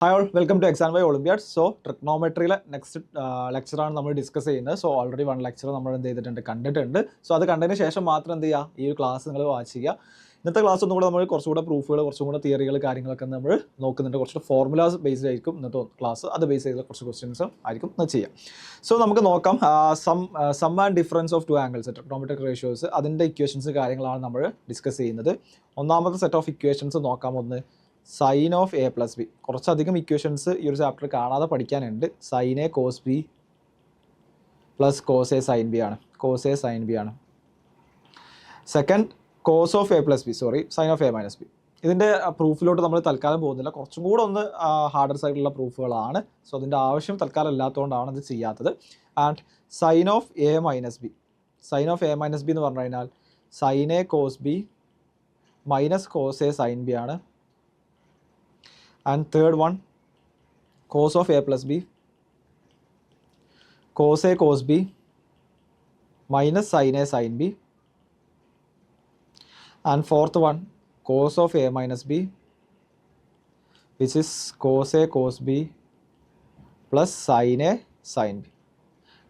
Hi all welcome to exam by olympiad. So ട്രിഗ്നോമെട്രിയിലെ next ലെക്ചറാണ് നമ്മൾ ഡിസ്കസ് ചെയ്യുന്നത്. സോ ഓൾറെഡി 1 ലെക്ചർ നമ്മൾ എന്ത് ചെയ്തിട്ടുണ്ട്, കണ്ടിട്ടുണ്ട്. സോ അത് കണ്ടതിന് ശേഷം മാത്രം എന്ത് ചെയ്യുക, ഈ ഒരു ക്ലാസ് നിങ്ങൾ വാച്ച് ചെയ്യുക. ഇന്നത്തെ ക്ലാസ് ഒന്നും കൂടെ നമ്മൾ കുറച്ചുകൂടെ പ്രൂഫുകൾ, കുറച്ചും കൂടെ തിയറികൾ, കാര്യങ്ങളൊക്കെ നമ്മൾ നോക്കുന്നുണ്ട്. കുറച്ചുകൂടെ ഫോർമുലാസ് ബേസ്ഡ് ആയിരിക്കും ഇന്നത്തെ ക്ലാസ്. അത് ബേസ് ചെയ്ത കുറച്ച് ക്വസ്റ്റ്യൻസ് ആയിരിക്കും ഇന്ന് ചെയ്യാം. സോ നമുക്ക് നോക്കാം. Sum and difference of two angles, trigonometric ratios, അതിൻ്റെ ഇക്വേഷൻസ് കാര്യങ്ങളാണ് നമ്മൾ ഡിസ്കസ് ചെയ്യുന്നത്. ഒന്നാമത്തെ സെറ്റ് ഓഫ് ഇക്വേഷൻസ് നോക്കാം. ഒന്ന് sine of A plus B. കുറച്ചധികം ഇക്വേഷൻസ് ഈ ഒരു ചാപ്റ്റർ കാണാതെ പഠിക്കാനുണ്ട്. Sine A cos B plus cos A sign B ആണ്. കോസ് എ സൈൻ ബി ആണ്. Second cos of A plus B, sine of A minus B. ഇതിൻ്റെ പ്രൂഫിലോട്ട് നമ്മൾ തൽക്കാലം പോകുന്നില്ല. കുറച്ചും കൂടെ ഒന്ന് ഹാർഡർ സൈഡിലുള്ള പ്രൂഫുകളാണ്. സോ അതിൻ്റെ ആവശ്യം തൽക്കാലം ഇല്ലാത്തതുകൊണ്ടാണ് ഇത് ചെയ്യാത്തത്. And sine of A minus B. Sine of A minus B എന്ന് പറഞ്ഞു കഴിഞ്ഞാൽ sine A cos B minus cos A sign B ആണ്. And third one, cos of a plus b, cos a cos b minus sin a sin b. And fourth one, cos of a minus b, which is cos a cos b plus sin a sin b.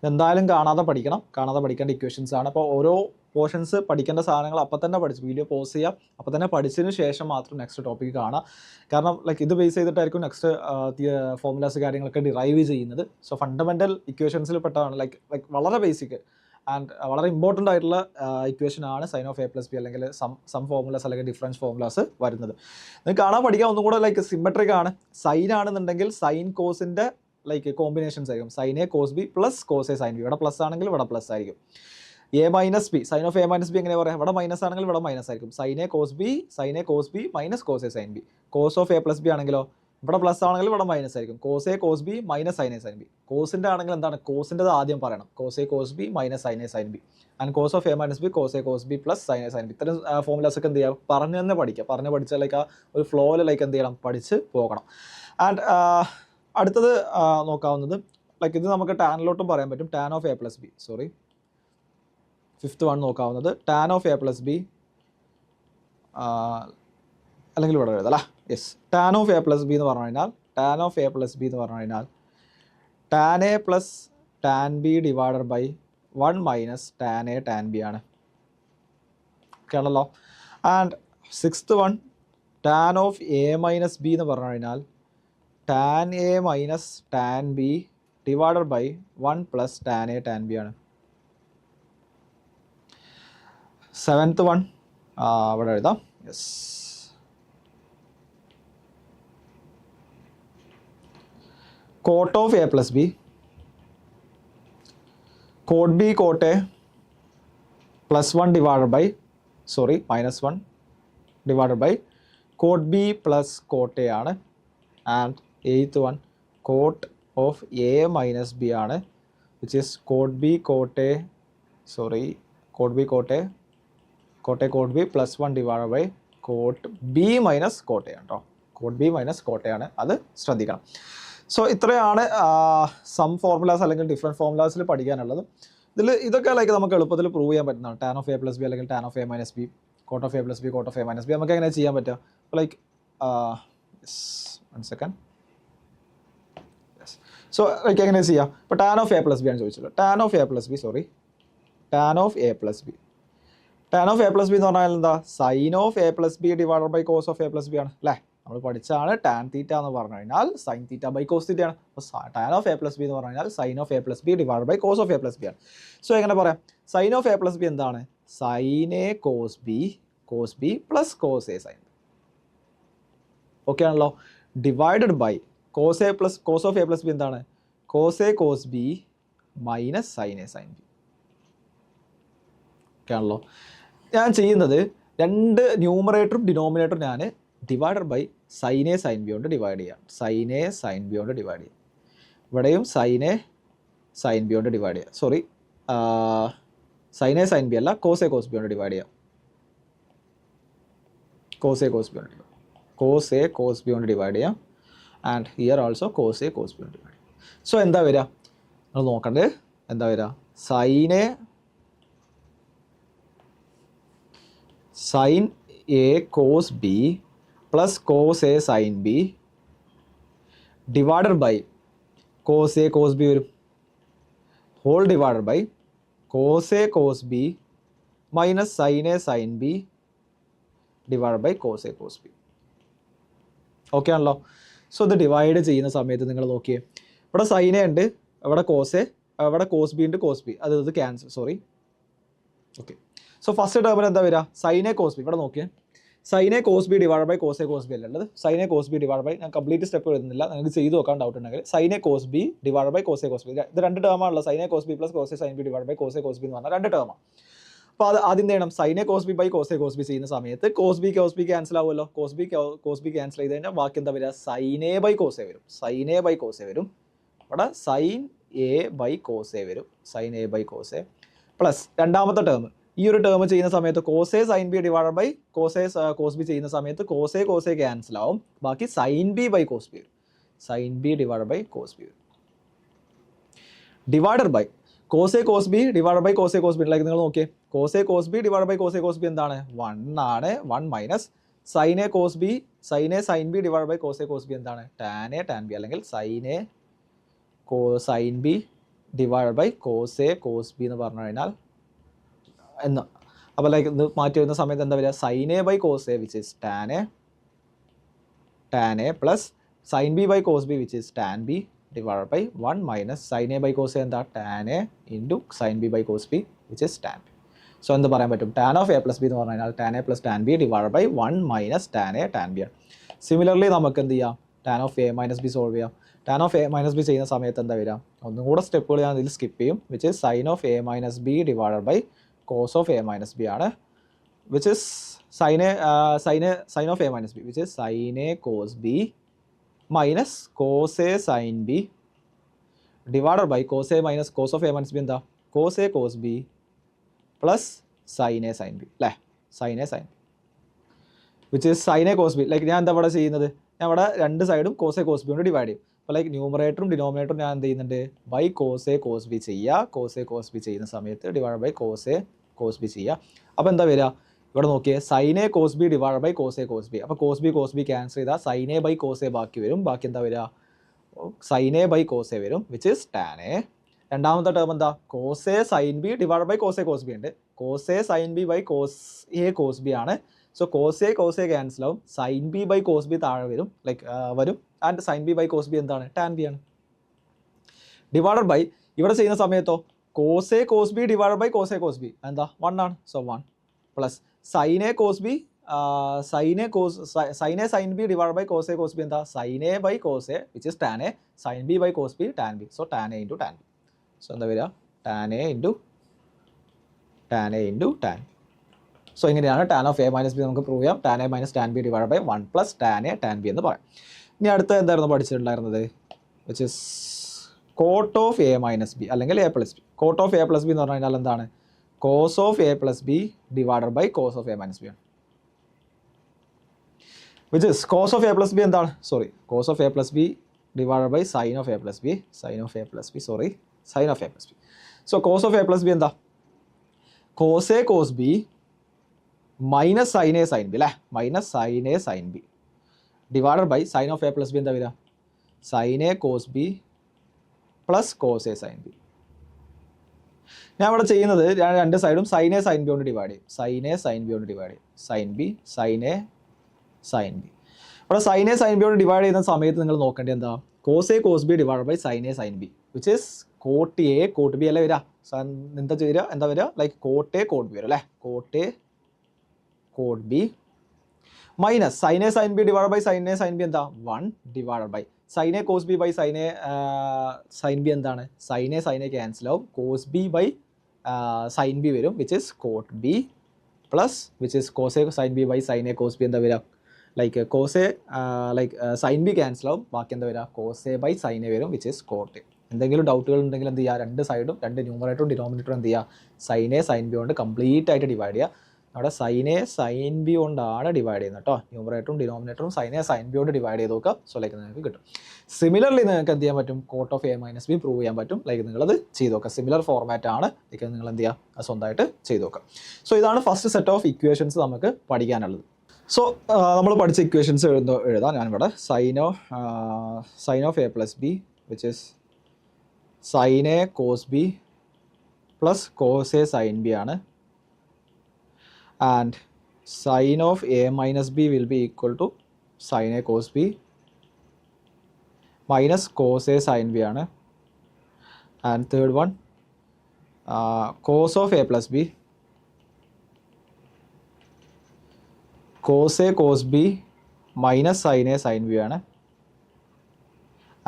എന്തായാലും കാണാതെ പഠിക്കേണ്ട equations ആണ്. അപ്പോൾ ഓരോ portions പഠിക്കേണ്ട സാധനങ്ങൾ അപ്പം തന്നെ പഠിച്ച് വീഡിയോ പോസ് ചെയ്യുക. അപ്പം തന്നെ പഠിച്ചതിന് ശേഷം മാത്രം നെക്സ്റ്റ് ടോപ്പിക്ക് കാണാം. കാരണം ഇത് ബേസ് ചെയ്തിട്ടായിരിക്കും നെക്സ്റ്റ് ഫോർമുലാസ് കാര്യങ്ങളൊക്കെ ഡിറൈവ് ചെയ്യുന്നത്. സോ ഫണ്ടമെൻ്റൽ ഇക്വേഷൻസിൽ പെട്ടതാണ്. വളരെ ബേസിക് ആൻഡ് വളരെ ഇമ്പോർട്ടൻ്റ് ആയിട്ടുള്ള ഇക്വേഷൻ ആണ് sine of A plus B, അല്ലെങ്കിൽ സം ഫോർമുലാസ് അല്ലെങ്കിൽ ഡിഫറൻസ് ഫോർമുലാസ് വരുന്നത്. നിങ്ങൾക്ക് കാണാൻ പഠിക്കാൻ ഒന്നും കൂടെ സിമെട്രിക് ആണ്. സൈൻ ആണെന്നുണ്ടെങ്കിൽ സൈൻ കോസിൻ്റെ കോമ്പിനേഷൻസ് ആയിരിക്കും. Sine A cos B plus cos A sign B. ഇവിടെ പ്ലസ് ആണെങ്കിൽ ഇവിടെ പ്ലസ് ആയിരിക്കും. A minus B, sine of A minus B എങ്ങനെ പറയാം? ഇവിടെ മൈനസ് ആണെങ്കിൽ ഇവിടെ മൈനസ് ആയിരിക്കും. Sine A cos B minus cos A sign B. Cos of A plus B ആണെങ്കിലോ ഇവിടെ പ്ലസ് ആണെങ്കിൽ ഇവിടെ മൈനസ് ആയിരിക്കും. Cos A cos B minus sine A sign B. കോസിൻ്റെ ആണെങ്കിൽ എന്താണ്, കോസിൻ്റെ ആദ്യം പറയണം. Cos A cos B minus sine A sign B. And cos of A minus B cos A cos B plus sine A sign B. ഇത്തരം formulas ഒക്കെ എന്ത് ചെയ്യുക, പറഞ്ഞ് തന്നെ പഠിക്കുക. പറഞ്ഞ് പഠിച്ചാൽ ആ ഒരു ഫ്ലോയിൽ എന്ത് ചെയ്യണം, പഠിച്ച് പോകണം. ആൻഡ് അടുത്തത് നോക്കാവുന്നത് ഇത് നമുക്ക് ടാനിലോട്ടും പറയാൻ പറ്റും. Tan of A plus B, fifth one നോക്കാവുന്നത് tan of A plus B, അല്ലെങ്കിൽ ഇവിടെ എഴുതാം അല്ലേ. Yes, tan of A plus B എന്ന് പറഞ്ഞു കഴിഞ്ഞാൽ tan A plus tan B divided by 1 minus tan A tan B ആണ്. ഓക്കെ ആണല്ലോ. And sixth one tan of A minus B എന്ന് പറഞ്ഞു കഴിഞ്ഞാൽ tan A minus tan B divided by 1 plus tan A tan B ആണ്. Seventh one ഇവിടെ എഴുതാം. Yes, cot of A plus B, cot B cot A plus 1 divided by minus 1 divided by cot B plus cot A ആണ്. And eighth one cot of A minus B ആണ്, which is cot B cot A cot B plus 1 divide by cot B minus cot A ആണ് കേട്ടോ. Cot B minus cot A ആണ്, അത് ശ്രദ്ധിക്കണം. So ഇത്രയാണ് some formulas അല്ലെങ്കിൽ different ഫോർമുലാസിൽ പഠിക്കാനുള്ളത്. ഇതൊക്കെ നമുക്ക് എളുപ്പത്തിൽ പ്രൂവ് ചെയ്യാൻ പറ്റുന്നതാണ്. Tan of A plus B അല്ലെങ്കിൽ tan of A minus B, cot of A plus B, cot of A minus B, നമുക്ക് എങ്ങനെ ചെയ്യാൻ പറ്റുക? One second. സോ എങ്ങനെ ചെയ്യാം? ഇപ്പോൾ tan of A plus B ആണ് ചോദിച്ചത്. Tan of A plus B എന്ന് പറഞ്ഞാൽ എന്താ? Sine of A plus B divided by cos of A plus B ആണ് അല്ലേ. നമ്മൾ പഠിച്ചാണ് ടാൻ തീറ്റ എന്ന് പറഞ്ഞു കഴിഞ്ഞാൽ sine theta by cos theta ആണ്. അപ്പോൾ tan of A plus B എന്ന് പറഞ്ഞു കഴിഞ്ഞാൽ sine of A plus B divided by cos of A plus B ആണ്. സോ എങ്ങനെ പറയാം? Sine of A plus B എന്താണ്? Sine A cos B plus cos A sign B. Okay ആണല്ലോ. Divided by cos of A plus B എന്താണ്? Cos A cos B minus sine A sign B. Okay ആണല്ലോ. ഞാൻ ചെയ്യുന്നത് രണ്ട് ന്യൂമറേറ്ററും ഡിനോമിനേറ്ററും ഞാൻ divided by sine A sign B കൊണ്ട് ഡിവൈഡ് ചെയ്യാം. ഇവിടെയും സൈൻ എ സൈൻ ബി കൊണ്ട് ഡിവൈഡ് ചെയ്യാം. സൈൻ എ സൈൻ ബി അല്ല, കോസ് എ കോസ് ബി കൊണ്ട് ഡിവൈഡ് ചെയ്യാം. കോസ് എ കോസ് ബി കൊണ്ട് ഡിവൈഡ് ചെയ്യാം. And here also cos A cos B കൊണ്ട് ഡിവൈഡ് ചെയ്യാം. സോ എന്താ വരിക? നമ്മൾ നോക്കണ്ടേ എന്താ വരിക? Sine A cos B plus cos A sign B divided by cos A cos B വരും, whole divided by cos A cos B minus sine A sign B divide by cos A cos B. Okay ആണല്ലോ. So ഇത് divide ചെയ്യുന്ന സമയത്ത് നിങ്ങൾ നോക്കിയേ, ഇവിടെ sine A ഉണ്ട്, ഇവിടെ കോസ് എ, ഇവിടെ കോസ് ബി ഉണ്ട്, കോസ് ബി അത് cancel, sorry. Okay, so first ടേമിൽ എന്താ വരിക? Sine A cos B. ഇവിടെ നോക്കിയേ, sine A cos B divide by cos A cos B അല്ല ഉള്ളത്. Sine A cos B divide by, ഞാൻ കംപ്ലീറ്റ് സ്റ്റെപ്പ് എഴുതുന്നില്ല, നിങ്ങൾക്ക് ചെയ്ത് നോക്കാൻ ഡൗട്ട് ഉണ്ടെങ്കിൽ sine A cos B divide by cos A cos B. ഇത് രണ്ട് ടേമാണല്ലോ, sine A cos B plus cos A sign B divide by cos A cos B എന്ന് പറഞ്ഞാൽ രണ്ട് ടേമാണ്. അപ്പോൾ അത് ആദ്യം എന്ത് ചെയ്യണം? Sine A cos B by cos A cos B ചെയ്യുന്ന സമയത്ത് കോസ് ബി ക്യാൻസൽ ആവുമല്ലോ. കോസ് ബി ക്യാൻസൽ ചെയ്ത് കഴിഞ്ഞാൽ ബാക്കി എന്താ വരിക? Sign A by cos A വരും. Sine A by cos A വരും. ഇവിടെ sine A by cos A വരും. Sine A by cos A plus രണ്ടാമത്തെ ടേം, ഈ ഒരു ടേം ചെയ്യുന്ന സമയത്ത് cos A sign B divide by cos A cos B ചെയ്യുന്ന സമയത്ത് കോസ് എ ക്യാൻസൽ ആവും. ബാക്കി sine B by cos B വരും. Sine B divide by cos B വരും. Divided by cos A cos B divide by cos A cos B. Like നിങ്ങൾ നോക്കിയേ, cos A cos B divide by cos A cos B എന്താണ്? 1 ആണ്. 1 minus sine A cos B sine A sign B divide by cos A cos B എന്താണ്? Tan A tan B, അല്ലെങ്കിൽ sine A sign B divide by cos A cos B എന്ന് പറഞ്ഞു കഴിഞ്ഞാൽ എന്ന്. അപ്പോൾ like ഇത് മാറ്റി വരുന്ന സമയത്ത് എന്താ വരിക? Sign A by cos A which is tan A plus sine B by cos B which is tan B divide by 1 minus sign A by cos A എന്താ? Tan A into sine B by cos B which is tan B. So എന്ത് പറയാൻ പറ്റും? Tan of A plus B എന്ന് പറഞ്ഞു കഴിഞ്ഞാൽ tan A plus tan B divide by 1 minus tan A tan B ആണ്. Similarly നമുക്ക് എന്ത് ചെയ്യാം? Tan of A minus B solve ചെയ്യാം. Tan of A minus B ചെയ്യുന്ന സമയത്ത് എന്താ വരിക? ഒന്നും കൂടെ സ്റ്റെപ്പുകൾ ഞാൻ ഇതിൽ സ്കിപ്പ് ചെയ്യും. Which is sine of A minus B divide by cos of A minus B ആണ്. Which is sine of A minus B which is sine A cos B minus cos A sign B divide by cos A minus cos of A minus B എന്താ? Cos A cos B plus sine A sign B അല്ലേ? Sine A sign B which is sine A cos B. Like ഞാൻ എന്താ ഇവിടെ ചെയ്യുന്നത്? ഞാൻ ഇവിടെ രണ്ട് സൈഡും കോസ് എ കോസ് ബി കൊണ്ട് ഡിവൈഡ് ചെയ്യും. അപ്പോൾ ലൈക്ക് ന്യൂമറേറ്ററും ഡിനോമിനേറ്ററും ഞാൻ എന്ത് ചെയ്യുന്നുണ്ട്? By cos A cos B ചെയ്യുക. കോസ് എ കോസ് ബി ചെയ്യുന്ന സമയത്ത് divide by cos A cos B ചെയ്യുക. അപ്പോൾ എന്താ വരിക? ഇവിടെ നോക്കിയേ, sine A cos B divide by cos A cos B. അപ്പോൾ കോസ് ബി ക്യാൻസൽ ചെയ്താൽ sine A by cos A ബാക്കി വരും. ബാക്കി എന്താ വരിക? Sign A by cos A വരും വിച്ച് ഇസ് ടാൻ എ. രണ്ടാമത്തെ ടേം എന്താ? Cos A sign B divide by cos A cos B ഉണ്ട്. Cos A sign B by cos A cos B ആണ്. സോ കോസ് എ ക്യാൻസൽ ആവും. Sine B by cos B താഴെ വരും, like വരും. And sine B by cos B എന്താണ്? Tan B ആണ്. Divided by ഇവിടെ ചെയ്യുന്ന സമയത്തോ cos A cos B divide by cos A cos B എന്താ? 1 ആണ്. So 1 plus sine A cos B sine A sign B divide by cos A cos B എന്താ? Sine A by cos A which is tan A. Sign B by cos B tan B. So tan A into tan B. So എന്താ വരിക? Tan A into tan. So ഇങ്ങനെയാണ് tan of A minus B നമുക്ക് prove ചെയ്യാം. Tan A minus tan B divide by 1 plus tan A tan B എന്ന് പറയാം. ഇനി അടുത്ത എന്തായിരുന്നു പഠിച്ചിട്ടുണ്ടായിരുന്നത്? Which is cot of A minus B അല്ലെങ്കിൽ A plus B. Cot of A plus B എന്ന് പറഞ്ഞു കഴിഞ്ഞാൽ എന്താണ്? Cos of A plus B divided by cos of A minus B ആണ്. Which is cos of A plus B എന്താണ്? Sorry, cos of A plus B divided by sine of A plus B. Sine of A plus B. So cos of A plus B എന്താ? Cos A cos B minus sine A sign B അല്ലേ? Minus sine A sign B divided by sine of A plus B എന്താ വരിക? Sine A cos B plus cos A sign b. ഞാൻ ഇവിടെ ചെയ്യുന്നത് ഞാൻ രണ്ട് സൈഡും സൈൻ എ സൈൻ ബി കൊണ്ട് ഡിവൈഡ് ചെയ്യും. സൈൻ എ സൈൻ ബി കൊണ്ട് ഡിവൈഡ് ചെയ്യും. Sine B sine A sign B. ഇവിടെ സൈൻ എ സൈൻ ബി കൊണ്ട് ഡിവൈഡ് ചെയ്യുന്ന സമയത്ത് നിങ്ങൾ നോക്കേണ്ടത് എന്താ? Cos A cos B divide by sine A sign B which is cot A cot B അല്ലേ വരിക? എന്താ വരിക? Like cot A cot B വരും അല്ലേ? Cot A cot B minus sine A sign B divide by sine A sign B എന്താ? 1 divide by sine A cos B by sine A sign B എന്താണ്? Sine A cancel ആവും. Cos B by sine B വരും which is cot B plus which is cos A sign B by sine A cos B എന്താ വരിക? Like cos A sign B cancel ആവും. ബാക്കി എന്താ വരിക? Cos A by sine A വരും which is cot A. എന്തെങ്കിലും ഡൗട്ടുകൾ ഉണ്ടെങ്കിൽ എന്ത് ചെയ്യുക? രണ്ട് സൈഡും രണ്ട് ന്യൂമറേറ്ററും ഡിനോമിനേറ്ററും എന്ത് ചെയ്യുക? സൈൻ എ സൈൻ ബി കൊണ്ട് കംപ്ലീറ്റ് ആയിട്ട് ഡിവൈഡ് ചെയ്യുക. അവിടെ സൈൻ എ സൈൻ ബി കൊണ്ടാണ് ഡിവൈഡ് ചെയ്യുന്നത് കേട്ടോ. ന്യൂമറേറ്ററും ഡിനോമിനേറ്ററും സൈൻ എ സൈൻ ബി കൊണ്ട് ഡിവൈഡ് ചെയ്ത് നോക്കുക. സോ ലൈക്ക് നിങ്ങൾക്ക് കിട്ടും. സിമിലർലി നിങ്ങൾക്ക് എന്ത് ചെയ്യാൻ പറ്റും? Cot of A minus B prove ചെയ്യാൻ പറ്റും. ലൈക്ക് നിങ്ങളത് ചെയ്ത് നോക്കുക. സിമിലർ ഫോർമാറ്റ് ആണ്. ലൈക്ക് നിങ്ങൾ എന്ത് ചെയ്യുക? സ്വന്തമായിട്ട് ചെയ്ത് നോക്കുക. സോ ഇതാണ് ഫസ്റ്റ് സെറ്റ് ഓഫ് ഇക്വേഷൻസ് നമുക്ക് പഠിക്കാനുള്ളത്. സോ നമ്മൾ പഠിച്ച ഇക്വേഷൻസ് എഴുതാം ഞാനിവിടെ sine of A plus b which is sine A cos B plus cos A sign B ആണ്. And sine of A minus B will be equal to sine A cos B minus cos A sign B ആണ്. And third one cos of A plus B cos A cos B minus sine A sign B ആണ്.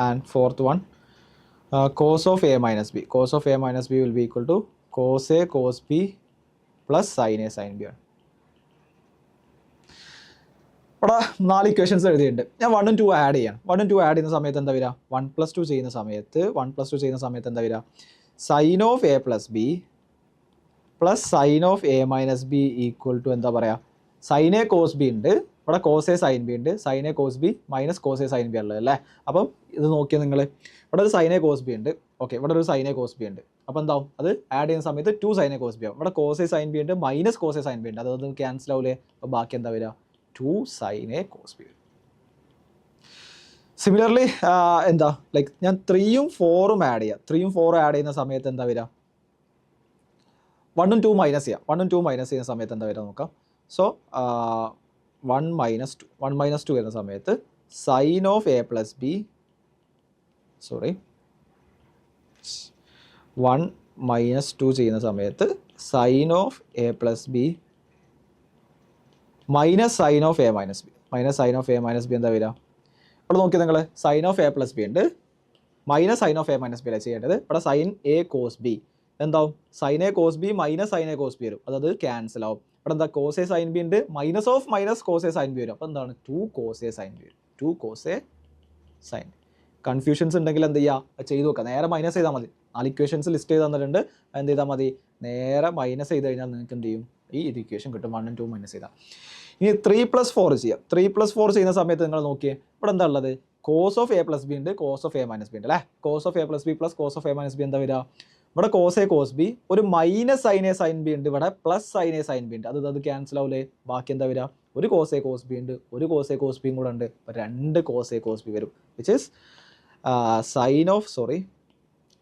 And fourth one cos of a minus b. Cos of a minus b will be equal to cos a cos b plus sin a sin b ആണ്. ഇവിടെ 4 equations എഴുതിയിട്ടുണ്ട്. ഞാൻ 1 ഉം 2 add ചെയ്യാം. 1 ഉം 2 add ചെയ്യുന്ന സമയത്ത് എന്താ വരിക? 1+2 ചെയ്യുന്ന സമയത്ത് എന്താ വരിക? Sine of A plus B plus sine of A minus B equal to എന്താ പറയുക? സൈൻ എ കോസ് ബി ഉണ്ട്, ഇവിടെ കോസ് എ സൈൻ ബി ഉണ്ട്, sine A cos B minus cos A sign B ഉള്ളത് അല്ലേ. അപ്പം ഇത് നോക്കിയാൽ നിങ്ങൾ ഇവിടെ ഒരു സൈൻ എ കോസ് ബി ഉണ്ട്, ഓക്കെ, ഇവിടെ ഒരു സൈൻ എ കോസ് ബി ഉണ്ട്. അപ്പോൾ എന്താവും? അത് ആഡ് ചെയ്യുന്ന സമയത്ത് 2 സൈൻ എ കോസ് ബി ആവും. ഇവിടെ കോസ് എ സൈൻ ബി ഉണ്ട്, minus cos A sign B ഉണ്ട്, അതൊന്ന് ക്യാൻസൽ ആവില്ലേ. അപ്പോൾ ബാക്കി എന്താ വരിക? 2 sine A cos B. Similarly എന്താ ലൈക്ക് ഞാൻ 3ഉം 4ഉം ആഡ് ചെയ്യാം. 3ഉം 4ഉം ആഡ് ചെയ്യുന്ന സമയത്ത് എന്താ വരിക? 1ഉം 2 മൈനസ് ചെയ്യാം. 1ഉം 2 മൈനസ് ചെയ്യുന്ന സമയത്ത് എന്താ വരിക നോക്കാം. സോ 1 മൈനസ് 2 വരുന്ന സമയത്ത് sine of A plus b 1 minus 2 ചെയ്യുന്ന സമയത്ത് sine of A plus B minus sine of A minus B എന്താ വരിക? അവിടെ നോക്കി നിങ്ങൾ sine of A plus b ഉണ്ട്, minus sine of A minus b അല്ല ചെയ്യേണ്ടത്. ഇവിടെ സൈൻ എ കോസ് ബി എന്താവും? Sine A cos B minus sine A cos B വരും, അതത് ക്യാൻസൽ ആവും. ഇവിടെ എന്താ? കോസ് എ സൈൻ ബി ഉണ്ട്, minus of minus cos A sign B വരും. അപ്പോൾ എന്താണ്? 2 കോസ് എ സൈൻ ബി വരും. 2 കോസ് എ സൈൻ. കൺഫ്യൂഷൻസ് ഉണ്ടെങ്കിൽ എന്ത് ചെയ്യുക? ചെയ്ത് നോക്കുക. നേരെ മൈനസ് ചെയ്താൽ മതി. 4 ഇക്വേഷൻസ് ലിസ്റ്റ് ചെയ്ത് തന്നിട്ടുണ്ട്, എന്ത് ചെയ്താൽ മതി? നേരെ മൈനസ് ചെയ്ത് കഴിഞ്ഞാൽ നിങ്ങൾക്ക് എന്ത് ചെയ്യും? ഈ ഇക്വേഷൻ കിട്ടും. 1 ഉം 2 മൈനസ് ചെയ്താൽ. ഇനി 3+4 ചെയ്യാം. 3+4 ചെയ്യുന്ന സമയത്ത് നിങ്ങൾ നോക്കിയേ, ഇവിടെ എന്താ ഉള്ളത്? Cos of A plus b ഉണ്ട്, cos of A minus b ഉണ്ട് അല്ലേ. Cos of A plus B plus cos of A minus B എന്താ വരിക? ഇവിടെ കോസ് എ കോസ് ബി, ഒരു minus sine A sign B ഉണ്ട്, ഇവിടെ plus sine A sign B ഉണ്ട്, അത് ക്യാൻസൽ ആവില്ലേ. ബാക്കി എന്താ വരിക? ഒരു കോസ് എ കോസ് ബി ഉണ്ട്, ഒരു കോസ് എ കോസ് ബിയും കൂടെ ഉണ്ട്, 2 കോസ് എ കോസ് ബി വരും. Which is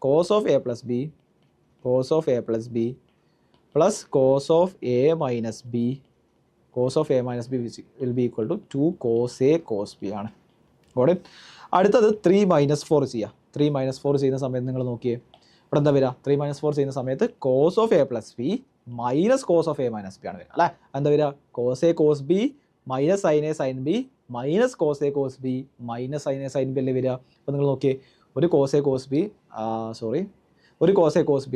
cos of a plus b plus cos of a minus b which will be equal to 2 cos a cos b ആണ്. Got it? അടുത്തത് 3-4 ചെയ്യാം. 3-4 ചെയ്യുന്ന സമയത്ത് നിങ്ങൾ നോക്കിയേ, ഇവിടെ എന്താ വരിക? 3-4 ചെയ്യുന്ന സമയത്ത് cos of a plus b minus cos of A minus B ആണ് വരിക അല്ലേ. എന്താ വരിക? Cos A cos B minus sine A sign B minus cos A cos B minus sine A sign B അല്ലേ വരിക. അപ്പോൾ നിങ്ങൾ നോക്കിയേ, ഒരു കോസ് എ കോസ് ബി ഉണ്ട്, ഒരു കോസ് എ കോസ്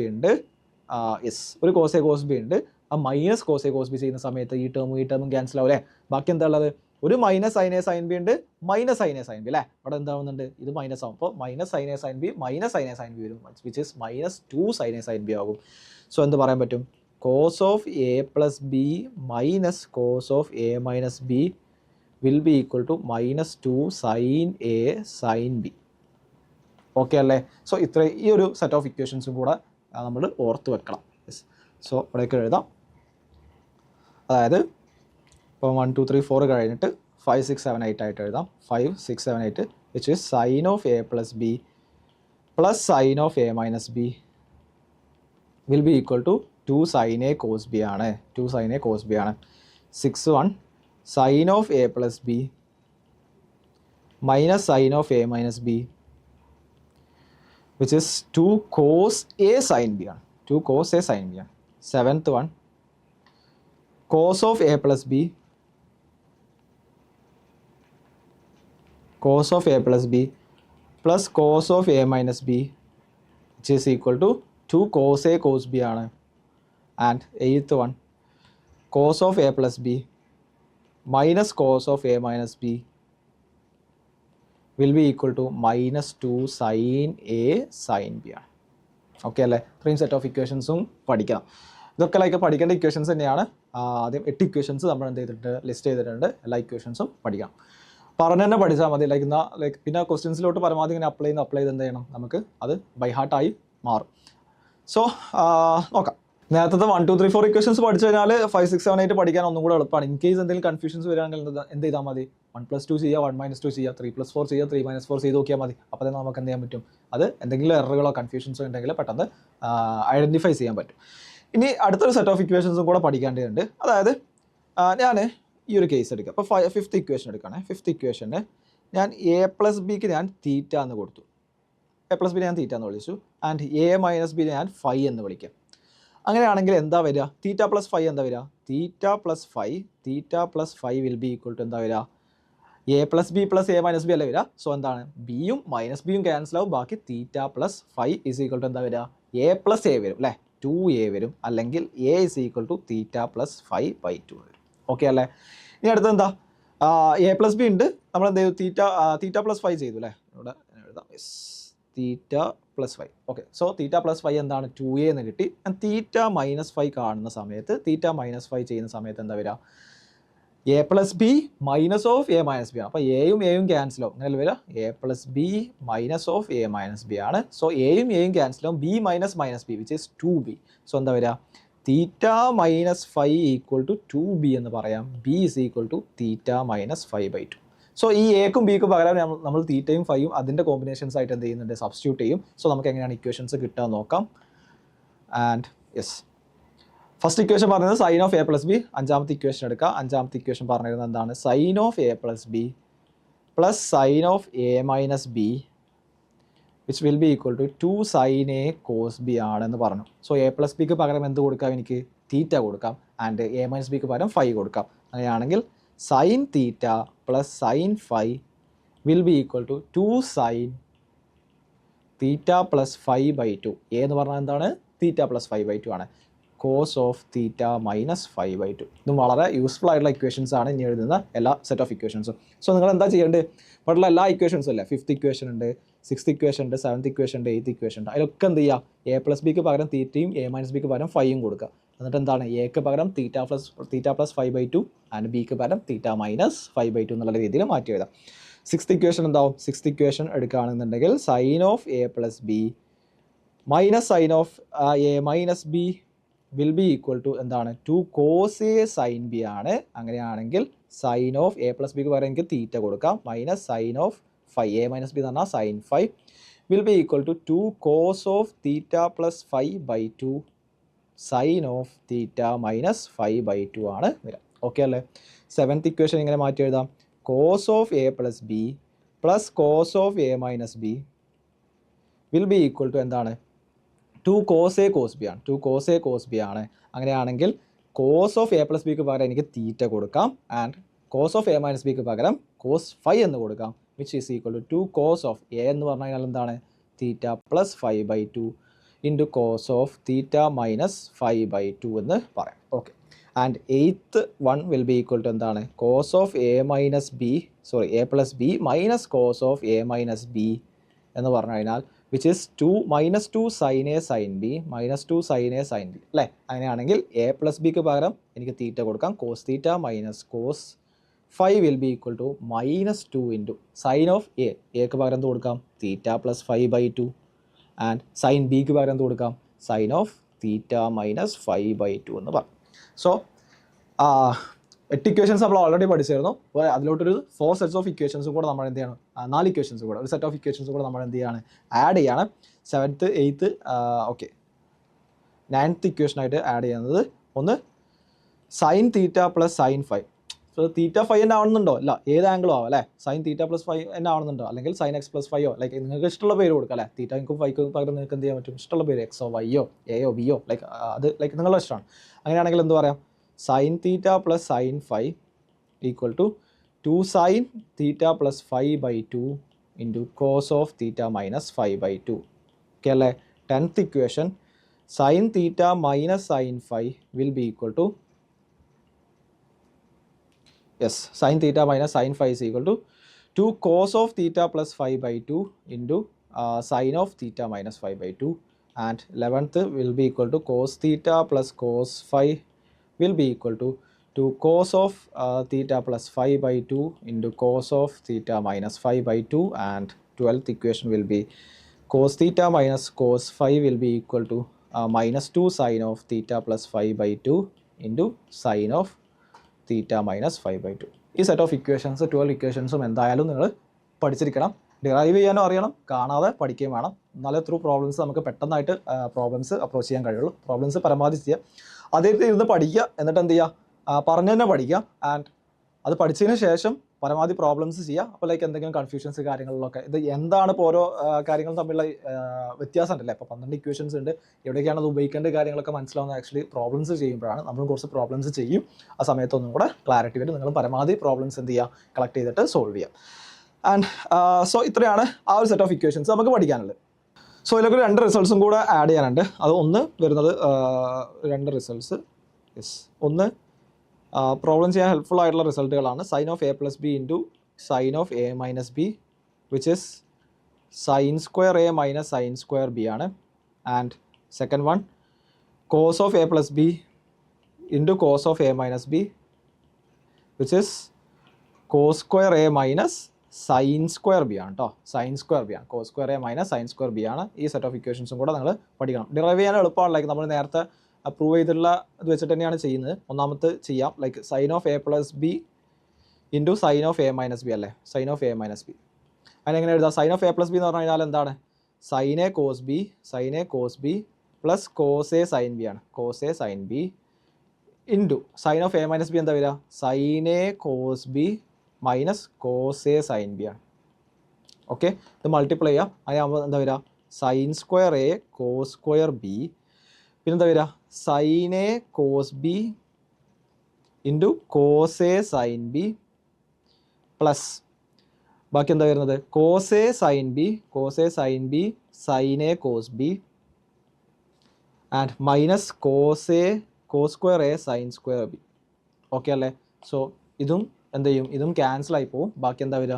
ബി ഉണ്ട്. ആ minus cos A cos B ചെയ്യുന്ന സമയത്ത് ഈ ടേമും ക്യാൻസൽ ആവും അല്ലേ. ബാക്കി എന്താ ഉള്ളത്? ഒരു minus sine A sign B ഉണ്ട്, minus sine A sign B അല്ലേ. അവിടെ എന്താവുന്നുണ്ട്? ഇത് മൈനസ് ആവും. അപ്പോൾ minus sine A sign B minus sine A sign B വരും, which is -2 sine A sign b ആകും. സോ എന്ത് പറയാൻ പറ്റും? Cos of A plus B minus cos of A minus B will be equal to -2 sine A sign B. Okay അല്ലേ. So ഈ ഒരു set of ഇക്വേഷൻസും കൂടെ നമ്മൾ ഓർത്ത് വെക്കണം. സോ ഇവിടേക്ക് എഴുതാം. അതായത് ഇപ്പോൾ 1 2 3 4 കഴിഞ്ഞിട്ട് 5 6 7 8 ആയിട്ട് എഴുതാം. 5 6 7 8 which is sine of A plus B plus sine of A minus B will be equal to 2 sine A cos B ആണ്. 2 സൈൻ എ കോസ് ബി ആണ്. 6 1 sine of A plus B minus sine of A minus B which is 2 cos a sin b ആണ്. 2 cos a sin b ആണ്. 7th one cos of a plus b plus cos of a minus b which is equal to 2 cos a cos b ആണ്. And 8th one cos of a plus b minus cos of a minus b will be equal to -2 sin a sin b ആണ്. Okay അല്ലേ. ഇത്രയും set of ഇക്വേഷൻസും പഠിക്കണം. ഇതൊക്കെ like പഠിക്കേണ്ട equations തന്നെയാണ്. ആദ്യം 8 equations നമ്മൾ എന്ത് ചെയ്തിട്ടുണ്ട്? ലിസ്റ്റ് ചെയ്തിട്ടുണ്ട്. എല്ലാ ഇക്വേഷൻസും പഠിക്കണം. പറഞ്ഞു തന്നെ പഠിച്ചാൽ മതി. ലൈക്ക് പിന്നെ ക്വസ്റ്റ്യൻസിലോട്ട് പരമാവധി ഇങ്ങനെ അപ്ലൈ ചെയ്ത് എന്ത് ചെയ്യണം? നമുക്ക് അത് ബൈ ഹാർട്ടായി മാറും. സോ നോക്കാം. നേരത്തെ 1 2 3 4 ഇക്വേഷൻസ് പഠിച്ചു കഴിഞ്ഞാൽ 5 6 7 8 പഠിക്കാൻ ഒന്നും കൂടെ എളുപ്പമാണ്. ഇൻ കേസ് എന്തെങ്കിലും കൺഫ്യൂഷൻസ് വരികയാണെങ്കിൽ എന്ത് ചെയ്താൽ മതി, 1+2 ചെയ്യുക, 1 - 2 ചെയ്യുക, 3+4 ചെയ്യുക, 3 - 4 ചെയ്ത് നോക്കിയാൽ മതി. അപ്പോൾ തന്നെ നമുക്ക് എന്ത് ചെയ്യാൻ പറ്റും, അത് എന്തെങ്കിലും എററുകളോ കൺഫ്യൂഷൻസോ ഉണ്ടെങ്കിൽ പെട്ടെന്ന് ഐഡൻറ്റിഫൈ ചെയ്യാൻ പറ്റും. ഇനി അടുത്തൊരു സെറ്റ് ഓഫ് ഇക്വേഷൻസും കൂടെ പഠിക്കേണ്ടതുണ്ട്. അതായത് ഞാൻ ഈ ഒരു കേസ് എടുക്കാം. അപ്പോൾ 5th ഇക്വേഷൻ എടുക്കുകയാണെ. 5th ഇക്വേഷന് ഞാൻ a+bക്ക് ഞാൻ തീറ്റ എന്ന് കൊടുത്തു. a+b ഞാൻ തീറ്റ എന്ന് വിളിച്ചു. ആൻഡ് a - b ഞാൻ ഫൈ എന്ന് വിളിക്കാം. അങ്ങനെയാണെങ്കിൽ എന്താ വരിക, തീറ്റ പ്ലസ് ഫൈ എന്താ വരിക, theta plus phi will be equal to എന്താ വരിക, a+b പ്ലസ് a - b അല്ലേ വരിക. സോ എന്താണ്, ബിയും മൈനസ് ബിയും ക്യാൻസൽ ആവും. ബാക്കി theta plus phi is equal to എന്താ വരിക, a+a വരും അല്ലേ, 2a വരും. അല്ലെങ്കിൽ a is equal to theta plus phi by 2 വരും. ഓക്കെ അല്ലേ. ഇനി അടുത്ത് എന്താ, a+b ഉണ്ട്, നമ്മൾ എന്ത് ചെയ്തു, തീറ്റ പ്ലസ് ഫൈ ചെയ്തു അല്ലേ. ഇവിടെ എഴുതാം, തീറ്റ പ്ലസ് ഫൈ. ഓക്കെ, സോ തീറ്റ പ്ലസ് ഫൈ എന്താണ്, 2a എന്ന് കിട്ടി. തീറ്റ മൈനസ് ഫൈ കാണുന്ന സമയത്ത്, തീറ്റ മൈനസ് ഫൈ ചെയ്യുന്ന സമയത്ത് എന്താ വരിക, a+b minus of a - b ആണ്. അപ്പോൾ എയും എയും ക്യാൻസൽ ആവും. അങ്ങനെ വരിക, a+b minus of a - b ആണ്. സോ എയും എയും ക്യാൻസൽ ആവും, b minus b which is 2b. So എന്താ വരിക, theta minus phi equal to 2b എന്ന് പറയാം. b is equal to theta minus phi by 2. So ഈ എക്കും ബിക്കും പകരം നമ്മൾ തീറ്റയും ഫൈയും അതിൻ്റെ കോമ്പിനേഷൻസ് ആയിട്ട് എന്ത് ചെയ്യുന്നുണ്ട്, സബ്സ്റ്റിറ്റ്യൂട്ട് ചെയ്യും. സോ നമുക്ക് എങ്ങനെയാണ് ഇക്വേഷൻസ് കിട്ടുക നോക്കാം. ആൻഡ് യെസ്, ഫസ്റ്റ് ഇക്വേഷൻ പറയുന്നത് സൈൻ ഓഫ് a+b. അഞ്ചാമത്തെ ഇക്വേഷൻ എടുക്കുക. അഞ്ചാമത്തെ ഇക്വേഷൻ പറഞ്ഞിരുന്നത് എന്താണ്, sign of a+b plus sine of a - b which will be equal to 2 sin a cos b ആണെന്ന് പറഞ്ഞു. സോ a+bക്ക് പകരം എന്ത് കൊടുക്കാം, എനിക്ക് തീറ്റ കൊടുക്കാം. ആൻഡ് a - bക്ക് പകരം ഫൈ കൊടുക്കാം. അങ്ങനെയാണെങ്കിൽ sine theta plus sine phi will be equal to 2 sin theta plus phi by 2. A എന്ന് പറഞ്ഞാൽ എന്താണ്, തീറ്റ പ്ലസ് ഫൈ ബൈ 2 ആണ്. Cos of theta minus phi by 2. ഇതും വളരെ യൂസ്ഫുൾ ആയിട്ടുള്ള ഇക്വേഷൻസ് ആണ് ഇനി എഴുതുന്ന എല്ലാ സെറ്റ് ഓഫ് ഇക്വേഷൻസും. സോ നിങ്ങൾ എന്താ ചെയ്യേണ്ടത്, ഇവിടെയുള്ള എല്ലാ ഇക്വേഷൻസും അല്ലേ, 5th ഇക്വേഷൻ ഉണ്ട്, 6th ഇക്വേഷൻ ഉണ്ട്, 7th ഇക്വേഷൻ ഉണ്ട്, 8th ഇക്വേഷൻ ഉണ്ട്. അതിലൊക്കെ എന്ത് ചെയ്യുക, a+bക്ക് പകരം തീറ്റയും a - bക്ക് പകരം ഫൈയും കൊടുക്കുക. എന്നിട്ട് എന്താണ്, എക്ക് പകരം theta plus phi by 2 and ബിക്ക് പകരം തീറ്റ മൈനസ് ഫൈ ബൈ 2 എന്നുള്ള രീതിയിൽ മാറ്റി എഴുതാം. 6th ഇക്വേഷൻ എന്താവും, 6th ഇക്വേഷൻ എടുക്കുകയാണെന്നുണ്ടെങ്കിൽ sine of a+b minus sine of a - b will be equal to എന്താണ്, 2 cos a sin b ആണ്. അങ്ങനെയാണെങ്കിൽ സൈൻ ഓഫ് a+bക്ക് പകരം എനിക്ക് തീറ്റ കൊടുക്കാം, minus sine of phi a - b എന്ന് പറഞ്ഞാൽ sine phi will be equal to 2 cos of theta plus phi by 2 sine of theta minus phi by 2 ആണ് വരിക. Okay അല്ലേ. 7th ഇക്വേഷൻ ഇങ്ങനെ മാറ്റി എഴുതാം, cos of a+b plus cos of a - b will be equal to എന്താണ്, 2 cos a cos b ആണ്. 2 cos a cos b ആണ്. അങ്ങനെയാണെങ്കിൽ കോസ് ഓഫ് a+bക്ക് പകരം എനിക്ക് തീറ്റ കൊടുക്കാം. ആൻഡ് കോസ് ഓഫ് a - bക്ക് പകരം കോസ് ഫൈ എന്ന് കൊടുക്കാം, which is equal to 2 cos of a എന്ന് പറഞ്ഞു കഴിഞ്ഞാൽ എന്താണ്, theta plus phi by 2 into cos of theta minus phi by 2 എന്ന് പറയാം. Okay. And 8th one will be equal to എന്താണ്, cos of a+b minus cos of a - b എന്ന് പറഞ്ഞു കഴിഞ്ഞാൽ which is 2 sin a sin b minus 2 sin a sin b അല്ലേ. അങ്ങനെയാണെങ്കിൽ a+bക്ക് പകരം എനിക്ക് തീറ്റ കൊടുക്കാം, cos theta minus cos phi will be equal to -2 into sine of എക്ക് പകരം എന്ത് കൊടുക്കാം, theta plus phi by 2 and sine ബിക്ക് പകരം എന്ത് കൊടുക്കാം, sine of theta minus phi by 2 എന്ന് പറയും. സോ 8 ഇക്വേഷൻസ് നമ്മൾ ഓൾറെഡി പഠിച്ചിരുന്നു. അപ്പോൾ അതിലോട്ടൊരു 4 സെറ്റ്സ് ഓഫ് ഇക്വേഷൻസും കൂടെ നമ്മൾ എന്ത് ചെയ്യണം, 4 ഇക്വേഷൻസ് കൂടെ, ഒരു സെറ്റ് ഓഫ് ഇക്വേഷൻസ് കൂടെ നമ്മൾ എന്ത് ചെയ്യാണ്, ആഡ് ചെയ്യാണ്. 7th 8th okay 9th ഇക്വേഷനായിട്ട് add ചെയ്യുന്നത് ഒന്ന് sign theta plus sine phi. So theta phi തന്നെ ആവുന്നുണ്ടോ, അല്ല ഏത് ആംഗിളും ആവും അല്ലേ. സൈൻ തീറ്റ പ്ലസ് ഫൈ തന്നെ ആവുന്നുണ്ടോ, അല്ലെങ്കിൽ സൈൻ എക്സ് പ്ലസ് ഫൈയോ, ലൈക്ക് നിങ്ങൾക്ക് ഇഷ്ടമുള്ള പേര് കൊടുക്കുക അല്ലേ. തീറ്റയ്ക്കും ഫൈക്കും പകരം നിങ്ങൾക്ക് എന്ത് ചെയ്യാൻ പറ്റും, ഇഷ്ടമുള്ള പേര് എക്സോ വൈയോ എയോ ബിയോ, ലൈക്ക് അത് ലൈക്ക് നിങ്ങളുടെ ഇഷ്ടമാണ്. അങ്ങനെയാണെങ്കിൽ എന്ത് പറയാം, sine theta plus sine phi equal to 2 sin theta plus phi by 2 into cos of theta minus phi by 2. Okay അല്ലേ. 10th equation sine theta minus sine phi will be equal to sin theta minus sin phi is equal to 2 cos of theta plus phi by 2 into sin of theta minus phi by 2, and 11th will be equal to cos theta plus cos phi will be equal to 2 cos of theta plus phi by 2 into cos of theta minus phi by 2, and 12th equation will be cos theta minus cos phi will be equal to -2 sine of theta plus 5/2 into sine of theta minus 5/2. ഈ set of equations 12 ഇക്വേഷൻസും എന്തായാലും നിങ്ങൾ പഠിച്ചിരിക്കണം. Derive ചെയ്യാനും അറിയണം, കാണാതെ പഠിക്കുകയും വേണം. എന്നാലേ ത്രൂ പ്രോബ്ലംസ് നമുക്ക് പെട്ടെന്നായിട്ട് പ്രോബ്ലംസ് അപ്രോച്ച് ചെയ്യാൻ കഴിയുള്ളൂ. പ്രോബ്ലംസ് പരമാവധി ചെയ്യുക, അതേ ഇരുന്ന് പഠിക്കുക, എന്നിട്ട് എന്ത് ചെയ്യുക, പറഞ്ഞു തന്നെ പഠിക്കുക. ആൻഡ് അത് പഠിച്ചതിന് ശേഷം പരമാവധി പ്രോബ്ലംസ് ചെയ്യുക. അപ്പോൾ ലൈക്ക് എന്തെങ്കിലും കൺഫ്യൂഷൻസ് കാര്യങ്ങളിലൊക്കെ ഇത് എന്താണ് ഇപ്പോൾ ഓരോ കാര്യങ്ങളും തമ്മിലുള്ള വ്യത്യാസം ഉണ്ടല്ലേ. ഇപ്പോൾ 12 ഇക്വേഷൻസ് ഉണ്ട്, എവിടേക്കാണ് അത് ഉപയോഗിക്കേണ്ട കാര്യങ്ങളൊക്കെ മനസ്സിലാവുന്നത് ആക്ച്വലി പ്രോബ്ലംസ് ചെയ്യുമ്പോഴാണ്. നമ്മൾ കുറച്ച് പ്രോബ്ലംസ് ചെയ്യും, ആ സമയത്തൊന്നും കൂടെ ക്ലാരിറ്റി വരും. നിങ്ങൾ പരമാവധി പ്രോബ്ലംസ് എന്ത് ചെയ്യുക, കളക്ട് ചെയ്തിട്ട് സോൾവ് ചെയ്യുക. ആൻഡ് സോ ഇത്രയാണ് ആ ഒരു സെറ്റ് ഓഫ് ഇക്വേഷൻസ് നമുക്ക് പഠിക്കാനുള്ളത്. സോ ഇതിലൊക്കെ 2 റിസൾട്ട്സും കൂടെ ആഡ് ചെയ്യാനുണ്ട്. അത് ഒന്ന് വരുന്നത് 2 റിസൾട്ട്സ്, ഒന്ന് പ്രോബ്ലം ചെയ്യാൻ ഹെൽപ്ഫുൾ ആയിട്ടുള്ള റിസൾട്ടുകളാണ്. Sine of A plus B into sine of A minus B which is sine square A minus sign square b ആണ്. And second one cos of A plus B into cos of A minus B which is cos square A minus sign square b ആണ് കേട്ടോ. Sine square b ആണ്, cos square A minus sign square b ആണ്. ഈ set of ഇക്വേഷൻസും കൂടെ നിങ്ങൾ പഠിക്കണം. Derive ചെയ്യാൻ എളുപ്പമാണ്. ലൈക്ക് നമ്മൾ നേരത്തെ പ്രൂവ് ചെയ്തിട്ടുള്ള ഇത് വെച്ചിട്ട് തന്നെയാണ് ചെയ്യുന്നത്. ഒന്നാമത്തെ ചെയ്യാം, like sine of A plus B into sine of A minus b അല്ലേ, sine of A minus b. അതിനെങ്ങനെ എഴുതാം? Sine of A plus B എന്ന് പറഞ്ഞു കഴിഞ്ഞാൽ എന്താണ്? Sine A cos B plus cos A sign B ആണ്, cos A sign b into sine of A minus B എന്താ വരിക? Sine A cos B minus cos A sign B ആണ്. Okay, ഇത് multiply ചെയ്യാം. അതിനാകുമ്പോൾ എന്താ വരിക? Sine square A cos square B, പിന്നെന്താ വരിക? Sine A cos B into cos A sign B plus ബാക്കി എന്താ വരുന്നത്? Cos A sign B sine A cos B and minus cos square A sine square B. Okay അല്ലേ? So ഇതും എന്ത് ചെയ്യും? ഇതും ക്യാൻസൽ ആയി പോവും. ബാക്കി എന്താ വരിക?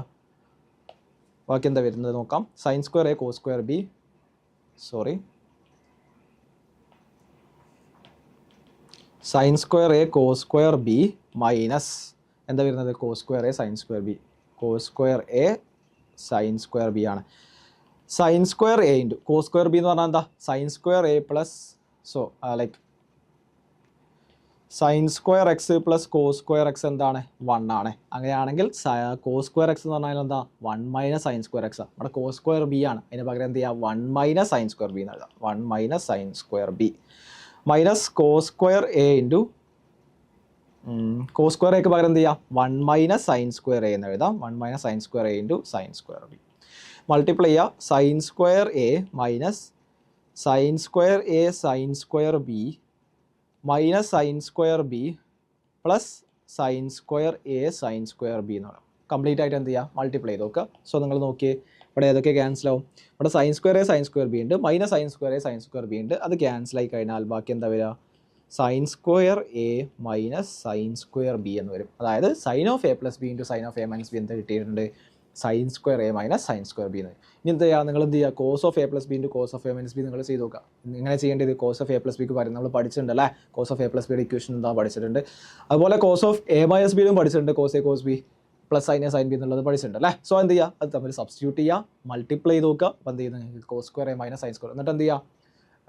ബാക്കി എന്താ വരുന്നത് നോക്കാം. Sine square A cos square b, sine square A cos square B minus എന്താ വരുന്നത്? Cos square A sine square B, cos square A sine square b ആണ്. Sine square A into cos square B എന്ന് പറഞ്ഞാൽ എന്താ? Sign square a plus like sine square X plus cos square x എന്താണ്? 1 ആണ്. അങ്ങനെയാണെങ്കിൽ cos square X എന്ന് പറഞ്ഞാൽ എന്താ? 1 മൈനസ് സൈൻ സ്ക്വയർ എക്സ്. നമ്മുടെ കോസ് സ്ക്വയർ ബി ആണ്, അതിന് പകരം എന്ത് ചെയ്യുക? 1 മൈനസ് സൈൻ സ്ക്വയർ ബി എന്ന് എഴുതാം. 1 minus sign square B minus cos square A into cos square എക്ക് പകരം എന്ത് ചെയ്യാം? 1 മൈനസ് സൈൻ സ്ക്വയർ എ എന്ന് എഴുതാം. 1 minus sign square A into sine square b multiply ചെയ്യുക. Sine square A minus sign square A sine square B minus sign square b plus sign square A sine square B എന്ന് പറയാം. Complete ആയിട്ട് എന്ത് ചെയ്യുക? Multiply ചെയ്ത് നോക്കുക. So നിങ്ങൾ നോക്കിയേ, ഇവിടെ ഏതൊക്കെ ക്യാൻസൽ ആവും? ഇവിടെ sine square A sine square b ഉണ്ട്, minus sign square A sine square b ഉണ്ട്. അത് ക്യാൻസൽ ആയി കഴിഞ്ഞാൽ ബാക്കി എന്താ വരിക? Sine square A minus sign square B എന്ന് വരും. അതായത് sine of A plus B into sine of A minus B എന്താ കിട്ടിയിട്ടുണ്ട്? Sine square A minus sign square B എന്ന്. ഇനി എന്താ ചെയ്യുക? നിങ്ങൾ എന്ത് ചെയ്യുക? Cos of A plus B into cos of A minus B നിങ്ങൾ ചെയ്ത് നോക്കുക. ഇങ്ങനെ ചെയ്യേണ്ടത് കോസ് ഓഫ് എ പ്ലസ് ബിക്ക് പറയും നമ്മൾ പഠിച്ചിട്ടുണ്ട് അല്ലേ? കോസ് ഓഫ് എ പ്ലസ് ബിയുടെ ഇക്വേഷൻ എന്താ പഠിച്ചിട്ടുണ്ട്. അതുപോലെ കോസ് ഓഫ് എ മൈനസ് ബിയിലും പഠിച്ചിട്ടുണ്ട്. Cos A cos B plus sine A sign B എന്നുള്ളത് പഠിച്ചിട്ടുണ്ട് അല്ലേ? സോ എന്ത് ചെയ്യുക? അത് തമ്മിൽ സബ്സ്റ്റിറ്റ്യൂട്ട് ചെയ്യുക, മൾട്ടിപ്ലൈ ചെയ്ത് നോക്കുക. അപ്പോൾ എന്ത് ചെയ്യുന്നത്? Cos square A minus sign square. എന്നിട്ട് എന്ത് ചെയ്യുക?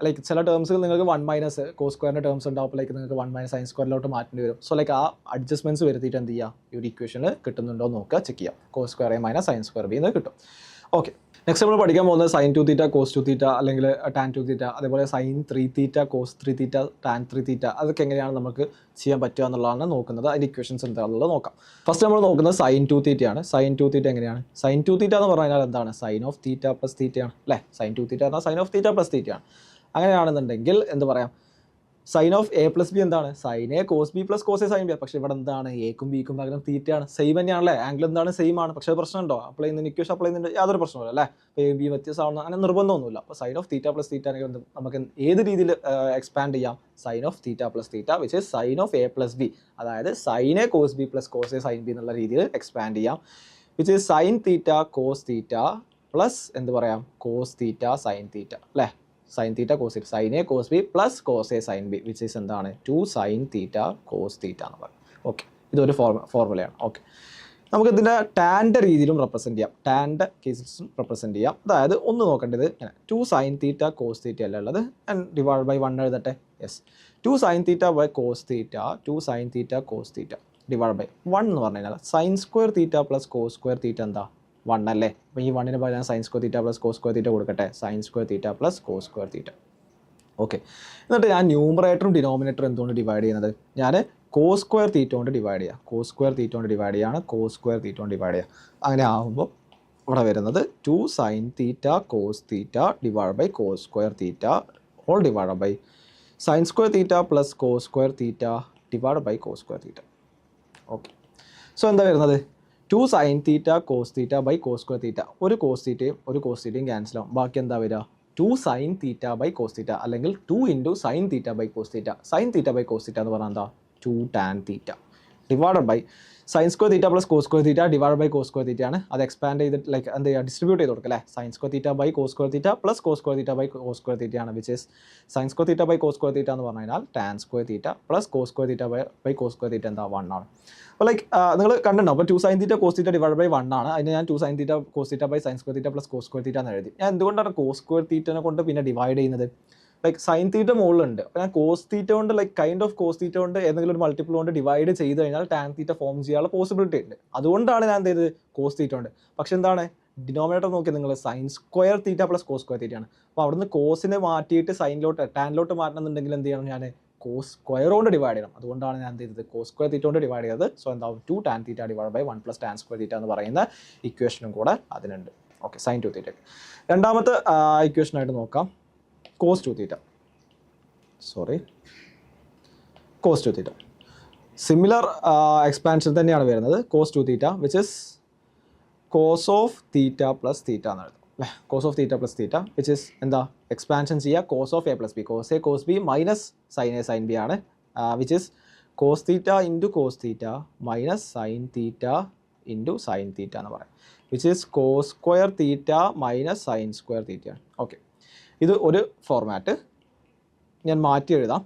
ലൈക്ക് ചില ടേംസുകൾ നിങ്ങൾക്ക് 1 മൈനസ് കോസ് സ്ക്വയറിൻ്റെ ടേംസ് ഉണ്ടാവും, ലൈക്ക് നിങ്ങൾക്ക് 1 മൈനസ് സൈൻ സ്ക്വയറിലോട്ട് മാറ്റേണ്ടി വരും. സോ ലൈക്ക് ആ അഡ്ജസ്റ്റ്മെൻറ്റ്സ് വരുത്തിയിട്ട് എന്ത് ചെയ്യുക? ഈ ഒരു ഇക്വേഷനിൽ കിട്ടുന്നുണ്ടോ നോക്കുക, ചെക്ക് ചെയ്യുക. Cos square A minus sign square B എന്ന് കിട്ടും. ഓക്കെ, നെക്സ്റ്റ് നമ്മൾ പഠിക്കാൻ പോകുന്നത് സൈൻ 2 തീറ്റ കോസ് 2 തീറ്റ അല്ലെങ്കിൽ ടാൻ 2 തീറ്റ, അതേപോലെ sin 3 theta cos 3 theta tan 3 theta. അതൊക്കെ എങ്ങനെയാണ് നമുക്ക് ചെയ്യാൻ പറ്റുക എന്നുള്ളതാണ് നോക്കുന്നത്. അതിൻ്റെ ഇക്വേഷൻസ് എന്താണെന്നുള്ളത് നോക്കാം. ഫസ്റ്റ് നമ്മൾ നോക്കുന്നത് സൈൻ 2 തീറ്റയാണ്. സൈൻ 2 തീറ്റ എങ്ങനെയാണ്? സൈൻ 2 തീറ്റ എന്ന് പറഞ്ഞാൽ എന്താണ്? സൈൻ ഓഫ് തീറ്റ പ്ലസ് തീറ്റയാണ് അല്ലേ? സൈൻ 2 തീറ്റ എന്നാൽ സൈൻ ഓഫ് തീറ്റ പ്ലസ് തീറ്റയാണ്. അങ്ങനെയാണെന്നുണ്ടെങ്കിൽ എന്ത് പറയാം? Sine of A plus B എന്താണ്? Sine A cos B plus cos A sign b. പക്ഷേ ഇവിടെ എന്താണ്? എക്കും ബിക്കും പകരം തീറ്റയാണ്. സെയിം തന്നെയാണല്ലേ? ആംഗിൾ എന്താണ്? സെയിം ആണ്. പക്ഷേ പ്രശ്നമുണ്ടോ? അപ്ലൈ ചെയ്യുന്ന ഇക്വേഷൻ അപ്ലൈ ചെയ്യുന്നുണ്ട്, യാതൊരു പ്രശ്നമില്ല അല്ലേ? അപ്പോൾ എ ബി വ്യത്യസ്തമാണെന്ന് അങ്ങനെ നിർബന്ധമൊന്നുമില്ല. അപ്പോൾ sine of theta plus theta ആണെങ്കിൽ നമുക്ക് ഏത് രീതിയിൽ എക്സ്പാൻഡ് ചെയ്യാം? Sine of theta plus theta which is sine of A plus b, അതായത് sine A cos B plus cos A sign b എന്നുള്ള രീതിയിൽ എക്സ്പാൻഡ് ചെയ്യാം. Which is sine theta cos theta plus എന്ത് പറയാം? കോസ് തീറ്റ സൈൻ തീറ്റ അല്ലേ? Sine theta cos theta, sine A cos B plus cos A sign B which is എന്താണ്? 2 sign theta cos theta എന്ന് പറയും. Okay, ഇതൊരു ഫോർമുലയാണ്. Okay, നമുക്കിതിൻ്റെ ടാൻ്റെ രീതിയിലും represent ചെയ്യാം, ടാൻ്റെ കേസസും റെപ്രസെൻറ്റ് ചെയ്യാം. അതായത് ഒന്ന് നോക്കേണ്ടത് ഇങ്ങനെ 2 sin തീറ്റ കോസ് തീറ്റ അല്ല ഉള്ളത്, ആൻഡ് ഡിവൈഡ് ബൈ 1 എഴുതട്ടെ. Yes, 2 sin theta by cos theta, 2 sin theta cos theta divide by 1 എന്ന് പറഞ്ഞു കഴിഞ്ഞാൽ sine square theta plus cos square theta എന്താ 1 അല്ലേ. അപ്പോൾ ഈ 1ന് പകരം sine square theta plus cos square theta കൊടുക്കട്ടെ, sine square theta plus cos square theta. Okay, എന്നിട്ട് ഞാൻ ന്യൂമറേറ്ററും ഡിനോമിനേറ്ററും എന്തുകൊണ്ട് ഡിവൈഡ് ചെയ്യുന്നത്, ഞാൻ കോസ് സ്ക്വയർ തീറ്റ കൊണ്ട് ഡിവൈഡ് ചെയ്യുക, കോസ് സ്ക്വയർ തീറ്റ കൊണ്ട് ഡിവൈഡ് ചെയ്യുകയാണ്, കോസ് സ്ക്വയർ തീറ്റ കൊണ്ട് ഡിവൈഡ് ചെയ്യുക. അങ്ങനെ ആകുമ്പോൾ ഇവിടെ വരുന്നത് 2 sin theta cos theta divide by cos square theta whole divide by sign square theta plus cos square theta divide by cos square theta. Okay, so എന്താ വരുന്നത് 2 sin theta cos theta by cos square theta, ഒരു cos തീറ്റയും cancel ആവും. ബാക്കി എന്താ വരിക 2 sin theta by cos theta, അല്ലെങ്കിൽ 2 into sin theta by cos theta. Sign theta by cos theta എന്ന് പറഞ്ഞാൽ എന്താ 2 tan theta divide by sign square theta plus cos square theta divide by cos square തീറ്റയാണ്. അത് expand ചെയ്തിട്ട് like എന്താ ചെയ്യുക, distribute ചെയ്ത് കൊടുക്കുക അല്ലേ. Sine square theta by cos square theta plus cos square theta by cos square തീറ്റയാണ്, which is sine square theta by cos square theta എന്ന് പറഞ്ഞു കഴിഞ്ഞാൽ tan square theta plus cos square theta by cos square theta എന്താ 1 ആണ്. അപ്പോൾ like നിങ്ങൾ കണ്ടിട്ടുണ്ടോ, അപ്പോൾ 2 sin theta cos theta divide by 1 ആണ്. അതിന് ഞാൻ 2 sin theta cos theta by sign square theta plus cos square theta എന്ന് എഴുതി. ഞാൻ എന്തുകൊണ്ടാണ് കോസ് സ്ക്വയർ തീറ്റനെ കൊണ്ട് പിന്നെ ഡിവൈഡ് ചെയ്യുന്നത്, ലൈക്ക് സൈൻ തീറ്റ മുകളിലുണ്ട്, അപ്പോൾ ഞാൻ കോസ് തീറ്റ കൊണ്ട് like kind of cos theta കൊണ്ട് ഏതെങ്കിലും ഒരു മൾട്ടിപ്പിൾ കൊണ്ട് ഡിവൈഡ് ചെയ്ത് കഴിഞ്ഞാൽ ടാൻ തീറ്റ ഫോം ചെയ്യാനുള്ള പോസിബിലിറ്റി ഉണ്ട്. അതുകൊണ്ടാണ് ഞാൻ എന്ത് ചെയ്തത് കോസ് തീറ്റ ഉണ്ട്. പക്ഷെ എന്താണ് ഡിനോമിനേറ്റർ നോക്കി നിങ്ങൾ sin square theta plus cos square തീറ്റയാണ്. അപ്പോൾ അവിടുന്ന് കോസിനെ മാറ്റിയിട്ട് സൈനിലോട്ട് ടാനിലോട്ട് മാറ്റണമെന്നുണ്ടെങ്കിൽ എന്ത് ചെയ്യണം, ഞാൻ കോസ് സ്ക്വയർ കൊണ്ട് ഡിവൈഡ് ചെയ്യണം. അതുകൊണ്ടാണ് ഞാൻ എന്ത് ചെയ്തത് കോസ് സ്ക്വയർ തീറ്റ കൊണ്ട് ഡിവൈഡ് ചെയ്തത്. സോ എന്താവും 2 tan theta divide by 1 + tan square theta എന്ന് പറയുന്ന ഇക്വേഷനും കൂടെ അതിനുണ്ട്. Okay, sin 2 theta. രണ്ടാമത്തെ ഇക്വേഷനായിട്ട് നോക്കാം cos 2 theta. Cos 2 theta similar expansion തന്നെയാണ് വരുന്നത്. Cos 2 theta which is cos of theta plus theta എന്ന് എഴുതും അല്ലേ. Cos of theta plus theta which is എന്താ എക്സ്പാൻഷൻ ചെയ്യുക cos of A plus B, cos A cos B minus sine A sign B ആണ്, which is cos theta into cos theta minus sin theta into sin theta എന്ന് പറയാം, which is cos square theta minus sign square തീറ്റയാണ്. Okay, ഇത് ഒരു format. ഞാൻ മാറ്റി എഴുതാം,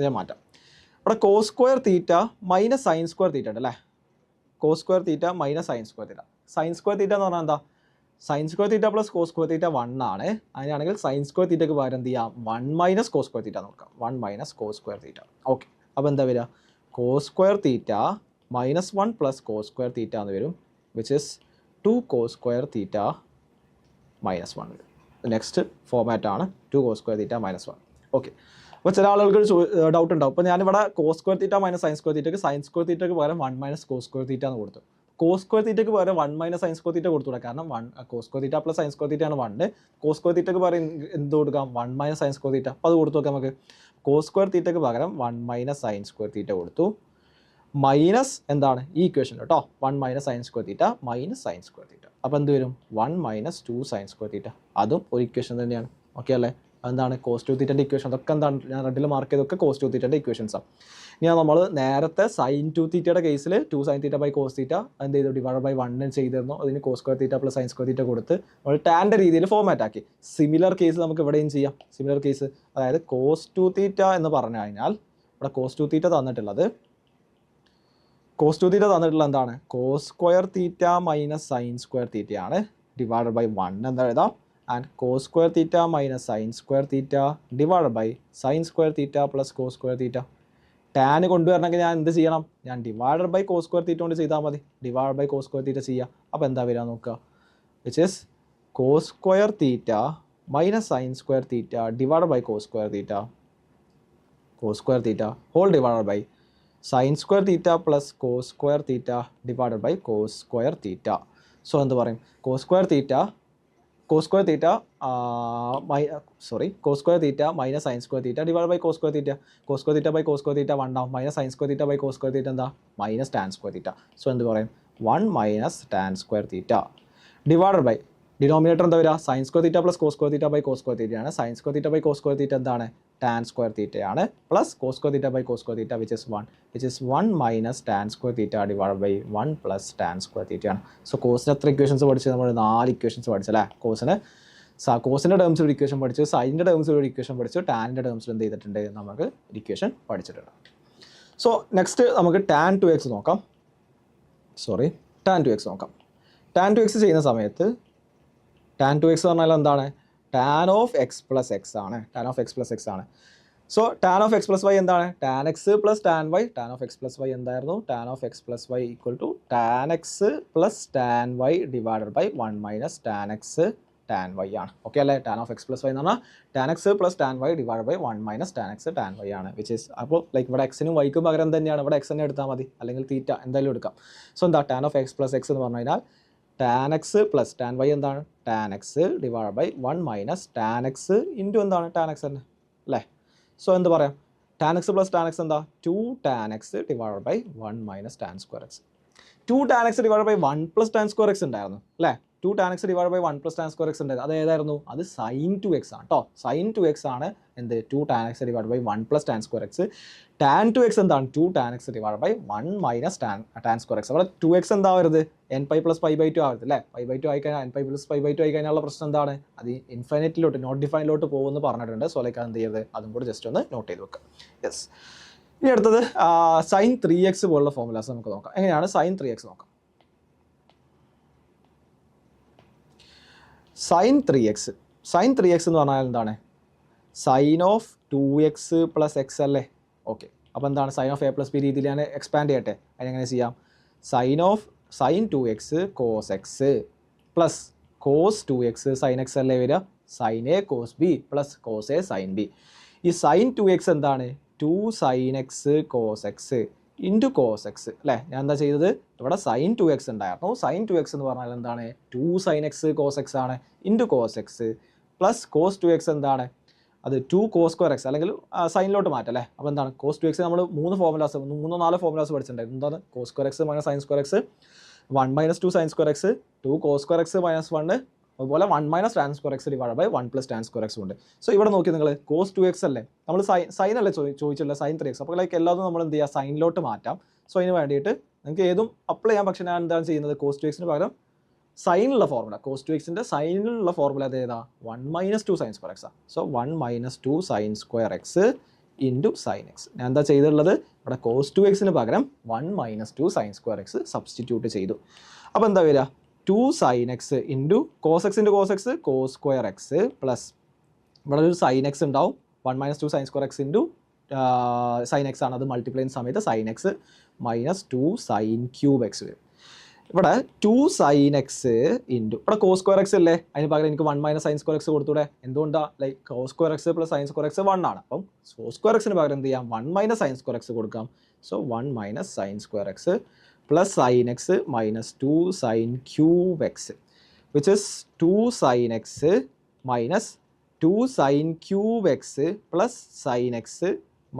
ഞാൻ മാറ്റാം. അവിടെ cos square theta minus sign square theta ഉണ്ട് അല്ലേ. Cos square theta minus sign square theta. Sin square theta എന്ന് പറഞ്ഞാൽ എന്താ, sign square theta plus cos square theta 1 ആണ്. അങ്ങനെയാണെങ്കിൽ സൈൻ സ്ക്വയർ തീറ്റയ്ക്ക് പകരം എന്ത് ചെയ്യാം 1 മൈനസ് കോസ് സ്ക്വയർ തീറ്റ നോക്കാം, 1 minus cos square theta. Okay, അപ്പോൾ എന്താ വരിക cos square theta minus 1 plus cos square theta എന്ന് വരും, which is 2 cos square theta minus 1 വരും. നെക്സ്റ്റ് ഫോർമാറ്റാണ് 2 cos square theta minus 1. Okay, അപ്പോൾ ചില ആളുകൾക്ക് ഡൗട്ട് ഉണ്ടാവും. അപ്പോൾ ഞാനിവിടെ cos square theta minus sign square തീറ്റയ്ക്ക് സൈൻ സ്ക്വയർ തീറ്റയ്ക്ക് പകരം 1 മൈനസ് കോസ് സ്ക്വയർ തീറ്റ എന്ന് കൊടുത്തു. കോസ് സ്ക്വയർ തീറ്റയ്ക്ക് പകരം 1 മൈനസ് സൈൻ സ്ക്വയർ തീറ്റ കൊടുത്തുകൂടാ, കാരണം cos square theta plus sign square തീറ്റയാണ് 1. കോസ് സ്ക്വയർ തീറ്റയ്ക്ക് പകരം എന്ത് കൊടുക്കാം 1 മൈനസ് സൈൻ സ്ക്വയർ തീറ്റ. അപ്പോൾ അത് കൊടുത്തു നോക്കാം നമുക്ക്. കോസ് സ്ക്വയർ തീറ്റയ്ക്ക് പകരം 1 മൈനസ് സൈൻ സ്ക്വയർ തീറ്റ കൊടുത്തു, മൈനസ് എന്താണ് ഈ ഇക്വേഷൻ കേട്ടോ, 1 minus sign square theta minus sign square തീറ്റ. അപ്പോൾ എന്ത് വരും 1 മൈനസ് 2 സൈൻ സ്ക്വയർ തീറ്റ. അതും ഒരു ഇക്വേഷൻ തന്നെയാണ്. ഓക്കെ അല്ലേ, എന്താണ് കോസ് 2 തീറ്റൻ്റെ ഇക്വേഷൻ. അതൊക്കെ എന്താണ് ഞാൻ റെഡിൽ മാർക്ക് ചെയ്തൊക്കെ കോസ് 2 തീറ്റൻ്റെ ഇക്വേഷൻസാണ്. ഇനി നമ്മൾ നേരത്തെ സൈൻ 2 തീറ്റയുടെ കേസിൽ 2 sign theta by cos theta എന്ത് ചെയ്തു ഡിവൈഡ് ബൈ 1 ചെയ്തിരുന്നു. അതിന് cos square theta plus sign square theta കൊടുത്ത് നമ്മൾ ടാൻ്റെ രീതിയിൽ ഫോർമാറ്റ് ആക്കി. സിമിലർ കേസ് നമുക്ക് ഇവിടെയും ചെയ്യാം. സിമിലർ കേസ് അതായത് കോസ് 2 തീറ്റ എന്ന് പറഞ്ഞു കഴിഞ്ഞാൽ ഇവിടെ കോസ് 2 തീറ്റ തന്നിട്ടുള്ളത് എന്താണ് cos square theta minus sign square തീറ്റയാണ്, ഡിവൈഡ് ബൈ 1 എന്താ എഴുതാം, and cos square theta minus sign square theta divide by sign square theta plus cos square theta. Tan കൊണ്ടുവരണമെങ്കിൽ ഞാൻ എന്ത് ചെയ്യണം, ഞാൻ divided by cos square theta കൊണ്ട് ചെയ്താൽ മതി. Divide by cos square theta ചെയ്യുക. അപ്പോൾ എന്താ വരിക നോക്കുക, which is cos square theta minus sign square theta divide by cos square theta whole divide by sign square theta plus cos square theta divided by cos square theta. So എന്ത് പറയും cos square theta minus sign square theta divide by cos square theta. Cos square theta by cos square theta 1 ആവും, minus sign square theta by cos square theta എന്താ minus tan square theta. So എന്ത് പറയും 1 minus tan square theta divide by denominator എന്താ വരിക sine square theta plus cos square theta by cos square തീറ്റയാണ്. Sine square theta by cos square theta എന്താണ് tan square തീറ്റയാണ്, plus cos square theta by cos square theta which is 1 minus tan square theta divide by 1 plus tan square തീറ്റയാണ്. So കോസിന് എത്ര equations പഠിച്ചു, നമ്മൾ 4 equations പഠിച്ചല്ലേ. കോസിൻ്റെ ടേംസിൽ ഒരു equation പഠിച്ചു, സൈനിൻ്റെ ടേംസിൽ ഒരു ഇക്വേഷൻ പഠിച്ചു, ടാനിൻ്റെ ടേംസിൽ എന്ത് ചെയ്തിട്ടുണ്ട് നമുക്ക് ഇക്വേഷൻ പഠിച്ചിട്ടുണ്ട്. സോ നെക്സ്റ്റ് നമുക്ക് tan 2x നോക്കാം. ടാൻ ടു എക്സ് നോക്കാം. ടാൻ ടു എക്സ് ചെയ്യുന്ന സമയത്ത് ടാൻ ടു എക്സ് പറഞ്ഞാൽ എന്താണ്? Tan of X plus X ആണ്. Tan of X plus X ആണ്. So tan of X plus y എന്താണ്? Tan X plus tan y. Tan of X plus y എന്തായിരുന്നു? Tan of X plus y equal to tan X plus tan y divided by 1 minus tan X tan Y ആണ്. Okay അല്ലേ? Tan of X plus Y എന്ന് പറഞ്ഞാൽ tan X plus tan Y divide by 1 minus tan X tan Y ആണ്. Which is അപ്പോൾ like ഇവിടെ എക്സിനും വൈക്കും പകരം തന്നെയാണ്. ഇവിടെ എക്സ് തന്നെ എടുത്താൽ മതി, അല്ലെങ്കിൽ തീറ്റ എന്തായാലും എടുക്കാം. സോ എന്താ tan of X plus x എന്ന് പറഞ്ഞു കഴിഞ്ഞാൽ tan X plus tan y എന്താണ്? Tan x divide by 1 minus tan x into എന്താണ്? ടാൻ എക്സ് തന്നെ അല്ലേ? സോ എന്ത് പറയാം? Tan X plus tan x എന്താ? 2 tan x divide by 1 minus tan square X. 2 tan x divide by 1 plus tan square x ഉണ്ടായിരുന്നു അല്ലേ? 2 tan x divide by 1 plus tan square x ഉണ്ടായിരുന്നു. അത് ഏതായിരുന്നു? അത് സൈൻ ടു എക്സ് ആണ് കേട്ടോ. Sine two X ആണ് എന്ത്? 2 tan x divide by 1 plus tan square x. Tan two x എന്താണ്? 2 tan x divide by 1 minus tan square x. അവിടെ 2x എന്താവരുത്? N pi plus pi by 2 ആവരുത് അല്ലേ? Pi by 2 ആയിക്കഴിഞ്ഞാൽ n pi plus pi by 2 ആയിക്കഴിഞ്ഞാലുള്ള പ്രശ്നം എന്താണ്? അത് ഇൻഫൈനൈറ്റിലോട്ട് നോട്ട് ഡിഫൈനിലോട്ട് പോകുമെന്ന് പറഞ്ഞിട്ടുണ്ട്. സോ ലൈക്ക് എന്ത് ചെയ്യരുത്? അതും കൂടി ജസ്റ്റ് ഒന്ന് നോട്ട് ചെയ്ത് വെക്കുക. യെസ്. ഇനി അടുത്തത് സൈൻ 3x പോലുള്ള ഫോർമുലാസ് നമുക്ക് നോക്കാം. എങ്ങനെയാണ് സൈൻ 3x നോക്കാം? സൈൻ 3x എന്ന് പറഞ്ഞാൽ എന്താണ്? Sign of 2x plus X അല്ലേ? ഓക്കെ. അപ്പോൾ എന്താണ്? Sign of A plus B രീതിയിൽ ഞാൻ എക്സ്പാൻഡ് ചെയ്യട്ടെ. അതിനെങ്ങനെ ചെയ്യാം? Sin 2x cos X plus cos 2x sin X അല്ലേ വരിക? Sine A cos B plus cos A sign B. ഈ സൈൻ 2x എന്താണ്? 2 sin X cos X into cos X അല്ലേ? ഞാൻ എന്താ ചെയ്തത്? ഇവിടെ സൈൻ 2x ഉണ്ടായിരുന്നു. സൈൻ 2x എന്ന് പറഞ്ഞാൽ എന്താണ്? 2 സൈൻ എക്സ് കോസ് എക്സ് ആണ് into cos X plus cos 2x എന്താണ്? അത് 2 കോസ് സ്ക്വയർ എക്സ്, അല്ലെങ്കിൽ സൈനിലോട്ട് മാറ്റാം അല്ലേ? അപ്പോൾ എന്താണ്? കോസ് 2x നമ്മൾ 3 ഫോർമുലാസ് 3-4 ഫോർമുലാസ് പഠിച്ചിട്ടുണ്ടായിരുന്നു. എന്താണ്? Cos square X minus sign square X, 1 minus 2 sign square X, 2 cos square X minus 1, അതുപോലെ 1 minus tan square X divide by 1 plus tan square X ഉണ്ട്. സോ ഇവിടെ നോക്കി നിങ്ങൾ കോസ് 2x അല്ലേ? നമ്മൾ സൈൻ അല്ലേ ചോദിച്ചില്ല? Sign 3x. അപ്പോൾ ലൈക്ക് എല്ലാതും നമ്മൾ എന്ത് ചെയ്യുക? സൈനിലോട്ട് മാറ്റാം. സോ അതിന് വേണ്ടിയിട്ട് നിങ്ങൾക്ക് ഏതും അപ്ലൈ ചെയ്യാം. പക്ഷേ ഞാൻ എന്താണ് ചെയ്യുന്നത്? കോസ് 2x പകരം സൈനുള്ള ഫോർമുല, കോസ് 2xൻ്റെ സൈനിലുള്ള ഫോർമുല അത് ഏതാ? 1 മൈനസ് 2 സൈൻ സ്ക്വയർ എക്സ് ആണ്. So 1 minus 2 sign square X into sign X. ഞാൻ എന്താ ചെയ്തിട്ടുള്ളത്? ഇവിടെ കോസ് 2xന് പകരം 1 minus 2 sign square X substitute ചെയ്തു. അപ്പോൾ എന്താ വരിക? 2 sin X into cos X into cos X cos square X plus ഇവിടെ ഒരു സൈൻ എക്സ് ഉണ്ടാവും. 1 minus 2 sign square X into sign X ആണ്. അത് മൾട്ടിപ്ലൈ ചെയ്യുന്ന സമയത്ത് sin X minus 2 sign cube X വരും. ഇവിടെ 2 സൈൻ എക്സ് ഇൻറ്റു ഇവിടെ കോസ് സ്ക്വയർ എക്സ് അല്ലേ? അതിന് പകരം എനിക്ക് 1 മൈനസ് സൈൻ സ്ക്വയർ എക്സ് കൊടുത്തൂടെ? എന്തുകൊണ്ടാണ്? Like cos square X plus sign square X 1 ആണ്. അപ്പം കോസ് സ്ക്വയർ എക്സിന് പകരം എന്ത് ചെയ്യാം? 1 മൈനസ് സൈൻ സ്ക്വയർ എക്സ് കൊടുക്കാം. So 1 minus sign square X plus sin X minus 2 sign cube X, which is 2 sin X minus 2 sign cube X plus sin X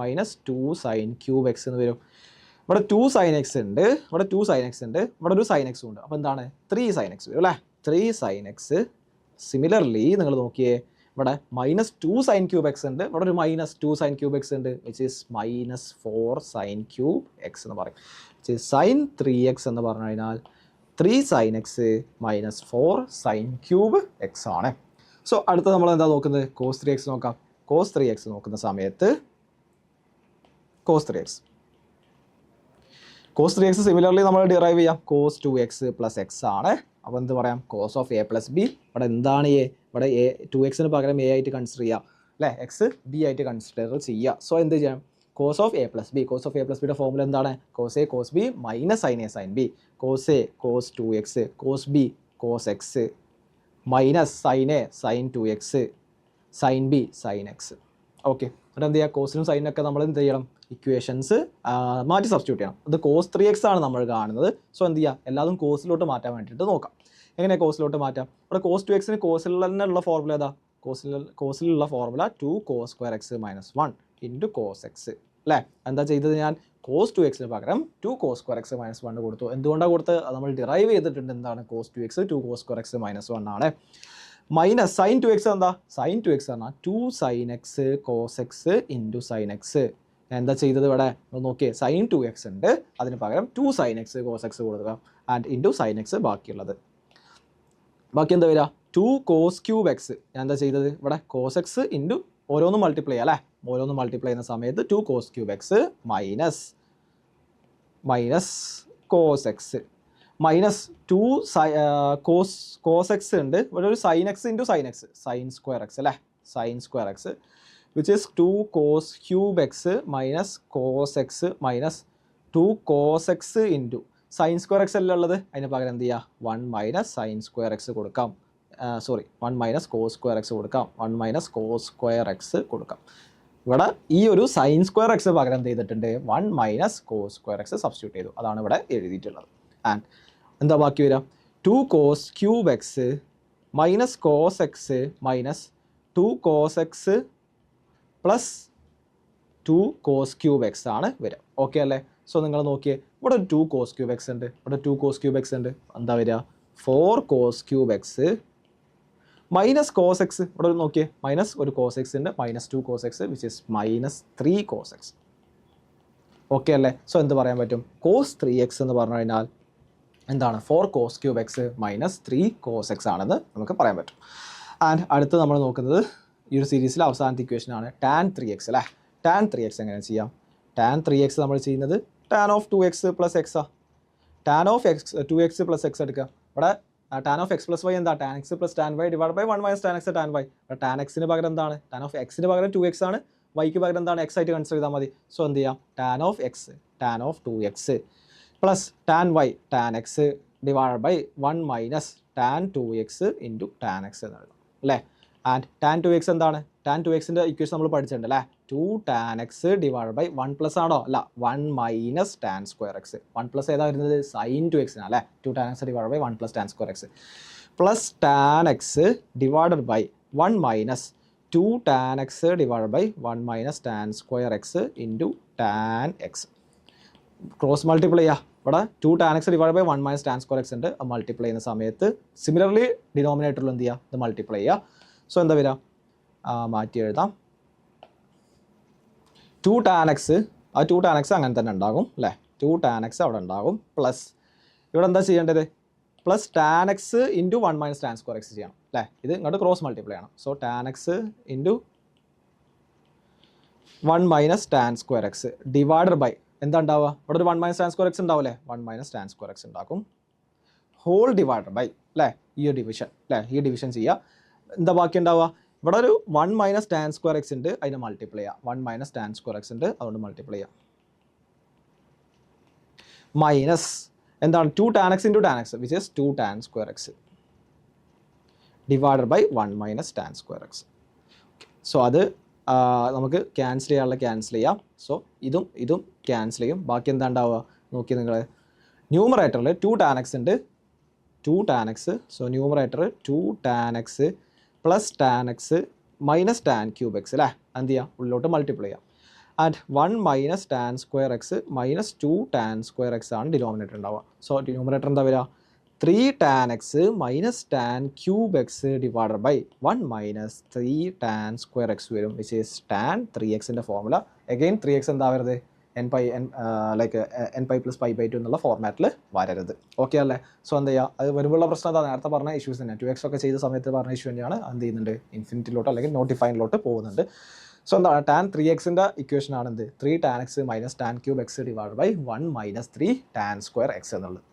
minus 2 sign cube X എന്ന് വരും. ഇവിടെ 2 sin X ഉണ്ട്, ഇവിടെ 2 sin X ഉണ്ട്, ഇവിടെ ഒരു sign എക്സും ഉണ്ട്. അപ്പോൾ എന്താണ്? 3 സൈൻ എക്സ് വരും അല്ലേ? 3 സൈൻ എക്സ്. സിമിലർലി നിങ്ങൾ നോക്കിയേ, ഇവിടെ മൈനസ് 2 സൈൻ ക്യൂബ് എക്സ് ഉണ്ട്, ഇവിടെ ഒരു മൈനസ് 2 സൈൻ ക്യൂബ് എക്സ് ഉണ്ട്, which is minus 4 sign cube X എന്ന് പറയും. വിച്ച് ഈസ് സൈൻ 3x എന്ന് പറഞ്ഞു കഴിഞ്ഞാൽ 3 sin X minus 4 sign cube X ആണ്. സോ അടുത്ത നമ്മൾ എന്താ നോക്കുന്നത്? കോസ് 3x നോക്കാം. കോസ് 3x നോക്കുന്ന സമയത്ത് കോസ് 3x സിമിലർലി നമ്മൾ ഡിറൈവ് ചെയ്യാം. കോസ് 2x പ്ലസ് എക്സ് ആണ്. അപ്പോൾ എന്ത് പറയാം? Cos of A plus B. ഇവിടെ എന്താണ് എ? ഇവിടെ എ 2xന് പകരം എ ആയിട്ട് കൺസിഡർ ചെയ്യാം അല്ലേ? എക്സ് ബി ആയിട്ട് കൺസിഡർ ചെയ്യുക. സോ എന്ത് ചെയ്യാം? Cos of A plus B. Cos of A plus ബിയുടെ ഫോർമുല എന്താണ്? Cos A cos B minus sine A sign B. Cos A cos 2x cos B cos X minus sine A sin 2x sin B sin X. Okay. എന്നിട്ട് എന്ത് ചെയ്യുക? കോസിനും സൈനൊക്കെ നമ്മൾ എന്ത് ചെയ്യണം? Equations മാറ്റി substitute ചെയ്യണം. അത് കോസ് 3x ആണ് നമ്മൾ കാണുന്നത്. സോ എന്ത് ചെയ്യുക? എല്ലാതും കോസിലോട്ട് മാറ്റാൻ വേണ്ടിയിട്ട് നോക്കാം. എങ്ങനെയാണ് കോസിലോട്ട് മാറ്റാം? ഇവിടെ കോസ് 2xന് കോസിൽ തന്നെ ഉള്ള ഫോർമുല ഏതാ? കോസിലുള്ള formula 2 cos square X minus 1 into cos X അല്ലേ? എന്താ ചെയ്തത്? ഞാൻ കോസ് 2xന് പകരം 2 കോസ് സ്ക്വയർ എക്സ് മൈനസ് 1 കൊടുത്തു. എന്തുകൊണ്ടാണ് കൊടുത്തത്? അത് നമ്മൾ ഡിറൈവ് ചെയ്തിട്ടുണ്ട്. എന്താണ്? Cos 2x 2 cos square X minus 1 ആണ്. മൈനസ് സൈൻ 2x എന്താ? സൈൻ 2x പറഞ്ഞാൽ 2 sin X cos X into sign X. ഞാൻ എന്താ ചെയ്തത്? ഇവിടെ നോക്കിയേ, സൈൻ 2x ഉണ്ട്, അതിന് പകരം 2 സൈൻ എക്സ് കോസ് എക്സ് കൊടുക്കുക ആൻഡ് ഇൻറ്റു സൈൻ എക്സ് ബാക്കിയുള്ളത്. ബാക്കി എന്താ വരിക? 2 കോസ് ക്യൂബ് എക്സ്. ഞാൻ എന്താ ചെയ്തത്? ഇവിടെ കോസ് എക്സ് ഇൻറ്റു ഓരോന്നും മൾട്ടിപ്ലൈ ചെയ്യാം അല്ലേ? ഓരോന്നും മൾട്ടിപ്ലൈ ചെയ്യുന്ന സമയത്ത് 2 cos cube X minus cos X minus 2 cos X ഉണ്ട്, ഇവിടെ ഒരു sign X into sign x, sine square X അല്ലേ, sine square x which is 2 cos cube X minus cos X minus 2 cos X into sine square X അല്ലേ ഉള്ളത്, അതിന് പകരം എന്ത് ചെയ്യുക 1 മൈനസ് സൈൻ സ്ക്വയർ എക്സ് കൊടുക്കാം, 1 മൈനസ് കോസ് സ്ക്വയർ എക്സ് കൊടുക്കാം, 1 minus cos square X കൊടുക്കാം. ഇവിടെ ഈ ഒരു സൈൻ സ്ക്വയർ എക്സ് പകരം എന്ത് ചെയ്തിട്ടുണ്ട് 1 minus cos square X substitute ചെയ്തു, അതാണ് ഇവിടെ എഴുതിയിട്ടുള്ളത്. ആൻഡ് എന്താ ബാക്കി വരിക 2 cos cube X minus cos X minus 2 cos X plus 2 cos cube X ആണ് വരിക. ഓക്കെ അല്ലേ? സോ നിങ്ങൾ നോക്കിയേ, ഇവിടെ ഒരു 2 കോസ് ക്യൂബ് എക്സ് ഉണ്ട്, ഇവിടെ 2 കോസ് ക്യൂബ് എക്സ് ഉണ്ട്, എന്താ വരിക 4 cos cube X minus cos X, ഇവിടെ നോക്കിയേ മൈനസ് ഒരു കോസ് എക്സ് ഉണ്ട്, minus 2 cos X which is minus 3 cos X. Okay അല്ലേ? സോ എന്ത് പറയാൻ പറ്റും, കോസ് 3x എന്ന് പറഞ്ഞു കഴിഞ്ഞാൽ എന്താണ് 4 cos cube X minus 3 cos X ആണെന്ന് നമുക്ക് പറയാൻ പറ്റും. ആൻഡ് അടുത്ത് നമ്മൾ നോക്കുന്നത് ഈ ഒരു സീരീസിലെ അവസാനത്തെ ഇക്വേഷൻ ആണ് tan 3x അല്ലേ. tan 3x എങ്ങനെ ചെയ്യാം, tan 3x നമ്മൾ ചെയ്യുന്നത് tan of 2x plus x ആ, tan of 2x plus x എടുക്കുക. ഇവിടെ tan of x plus y എന്താ, tan x plus tan y divided by 1 minus tan x tan y. ഇവിടെ tan x ന് പകരം എന്താണ്, tan of x ന് പകരം 2x ആണ്, yക്ക് പകരം എന്താണ് x ആയിട്ട് കൺസിഡർ ചെയ്താൽ മതി. സോ എന്ത് ചെയ്യാം tan of x tan of 2x plus tan y tan x divided by 1 minus tan 2x into tan x എന്ന് എഴുതാം അല്ലേ. ആൻഡ് tan 2x എന്താണ്, tan 2xൻ്റെ ഇക്വേഷൻ നമ്മൾ പഠിച്ചിട്ടുണ്ട് അല്ലേ, 2 tan x divided by 1 plus ആണോ, അല്ല 1 minus tan square X, 1 plus ഏതാ വരുന്നത് sin 2x ആണ് അല്ലേ, 2 tan x divided by 1 plus tan square X plus tan x divided by 1 minus 2 tan x divided by 1 minus tan square X into tan x. Cross multiply ചെയ്യുക, ഇവിടെ 2 tan x divided by 1 minus tan square X ഉണ്ട്, multiply ചെയ്യുന്ന സമയത്ത് similarly ഡിനോമിനേറ്ററിൽ എന്ത് ചെയ്യുക, ഇത് multiply ചെയ്യുക. സോ എന്താ വരിക, മാറ്റി എഴുതാം 2 tan x, ആ 2 tan x അങ്ങനെ തന്നെ ഉണ്ടാകും അല്ലേ, 2 tan x അവിടെ ഉണ്ടാകും, പ്ലസ് ഇവിടെ എന്താ ചെയ്യേണ്ടത് plus tan x into 1 minus tan square X ചെയ്യണം അല്ലേ, ഇത് ഇങ്ങോട്ട് ക്രോസ് മൾട്ടിപ്ലൈ ചെയ്യണം. So tan x into 1 minus tan square X divided by എന്താ ഉണ്ടാവുക, ഇവിടെ ഒരു 1 മൈനസ് tan സ്ക്വയർ എക്സ് ഉണ്ടാവില്ലേ, 1 മൈനസ് tan സ്ക്വയർ എക്സ് ഉണ്ടാക്കും, ഹോൾ ഡിവൈഡഡ് ബൈ അല്ലേ, ഈ ഡിവിഷൻ അല്ലേ, ഈ ഡിവിഷൻ ചെയ്യുക. എന്താ ബാക്കി ഉണ്ടാവുക, ഇവിടെ ഒരു 1 മൈനസ് tan സ്ക്വയർ എക്സ് ഉണ്ട്, അതിനെ മൾട്ടിപ്ലൈ ചെയ്യുക, 1 മൈനസ് tan സ്ക്വയർ എക്സ് ഉണ്ട്, അതുകൊണ്ട് മൾട്ടിപ്ലൈ ചെയ്യുക, മൈനസ് എന്താണ് 2 tan x into tan x which is 2 tan square X divided by 1 minus tan square X. So അത് നമുക്ക് ക്യാൻസൽ ചെയ്യാനുള്ള ക്യാൻസൽ ചെയ്യാം. സോ ഇതും ഇതും ക്യാൻസൽ ചെയ്യും, ബാക്കി എന്താ ഉണ്ടാവുക നോക്കി നിങ്ങൾ, ന്യൂമറേറ്ററിൽ 2 tan x ഉണ്ട്, 2 tan x, so numerator 2 tan x plus tan x minus tan cube x അല്ലേ, എന്ത് ചെയ്യുക ഉള്ളിലോട്ട് മൾട്ടിപ്ലൈ ചെയ്യാം. And 1 minus tan square X minus 2 tan square X ആണ് ഡിനോമിനേറ്റർ ഉണ്ടാവുക. സോ ന്യൂമറേറ്റർ എന്താ വരിക 3 tan x minus tan cube x divided by 1 minus 3 tan square x വരും which is tan 3x formula. Again 3x എന്താ വരുന്നത് n pi plus pi by 2 എന്നുള്ള ഫോർമാറ്റിൽ വരരുത്. ഓക്കെ അല്ലേ? സോ എന്താ ചെയ്യുക, അത് വരുമ്പോഴുള്ള പ്രശ്നം എന്താ, നേരത്തെ പറഞ്ഞ ഇഷ്യൂസ് തന്നെ 2x ഒക്കെ ചെയ്ത സമയത്ത് പറഞ്ഞ ഇഷ്യൂ തന്നെയാണ്, എന്ത് ചെയ്യുന്നുണ്ട് ഇൻഫിനിറ്റിലോട്ട് അല്ലെങ്കിൽ നോട്ടിഫൈനിലോട്ട് പോകുന്നുണ്ട്. സോ എന്താണ് tan 3xൻ്റെ ഇക്വേഷൻ ആണ് എന്ത് 3 tan x minus tan cube x divide by 1 minus 3 tan square x എന്നുള്ളത്.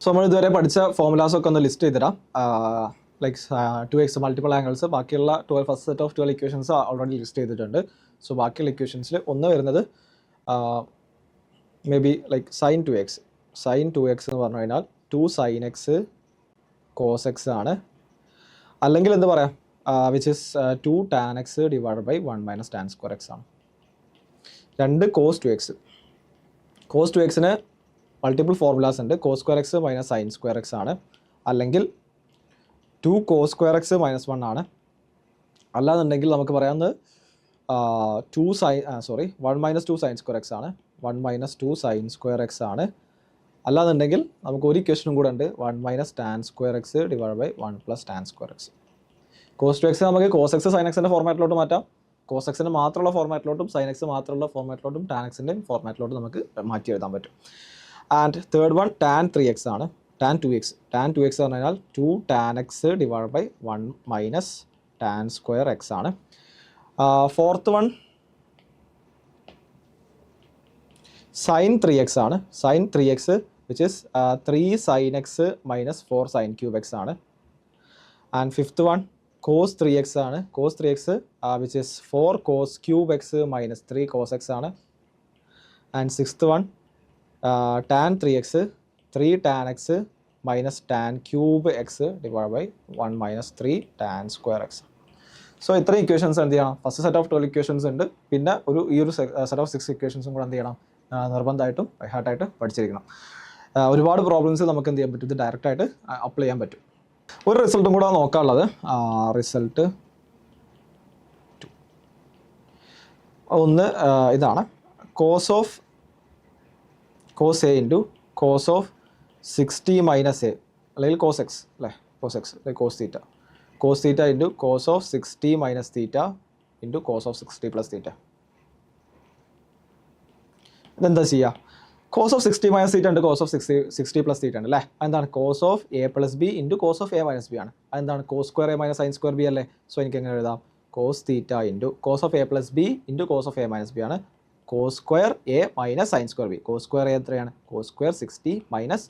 സോ നമ്മൾ ഇതുവരെ പഠിച്ച ഫോർമുലാസൊക്കെ ഒന്ന് ലിസ്റ്റ് ചെയ്തിടാം. ലൈക്ക് 2x മൾട്ടിപ്പിൾ ആംഗിൾസ്, ബാക്കിയുള്ള first set of 12 equations already list ചെയ്തിട്ടുണ്ട്. സോ ബാക്കിയുള്ള ഇക്വേഷൻസിൽ ഒന്ന് വരുന്നത് may be like sin 2x എന്ന് പറഞ്ഞു കഴിഞ്ഞാൽ 2 sin x cos x ആണ്, അല്ലെങ്കിൽ എന്ത് പറയാം which is 2 tan x divide by 1 minus tan square X ആണ്. 2 cos 2xന് മൾട്ടിപ്പിൾ ഫോർമുലാസ് ഉണ്ട്, cos square X minus sin square X ആണ്, അല്ലെങ്കിൽ 2 cos സ്ക്വയർ എക്സ് മൈനസ് 1 ആണ്, അല്ലാന്നുണ്ടെങ്കിൽ നമുക്ക് പറയാവുന്നത് 1 മൈനസ് 2 sin സ്ക്വയർ എക്സ് ആണ്, 1 മൈനസ് 2 sin സ്ക്വയർ എക്സ് ആണ്, അല്ലാന്നുണ്ടെങ്കിൽ നമുക്ക് ഒരു ഇക്വേഷനും കൂടെ ഉണ്ട് 1 minus tan square X divide by 1 plus tan square X. cos 2x നമുക്ക് cos x sin x ഫോർമാറ്റിലോട്ട് മാറ്റാം, cos x മാത്രമുള്ള ഫോർമാറ്റിലോട്ടും sin x മാത്രമുള്ള ഫോർമാറ്റിലോട്ടും tan x ഫോർമാറ്റിലോട്ടും നമുക്ക് മാറ്റി എഴുതാൻ പറ്റും. And third one tan 3x ആണ്, tan 2x എന്ന് പറഞ്ഞാൽ 2 tan x divide by 1 minus tan square X ആണ്. ഫോർത്ത് വൺ sin 3x ആണ്, sin 3x which is 3 sin x minus 4 sin cube x ആണ്. And fifth one cos 3x ആണ്. cos 3x which is 4 cos cube x minus 3 cos x ആണ്. And sixth one tan 3x 3 tan x minus tan cube x divided by 1 minus 3 tan square x. So ഇത്രയും equations എന്ത് ചെയ്യണം? First set of 12 equations ഉണ്ട്. പിന്നെ ഈ ഒരു set of 6 ഇക്വേഷൻസും കൂടെ എന്ത് ചെയ്യണം? നിർബന്ധമായിട്ടും ബൈ ഹാർട്ടായിട്ട് പഠിച്ചിരിക്കണം. ഒരുപാട് പ്രോബ്ലംസ് നമുക്ക് എന്ത് ചെയ്യാൻ പറ്റും? ഇത് ഡയറക്റ്റായിട്ട് അപ്ലൈ ചെയ്യാൻ പറ്റും. ഒരു റിസൾട്ടും കൂടെ നോക്കാനുള്ളത് റിസൾട്ട് ഒന്ന് ഇതാണ്. Cos A into cos of 60 minus A അല്ലെങ്കിൽ കോസ് എക്സ് അല്ലേ, കോസ് എക്സ് അല്ലെങ്കിൽ cos theta into cos of 60 minus theta into cos of 60 plus theta. ഇതെന്താ ചെയ്യുക? കോസ് ഓഫ് 60 മൈനസ് തീറ്റ ഉണ്ട്, കോസ് ഓഫ് 60 പ്ലസ് തീറ്റ ഉണ്ട് അല്ലേ. അതെന്താണ്? Cos of A plus B into cos of A minus B ആണ്. അതെന്താണ്? Cos square A minus sign square B അല്ലേ. സോ എനിക്ക് എങ്ങനെ എഴുതാം? Cos theta into cos of A plus B into cos of A minus B ആണ്. Cos square A minus sign square B. Cos square A എത്രയാണ്? Cos square 60 minus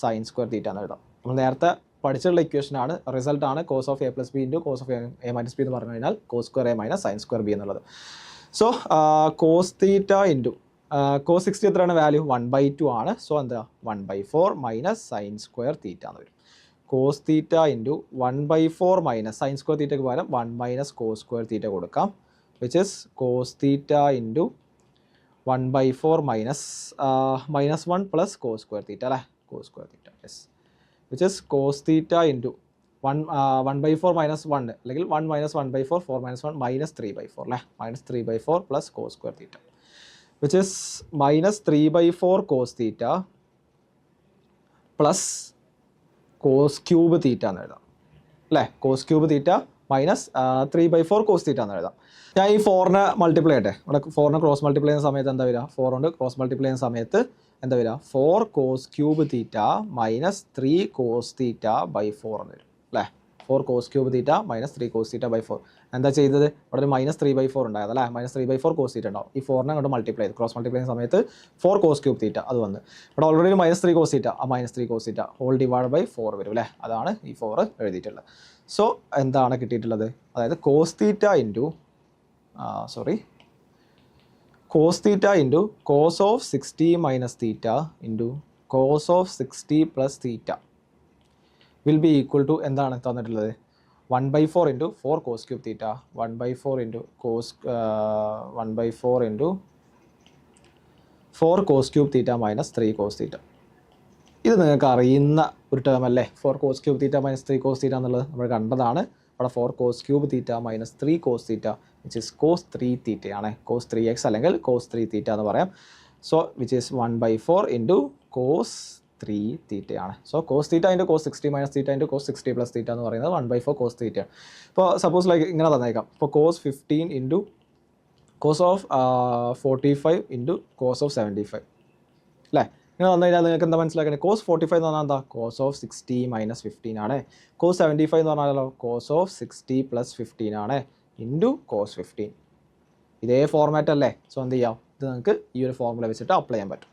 sign square theta എന്ന് എഴുതാം. നമ്മൾ നേരത്തെ പഠിച്ചിട്ടുള്ള ഇക്വേഷനാണ്, റിസൾട്ടാണ് cos of A plus B into cos of A minus B എന്ന് പറഞ്ഞു കഴിഞ്ഞാൽ cos square A minus sign square B എന്നുള്ളത്. So cos theta into cos 60 എത്രയാണ് വാല്യൂ? 1/2 ആണ്. സോ എന്താ? 1/4 മൈനസ് സൈൻ സ്ക്വയർ തീറ്റ എന്ന് വരും. Cos theta into 1/4 minus sign square തീറ്റയ്ക്ക് പകരം 1 മൈനസ് കോസ് സ്ക്വയർ തീറ്റ കൊടുക്കാം, which is cos theta into 1/4 minus 1 plus cos square theta അല്ലേ, cos square theta yes, which is cos theta into 1/4 minus 1 അല്ലെങ്കിൽ 1 minus 1/4 4 minus 1 minus 3/4 അല്ലേ, minus 3/4 പ്ലസ് cos square theta, which is minus 3/4 cos theta plus cos cube theta എന്ന് എഴുതാം അല്ലേ. cos cube theta minus 3/4 cos theta എന്ന് എഴുതാം. ഞാൻ ഈ 4നെ മൾട്ടിപ്ലൈ ചെയ്യട്ടെ. ഇവിടെ 4നെ ക്രോസ് മൾട്ടിപ്ലൈ ചെയ്യുന്ന സമയത്ത് എന്താ വരിക? 4 കൊണ്ട് ക്രോസ് മൾട്ടിപ്ലൈ ചെയ്യുന്ന സമയത്ത് എന്താ വരിക? 4 cos cube theta minus 3 cos theta by 4 എന്ന് വരും അല്ലേ. 4 cos cube theta minus 3 cos theta by 4. എന്താ ചെയ്തത്? ഇവിടെ ഒരു മൈനസ് 3/4 ഉണ്ടായത് അല്ലേ, മൈനസ് 3/4 cos theta ഉണ്ടാവും. ഈ 4നെ കൊണ്ട് മൾട്ടിപ്ലൈ ചെയ്ത് ക്രോസ് മൾട്ടിപ്ലൈ ചെയ്യുന്ന സമയത്ത് 4 cos cube theta അത് വന്ന് ഇവിടെ ഓൾറെഡി ഒരു മൈനസ് 3 cos theta, ആ minus 3 cos theta whole divide by 4 വരും അല്ലേ. അതാണ് ഈ 4 എഴുതിയിട്ടുള്ളത്. സോ എന്താണ് കിട്ടിയിട്ടുള്ളത്? അതായത് cos theta into cos theta into cos of 60 minus theta into cos of 60 plus theta will be equal to എന്താണ് തന്നിട്ടുള്ളത്? 1/4 into 4 cos cube theta, 1/4 into 4 cos cube theta minus 3 cos theta. ഇത് നിങ്ങൾക്ക് അറിയുന്ന ഒരു term അല്ലേ, 4 cos cube theta minus 3 cos theta എന്നുള്ളത് നമ്മൾ കണ്ടതാണ്. അവിടെ 4 cos cube theta minus 3 cos theta which is cos 3 തീറ്റയാണ്, കോസ് 3x അല്ലെങ്കിൽ കോസ് 3 തീറ്റ എന്ന് പറയാം. So which is 1/4 into cos 3 തീറ്റയാണ്. So cos theta into cos 60 minus theta into cos 60 plus theta എന്ന് പറയുന്നത് 1/4 കോസ് തീറ്റയാണ്. ഇപ്പോൾ സപ്പോസ് ലൈക്ക് ഇങ്ങനെ തന്നേക്കാം. ഇപ്പോൾ cos 15 into cos of 45 into cos of 75 അല്ലേ. ഇങ്ങനെ വന്നു കഴിഞ്ഞാൽ നിങ്ങൾക്ക് എന്താ മനസ്സിലാക്കണേ? കോസ് 45 എന്ന് പറഞ്ഞാൽ എന്താ? കോസ് ഓഫ് 60 മൈനസ് 15 ആണ്. കോസ് 75 എന്ന് പറഞ്ഞാലോ കോസ് ഓഫ് 60 പ്ലസ് 15 ആണ് ഇൻറ്റു കോസ് 15. ഇതേ ഫോർമാറ്റ് അല്ലേ. സോ എന്ത് ചെയ്യാം? ഇത് നിങ്ങൾക്ക് ഈ ഒരു ഫോർമുല വെച്ചിട്ട് അപ്ലൈ ചെയ്യാൻ പറ്റും.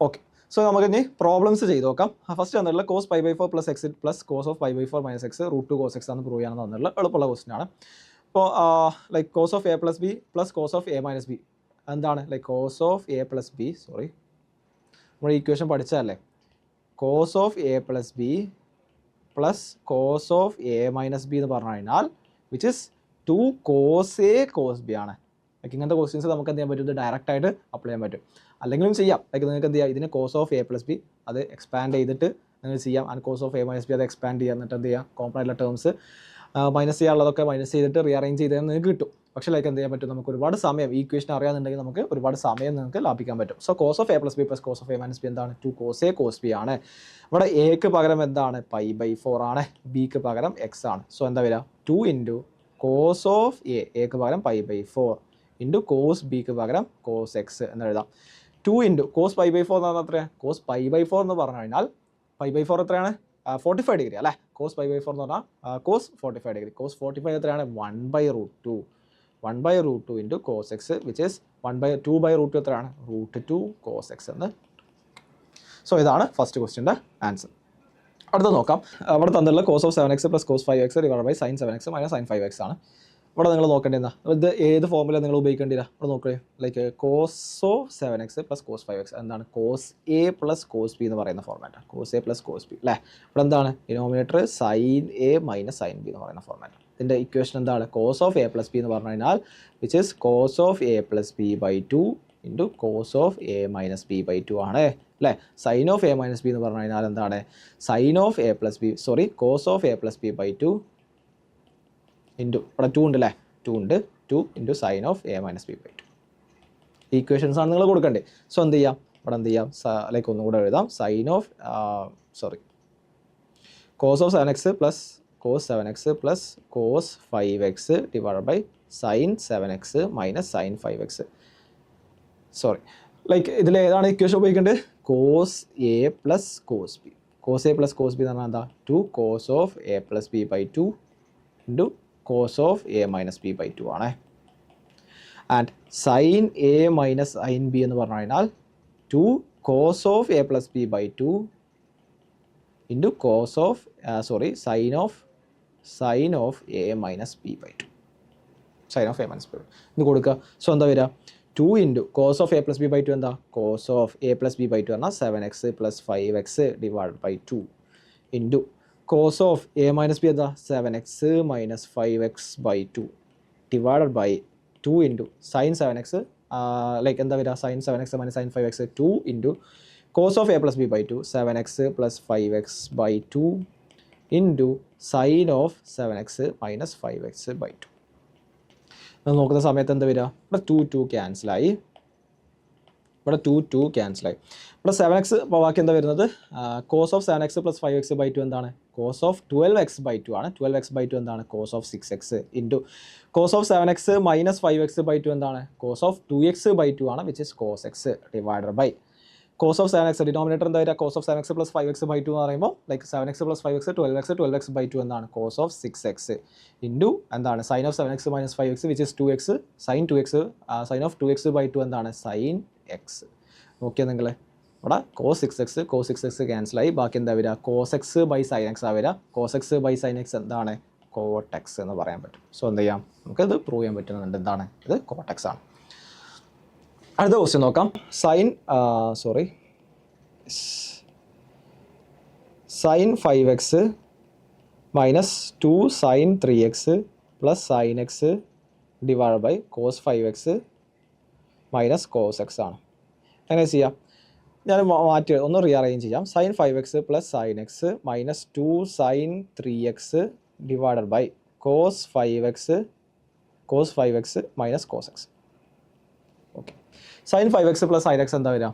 ഓക്കെ, സോ നമുക്ക് ഇനി പ്രോബ്ലംസ് ചെയ്ത് നോക്കാം. ഫസ്റ്റ് തന്നിട്ടുള്ള cos π/4 plus x plus cos of π/4 minus x √2 cos X ആണ് പ്രൂവ് ചെയ്യാനെന്ന് തന്നിട്ടുള്ള എളുപ്പമുള്ള ക്വസ്റ്റൻ ആണ്. ഇപ്പോൾ like cos of A plus B plus cos of A minus B എന്താണ്? Like cos of A plus B നമ്മൾ equation പഠിച്ചതല്ലേ. Cos of A plus B plus cos of A minus B എന്ന് പറഞ്ഞു കഴിഞ്ഞാൽ which is 2 cos A cos B ആണ്. Like ഇങ്ങനത്തെ questions നമുക്ക് എന്ത് ചെയ്യാൻ പറ്റും? ഇത് ഡയറക്റ്റ് ആയിട്ട് അപ്ലൈ ചെയ്യാൻ പറ്റും. അല്ലെങ്കിലും ചെയ്യാം. ലൈക്ക് നിങ്ങൾക്ക് എന്ത് ചെയ്യാം? ഇതിന് cos of A plus B അത് എക്സ്പാൻഡ് ചെയ്തിട്ട് നിങ്ങൾ ചെയ്യാം. And cos of A minus B അത് എക്സ്പാൻഡ് ചെയ്യാം. എന്നിട്ട് എന്ത് ചെയ്യാം? കോമൺ ആയിട്ടുള്ള ടേംസ് മൈനസ് ചെയ്യാനുള്ളതൊക്കെ മൈനസ് ചെയ്തിട്ട് റീഅറേഞ്ച് ചെയ്താൽ നിങ്ങൾക്ക് കിട്ടും. പക്ഷേ ലൈക്ക് എന്ത് ചെയ്യാൻ പറ്റും? നമുക്ക് ഒരുപാട് സമയം ഈ ഇക്വേഷൻ അറിയാമെന്നുണ്ടെങ്കിൽ നമുക്ക് ഒരുപാട് സമയം നിങ്ങൾക്ക് ലാഭിക്കാൻ പറ്റും. So cos of A plus B plus cos of A minus B എന്താണ്? 2 കോസ് എ കോസ് ബി ആണ്. ഇവിടെ എക്ക് പകരം എന്താണ്? π/4 ആണ്. ബിക്ക് പകരം എക്സ് ആണ്. സോ എന്താ വരിക? 2 ഇൻറ്റു കോസ് ഓഫ് എക്ക് പകരം π/4 ഇൻറ്റു കോസ് ബിക്ക് പകരം കോസ് എക്സ് എന്ന് എഴുതാം. 2 ഇൻറ്റു കോസ് π/4 എന്ന് പറഞ്ഞാൽ എത്രയാണ്? കോസ് π/4 എന്ന് പറഞ്ഞു കഴിഞ്ഞാൽ π/4 എത്രയാണ്? 45 ഡിഗ്രി അല്ലേ. കോസ് π/4 എന്ന് പറഞ്ഞാൽ കോസ് 45 ഡിഗ്രി. കോസ് 45 എത്രയാണ്? 1/√2 into cos X which is 2/√2 എത്രയാണ്? √2 കോസ് എക്സ് എന്ന്. സോ ഇതാണ് ഫസ്റ്റ് ക്വസ്റ്റ്യൻ്റെ ആൻസർ. അടുത്ത നോക്കാം. അവിടെ തന്നിട്ടുള്ള cos of 7x plus cos 5x divided by sin 7x minus sin 5x ആണ്. ഇവിടെ നിങ്ങൾ നോക്കേണ്ടത് ഇത് ഏത് ഫോമില നിങ്ങൾ ഉപയോഗിക്കേണ്ടില്ല. ഇവിടെ നോക്കുക, like cos of 7x plus cos 5x എന്താണ് cos a plus cos b എന്ന് പറയുന്ന ഫോർമാറ്റാണ്. cos a plus cos b അല്ലേ. ഇവിടെ എന്താണ് denominator sin a minus sin b എന്ന് പറയുന്ന ഫോർമാറ്റ്. ഇതിൻ്റെ ഇക്വേഷൻ എന്താണ് cos of a plus b എന്ന് പറഞ്ഞു കഴിഞ്ഞാൽ which is cos of a plus b by 2 into cos of a minus b by 2 ആണ് അല്ലേ. sin of a minus b എന്ന് പറഞ്ഞു കഴിഞ്ഞാൽ എന്താണ് sin of a plus b cos of a plus b by 2 into ഇവിടെ 2 ഉണ്ട് അല്ലേ, 2 ഉണ്ട്, 2 into sine of A minus B by 2. Equations ആണ് നിങ്ങൾ കൊടുക്കേണ്ടത്. സോ എന്ത് ചെയ്യാം, ഇവിടെ എന്ത് ചെയ്യാം, ലൈക്ക് ഒന്നുകൂടെ എഴുതാം sine of cos of 7x plus cos 7x plus cos 5x divided by sin 7x minus sin 5x. Like ഇതിൽ ഏതാണ് ഇക്വേഷൻ ഉപയോഗിക്കേണ്ടത് cos a plus cos b. cos a plus cos b എന്ന് പറഞ്ഞാൽ എന്താ 2 cos of a plus b by 2 into cos of a minus b by 2 ആണ്. And sin a minus sin b എന്ന് പറഞ്ഞു കഴിഞ്ഞാൽ 2 cos of a plus b by 2 into cos of sin of a minus b by 2. sin of a minus b ഇത് കൊടുക്കുക. So എന്താ വരിക 2 into cos of a plus b by 2 എന്താ cos of a plus b by 2 പറഞ്ഞാൽ 7x plus 5x divided by 2 into cos of a minus b എന്താ 7x minus 5x by 2 divided by 2 into sin 7x like എന്താ വരിക sin 7x minus sin 5x 2 into cos of a plus b by 2 7x plus 5x by 2 into sin of 7x minus 5x by 2. നമ്മൾ നോക്കുന്ന സമയത്ത് എന്താ വരിക ഇവിടെ 2 ക്യാൻസലായി, ഇവിടെ 2 ക്യാൻസലായി. ഇവിടെ 7x ബാക്കി എന്താ വരുന്നത് cos of 7x plus 5x by 2 എന്താണ് cos of 12x by 2 ആണ്. 12x by 2 എന്താണ് cos of 6x into cos of 7x minus 5x by 2 എന്താണ് cos of 2x by 2 ആണ് which is cos x divided by cos of 7x denominator എന്താ വരിക cos of 7x plus 5x by 2 എന്ന് പറയുമ്പോൾ like 7x plus 5x 12x by 2 എന്താണ് cos of 6x into എന്താണ് sin of 7x minus 5x which is 2x sin 2x sin of 2x by 2 എന്താണ് sin x. നോക്കിയാൽ നിങ്ങൾ ഇവിടെ cos 6x ക്യാൻസലായി, ബാക്കി എന്താ വരിക cos x by sin x ആ വരിക. cos x by sin x എന്താണ് cot x എന്ന് പറയാൻ പറ്റും. സോ എന്ത് ചെയ്യാം നമുക്കത് പ്രൂവ് ചെയ്യാൻ പറ്റുന്നുണ്ട് എന്താണ് ഇത് cot x ആണ്. അടുത്ത ക്വസ്റ്റ്യൻ നോക്കാം. sin 5x minus 2 sin 3x plus sin x divide by cos 5x minus cos x ആണ്. എങ്ങനെ ചെയ്യാം, ഞാൻ മാറ്റി ഒന്ന് റീഅറേഞ്ച് ചെയ്യാം. sin 5x plus sin x minus 2 sin 3x divided by cos 5x minus cos x. Okay, sin 5x plus sin x എന്താ വരിക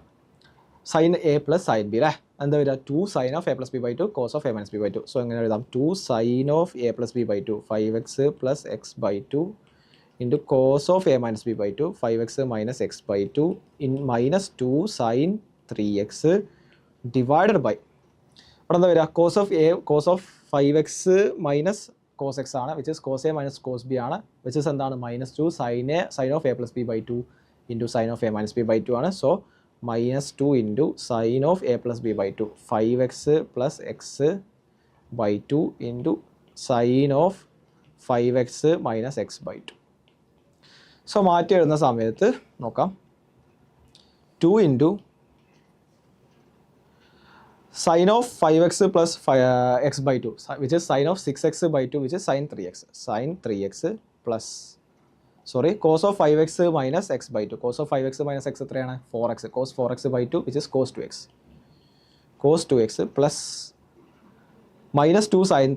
sin a plus sin b അല്ലേ. എന്താ വരിക 2 sin of a plus b by 2 cos of a minus b by 2. So എങ്ങനെ എഴുതാം 2 sin of a plus b by 2 5x plus x by 2 into cos of a minus b by 2 5x minus x by 2 in minus 2 sin 3x divided by ഇവിടെ എന്താ വരിക cos of 5x minus cos x ആണ് which is cos a minus cos b ആണ് which is എന്താണ് minus 2 sin of a plus b by 2 into sin of a minus b by 2 ആണ്. So minus 2 into sin of a plus b by 2 5x plus x by 2 into sin of 5x minus x by 2. So മാറ്റി എഴുതുന്ന സമയത്ത് നോക്കാം 2 into sin of 5x plus x by 2 which is sin of 6x by 2 which is sin 3x plus cos of 5x minus x by 2 cos of 5x minus x എത്രയാണ് 4x cos 4x by 2 which is cos 2x plus minus 2 sin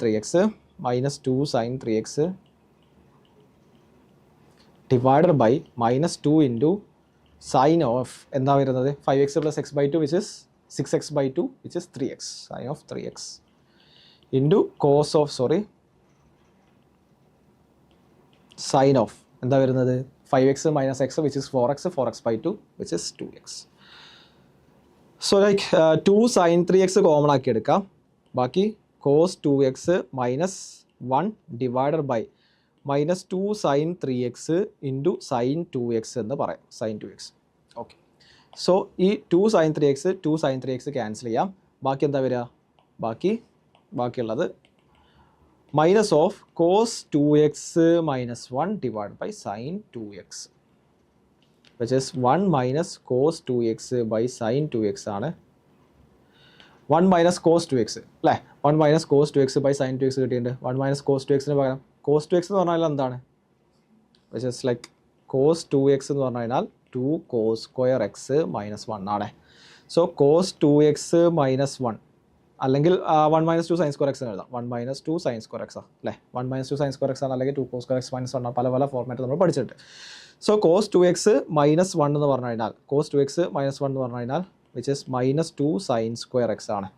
3x divided by minus 2 into sin of എന്താ വരുന്നത് 5x plus x by 2 which is 6x by 2 which is 3x sin of 3x into cos of sin of എന്താ വരുന്നത് 5x minus x which is 4x by 2 which is 2x. So like 2 sin 3x common ആക്കി എടുക്കാം, ബാക്കി cos 2x minus 1 divided by minus 2 sin 3x into sin 2x എന്ന് പറയാം sin 2x. Okay, so ഈ 2 sin 3x 2 sin 3x cancel ചെയ്യാം. ബാക്കി എന്താ വരിക? ബാക്കിയുള്ളത് minus of cos 2x minus 1 divide by sine 2x, which is 1 minus cos 2x by sine 2x ആണ്. 1 minus cos 2x അല്ലേ? 1 minus cos 2x by sine 2x കിട്ടിയിട്ടുണ്ട്. 1 minus cos 2xന് പകരം കോസ് 2x എന്ന് പറഞ്ഞാൽ എന്താണ്? Which is like cos 2x എന്ന് പറഞ്ഞു കഴിഞ്ഞാൽ 2 കോസ് സ്ക്വയർ എക്സ് മൈനസ് 1 ആണ്. സോ കോസ് 2x മൈനസ് 1 അല്ലെങ്കിൽ 1 മൈനസ് 2 സൈൻ സ്ക്വയർ എക്സ് എന്ന് എഴുതാം. 1 മൈനസ് 2 സൈൻ സ്ക്വയർ എക്സ് അല്ലേ? 1 മൈനസ് 2 സൈൻ സ്ക്വയർ എക്സ് ആണ്, അല്ലെങ്കിൽ 2 കോസ് സ്ക്വയർ എക്സ് മൈനസ് 1 പല ഫോർമാറ്റ് നമ്മൾ പഠിച്ചിട്ടുണ്ട്. സോ കോസ് 2x മൈനസ് 1 എന്ന് പറഞ്ഞു കഴിഞ്ഞാൽ കോസ് 2x മൈനസ് 1 എന്ന് പറഞ്ഞു കഴിഞ്ഞാൽ which is minus 2 sign square X ആണ്.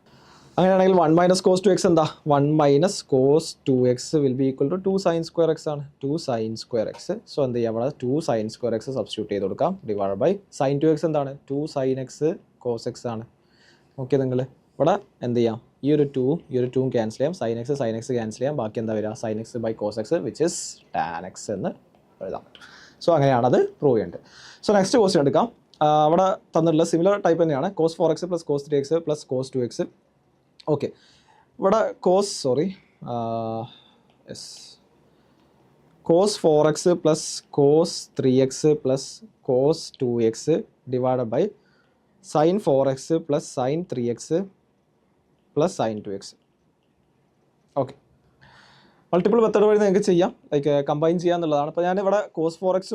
അങ്ങനെയാണെങ്കിൽ 1 മൈനസ് കോസ് 2x എന്താ? 1 minus cos 2x will be equal to 2 sign square X ആണ്. 2 സൈൻ സ്ക്വയർ എക്സ്. സോ എന്ത് ചെയ്യാം? അവിടെ 2 സൈൻ സ്ക്വയർ എക്സ് സബ്സ്റ്റിറ്റ്യൂട്ട് ചെയ്ത് കൊടുക്കാം. ഡിവൈഡ് ബൈ സൈൻ 2x എന്താണ്? 2 സൈൻ എക്സ് കോസ് എക്സ് ആണ്. ഓക്കെ, നിങ്ങൾ ഇവിടെ എന്ത് ചെയ്യാം? ഈ ഒരു 2 ക്യാൻസൽ ചെയ്യാം. സൈൻ എക്സ് ക്യാൻസൽ ചെയ്യാം. ബാക്കി എന്താ വരിക? Sine x by cos X which is tan x എന്ന് എഴുതാൻ പറ്റും. സോ അങ്ങനെയാണത് പ്രൂവ് ചെയ്യേണ്ടത്. സോ നെക്സ്റ്റ് ക്വസ്റ്റ്യൻ എടുക്കാം. അവിടെ തന്നിട്ടുള്ള സിമിലർ ടൈപ്പ് തന്നെയാണ്. Cos 4x plus cos 3x plus cos 2x. Okay, ഇവിടെ cos 4x plus cos 3x plus cos 2x divide by sine 4x plus sine 3x plus sine 2x. Okay, multiple method വഴി നിങ്ങൾക്ക് ചെയ്യാം, like combine ചെയ്യാന്നുള്ളതാണ്. അപ്പോൾ ഞാനിവിടെ cos 4x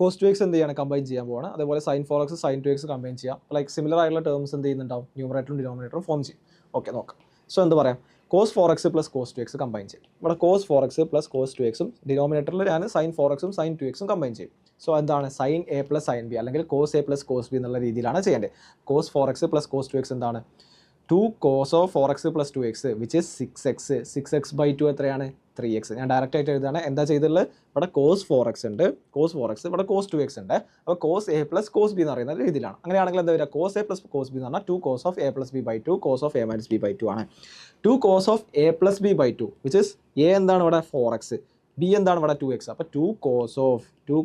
cos 2x എന്ത് ചെയ്യാണ്? Combine ചെയ്യാൻ പോവാണ്. അതേപോലെ sine 4x sine 2x combine ചെയ്യാം. ലൈക്ക് സിമിലർ ആയിട്ടുള്ള ടേംസ് എന്ത് ചെയ്യുന്നുണ്ടാവും? ന്യൂമറേറ്ററും ഡിനോമിനേറ്ററും ഫോം ചെയ്യും. ഓക്കെ, നോക്കാം. സോ എന്ത് പറയാം? Cos 4x plus cos 2x combine ചെയ്യും. ഇവിടെ cos 4x plus cos 2x ഡിനോമിനേറ്ററിൽ ഞാൻ sine 4x sine 2x combine ചെയ്യും. സോ എന്താണ്? Sine A plus sine B അല്ലെങ്കിൽ cos A plus cos B എന്നുള്ള രീതിയിലാണ് ചെയ്യേണ്ടത്. Cos 4x plus cos 2x എന്താണ്? 2 cos of 4x plus 2x which is 6x. 6x by 2 എത്രയാണ്? 3x. ഞാൻ direct ആയിട്ട് എഴുതുകയാണ്. എന്താ ചെയ്തിട്ടുള്ളത്? ഇവിടെ കോസ് 4x ഉണ്ട്, കോസ് 4x, ഇവിടെ കോസ് 2x ഉണ്ട്. അപ്പോൾ cos A plus cos B എന്ന് പറയുന്ന രീതിയിലാണ്. അങ്ങനെയാണെങ്കിൽ എന്താ വരിക? Cos A plus cos B എന്ന് പറഞ്ഞാൽ 2 cos of A plus B by 2 cos of A minus B by 2 ആണ്. 2 cos of A plus B by 2 which is A എന്താണ് ഇവിടെ? 4x, ബി എന്താണ് ഇവിടെ? 2x. അപ്പോൾ 2